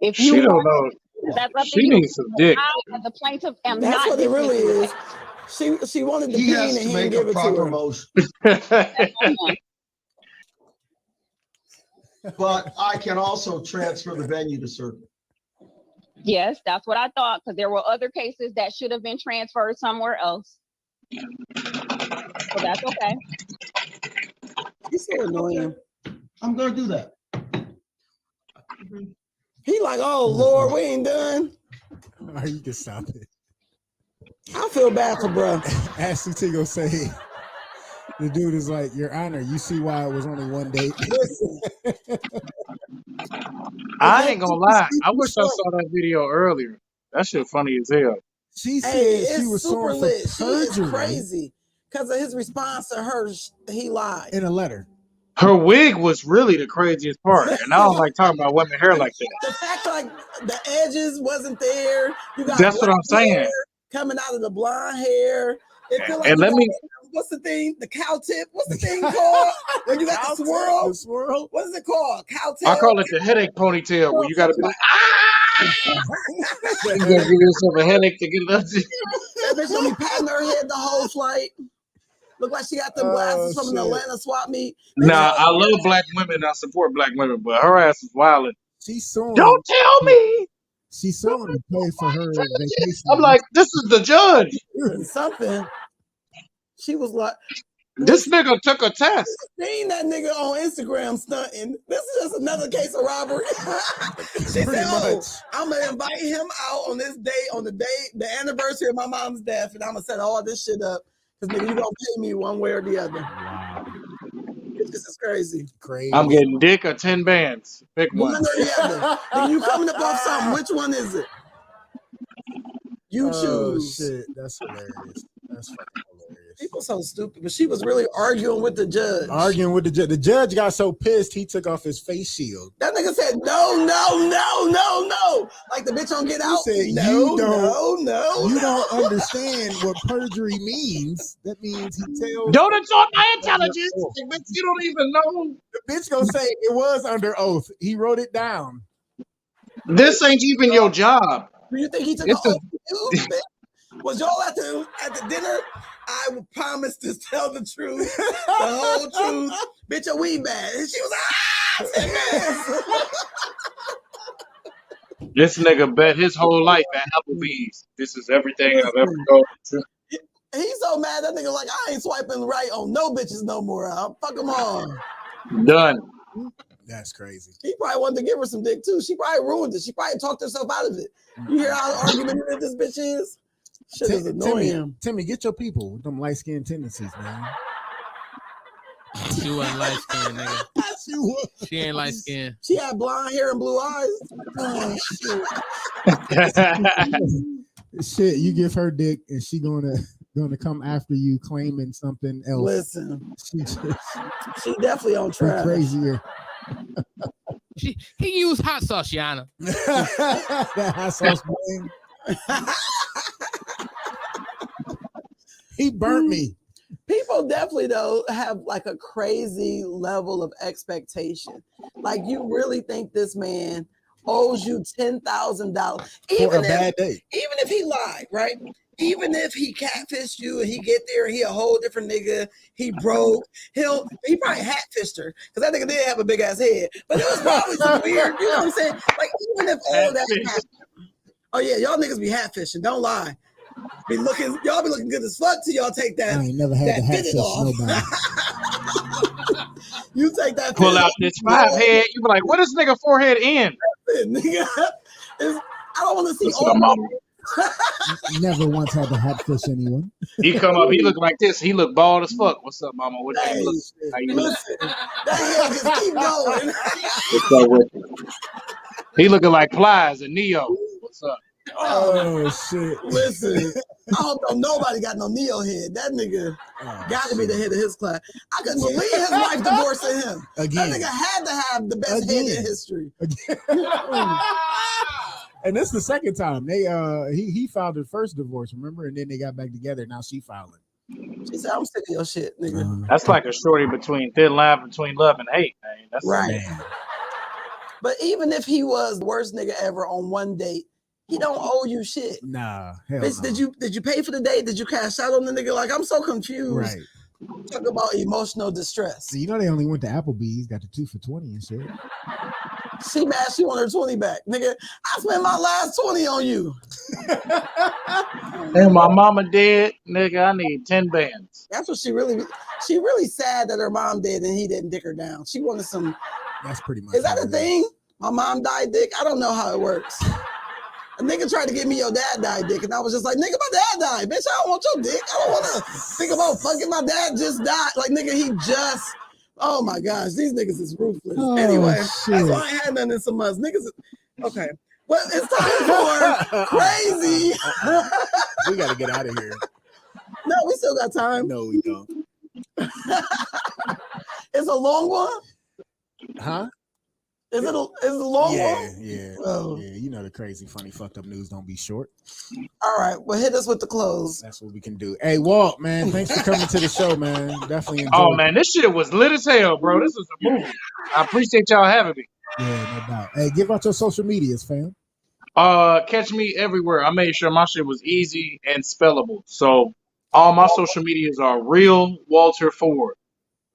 If She you don't want, know. That's up to She you. needs some dick. I, as a plaintiff, am That's not what it giving really you is. She wanted the He bean has and to he make didn't give a it to proper her. motion. that. But I can also transfer the venue to circuit. Yes, that's what I thought, because there were other cases that should have been transferred somewhere else. So that's okay. He's so annoying. I'm gonna do that. He like, oh Lord, we ain't done. Or you can stop it. I feel bad for bro. Ashley T gonna say, the dude is like, Your Honor, you see why it was only one date? I ain't gonna lie. I wish I saw that video earlier. That shit funny as hell. She said Hey, she it's was super sworn for lit. She is perjury crazy because of his response to her. He lied. in a letter. Her wig was really the craziest part, and I don't like talking about women hair like that. The fact like the edges wasn't there. You got That's what black I'm saying. hair coming out of the blonde hair. It feel like And you let got, me- what's the thing? The cow tip. What's the thing called? When you got the swirl. The swirl. What is it called? Cow tip. I call it the headache ponytail, where you gotta be like, you gotta give yourself a headache to get it up. That bitch gonna be patting her head the whole flight. Look like she got them glasses from an shit. Atlanta swap meet. Nah, I love black women. I support black women, but her ass is wildin'. She's suing. Don't tell me. She's suing to pay for her vacation. I'm like, this is the judge. Something. She was like, This nigga took a test. seen that nigga on Instagram stunting. This is just another case of robbery. She said, Pretty "Oh, much. I'm gonna invite him out on this day, on the anniversary of my mom's death, and I'm gonna set all this shit up. Cause nigga, you gonna pay me one way or the other." Wow. This is crazy. Crazy. I'm getting dick or 10 bands. Pick one. One or the other. Nigga, you coming up off something? Which one is it? You Oh, choose. shit. That's hilarious. That's fucking hilarious. People so stupid, but she was really arguing with the judge. Arguing with the judge. The judge got so pissed he took off his face shield. That nigga said, no, no, no, no, no. Like the bitch on Get Out. said, no, "You no, don't- no. You no. don't understand what perjury means. That means he tells Don't insult my intelligence. Bitch, you don't even know. the bitch gonna say it was under oath. He wrote it down. This ain't even your job. Do you think he took It's an oath to you, bitch? Was y'all at the dinner? I will promise to tell the truth, the whole truth. Bitch, a weed bag. And she was This nigga bet his whole life at Applebee's. This is everything I've ever gone through. He's so mad that nigga like, I ain't swiping right on no bitches no more. I'll fuck them all. Done. That's crazy. He probably wanted to give her some dick too. She probably ruined it. She probably talked herself out of it. You hear how argumentative this bitch is? Shit is annoying. Timmy, get your people with them light skinned tendencies, man. She wasn't light skinned, nigga. She was. She ain't light skinned. She had blonde hair and blue eyes. Oh, shit. Shit, you give her dick and she gonna come after you claiming something else. Listen, She just she definitely on be track. crazier. He used hot sauce, Yana. That hot sauce thing. He burnt me. People definitely though have like a crazy level of expectation. Like you really think this man owes you $10,000 For a bad day. Even if he lied, right? Even if he catfished you and he get there and he a whole different nigga, he broke, he probably hat-fished her because that nigga did have a big ass head, but it was probably some weird, you know what I'm saying? Like even if all that happened, oh yeah, y'all niggas be hat-fishing, don't lie. Y'all be looking good as fuck till y'all take that. I ain't never had to fitted hat-fish off. You take that. Pull fitted out this 5 head. You be like, what is nigga forehead in? Nigga, I don't want to see Listen all to mama. Never once had to hat-fish anyone. He come up, he look like this. He look bald as fuck. What's up, mama? What Hey, you look? How you look? listen, that head just keep going. What's up with you? He looking like Plies and Neo. What's up? Oh shit. Listen, I hope don't nobody got no Neo head. That nigga got to be the head of his class. I couldn't believe his wife divorcing him. Again. That nigga had to have the best head in history. And this is the second time he filed his first divorce, remember? And then they got back together. Now she filing. She said, "I'm sick of your shit, nigga." That's like a shorty thin line between love and hate, man. That's Right. But even if he was the worst nigga ever on one date, He don't owe you shit. Nah, hell Bitch, no. did you pay for the date? Did you cash out on the nigga? Like, I'm so confused. Right. Talk about emotional distress. So, you know they only went to Applebee's, got the 2 for $20 and shit. She mad she want her 20 back. Nigga, I spent my last 20 on you. And my mama dead, nigga. I need 10 bands. That's what she really sad that her mom did and he didn't dick her down. She wanted some. That's pretty much. Is that a thing? My mom died dick? I don't know how it works. A nigga tried to give me your dad died dick, and I was just like, nigga, my dad died. Bitch, I don't want your dick. I don't want to think about fucking my dad just died. Like, nigga, he just. Oh my gosh, these niggas is ruthless. Oh, anyway, shit. that's why I ain't had nothing in some months. Niggas. Okay. Well, it's time for crazy. We got to get out of here. No, we still got time. No, we don't. It's a long one. Huh? Is it a long one? Yeah. Oh. Yeah, you know the crazy, funny, fucked up news don't be short. All right, well, hit us with the close. That's what we can do. Hey, Walt, man, thanks for coming to the show, man. Definitely enjoyed Oh man, this shit was lit as hell, bro. This is a movie. I appreciate y'all having me. Yeah, no doubt. Hey, give out your social medias, fam. Catch me everywhere. I made sure my shit was easy and spellable. So all my social medias are real Walter Ford.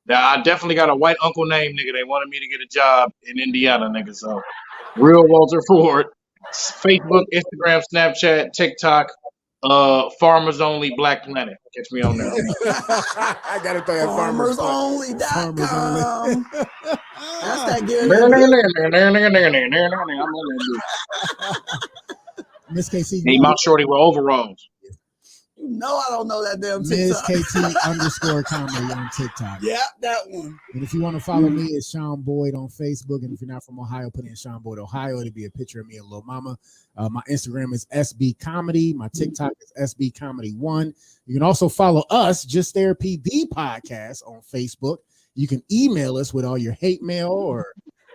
Now I definitely got a white uncle name, nigga. They wanted me to get a job in Indiana, nigga. So real Walter Ford. Facebook, Instagram, Snapchat, TikTok, Farmers Only Black Planet. Catch me on there. I gotta throw that FarmersOnly.com. That's that I'm Gary. Miss KC. Need my shorty with overalls. You know I don't know that damn Miss TikTok. KT _comedy on TikTok. Yeah, that one. And if you want to follow me, it's Sean Boyd on Facebook. And if you're not from Ohio, put in Sean Boyd, Ohio. It'll be a picture of me and Lil Mama. My Instagram is SB Comedy. My TikTok is SB Comedy 1. You can also follow us, Just Therapy, the podcast, on Facebook. You can email us with all your hate mail or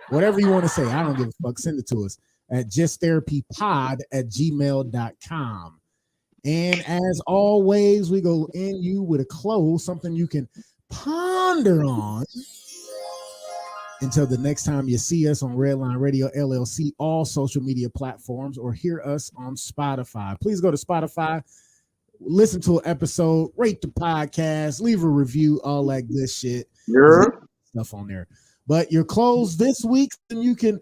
whatever you want to say. I don't give a fuck. Send it to us at justtherapypod@gmail.com. And as always, we go in you with a close, something you can ponder on until the next time you see us on Redline Radio LLC, all social media platforms, or hear us on Spotify. Please go to Spotify, listen to an episode, rate the podcast, leave a review, all that good shit. Yeah. Stuff on there. But you're closed this week, and you can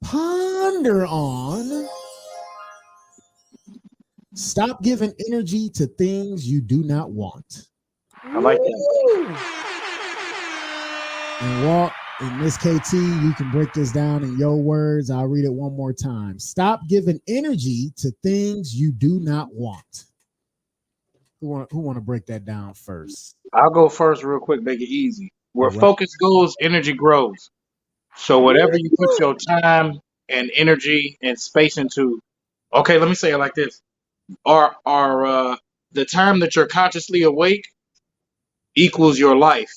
ponder on. Stop giving energy to things you do not want. I like that. And Walt and Miss KT, you can break this down in your words. I'll read it one more time. Stop giving energy to things you do not want. Who want to break that down first? I'll go first real quick, make it easy. Where All right. focus goes, energy grows. So whatever you put your time and energy and space into, okay, let me say it like this. The time that you're consciously awake equals your life.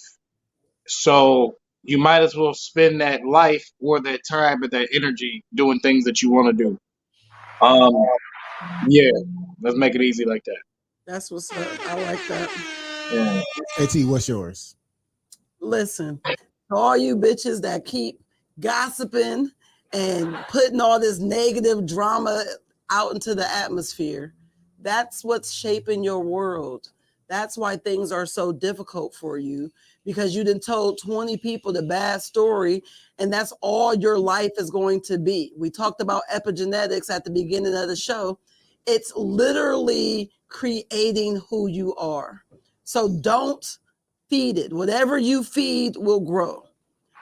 So you might as well spend that life or that time and that energy doing things that you want to do. Yeah, let's make it easy like that. That's what's up. I like that. Yeah. KT, what's yours? Listen, to all you bitches that keep gossiping and putting all this negative drama out into the atmosphere, that's what's shaping your world. That's why things are so difficult for you, because you done told 20 people the bad story, and that's all your life is going to be. We talked about epigenetics at the beginning of the show. It's literally creating who you are. So don't feed it. Whatever you feed will grow.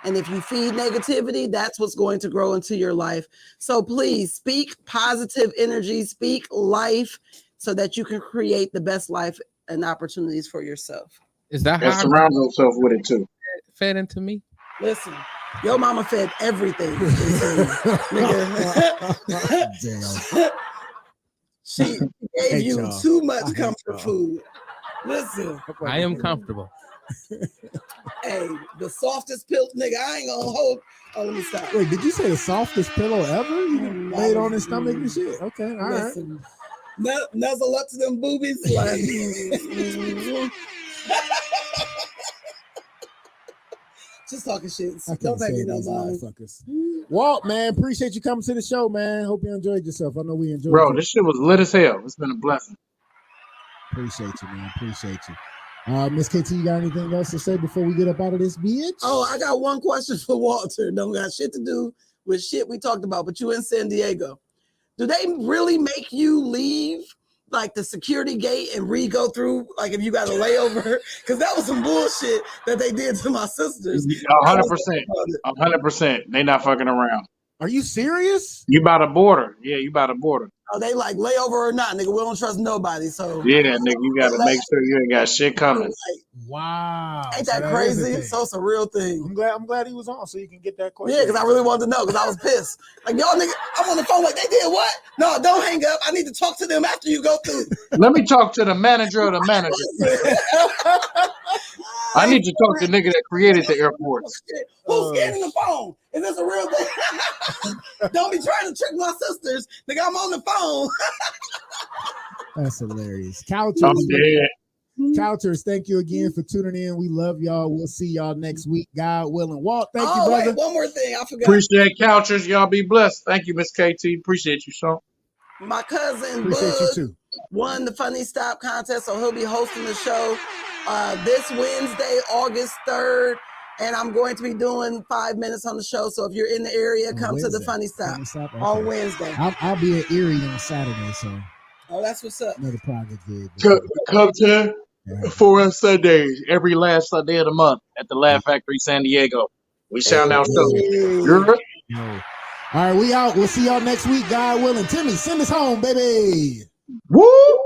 And if you feed negativity, that's what's going to grow into your life. So please speak positive energy, speak life, so that you can create the best life and opportunities for yourself. Is that And how surround yourself with it too. fed into me? Listen, your mama fed everything. Nigga. She gave you y'all. too much I hate comfort y'all. food. Listen, I am comfortable. hey, the softest pill, nigga, I ain't gonna hold. Oh, let me stop. Wait, did you say the softest pillow ever? You laid on his stomach and shit? Okay, all right. Listen, nuzzle up to them boobies. Like, Just talking shit. I Don't can't pay me stand no these mind. motherfuckers. Walt, man, appreciate you coming to the show, man. Hope you enjoyed yourself. I know we enjoyed Bro, you. this shit was lit as hell. It's been a blessing. Appreciate you, man. Appreciate you. Miss KT, you got anything else to say before we get up out of this bitch? Oh, I got one question for Walter. Don't got shit to do with shit we talked about, but you in San Diego. Do they really make you leave like the security gate and re-go through, like if you got a layover? Because that was some bullshit that they did to my sisters. 100%. 100%. They not fucking around. Are you serious? You by the border. Yeah, you by the border. Oh, they like layover or not, nigga. We don't trust nobody. So Yeah, nigga, you gotta make sure you ain't got shit coming. Wow. Ain't So that is a crazy? thing. So it's a real thing. I'm glad he was on so you can get that question. Yeah, because I really wanted to know because I was pissed. Like, y'all nigga, I'm on the phone like, they did what? No, don't hang up. I need to talk to them after you go through. Let me talk to the manager of the manager. I need to talk to the nigga that created the airports. Who's scanning the phone? Is this a real thing? Don't be trying to trick my sisters. Nigga, I'm on the phone. That's hilarious. Couchers, I'm dead. Couchers, thank you again for tuning in. We love y'all. We'll see y'all next week. God willing. Walt, thank you, brother. Wait, one more thing. I forgot. Appreciate Couchers. Y'all be blessed. Thank you, Miss KT. Appreciate you, Sean. My cousin Appreciate you Bud too. won the Funny Stop contest, so he'll be hosting the show this Wednesday, August 3rd. And I'm going to be doing 5 minutes on the show. So if you're in the area, come to the Funny Stop, Okay. on Wednesday. I'll be at Erie on Saturday, so Oh, that's what's up. another project gig. Come to 4 Sundays, every last Sunday of the month at the Laugh Factory, San Diego. We sound out shows. You're right. All right, we out. We'll see y'all next week, God willing. Timmy, send us home, baby. Woo!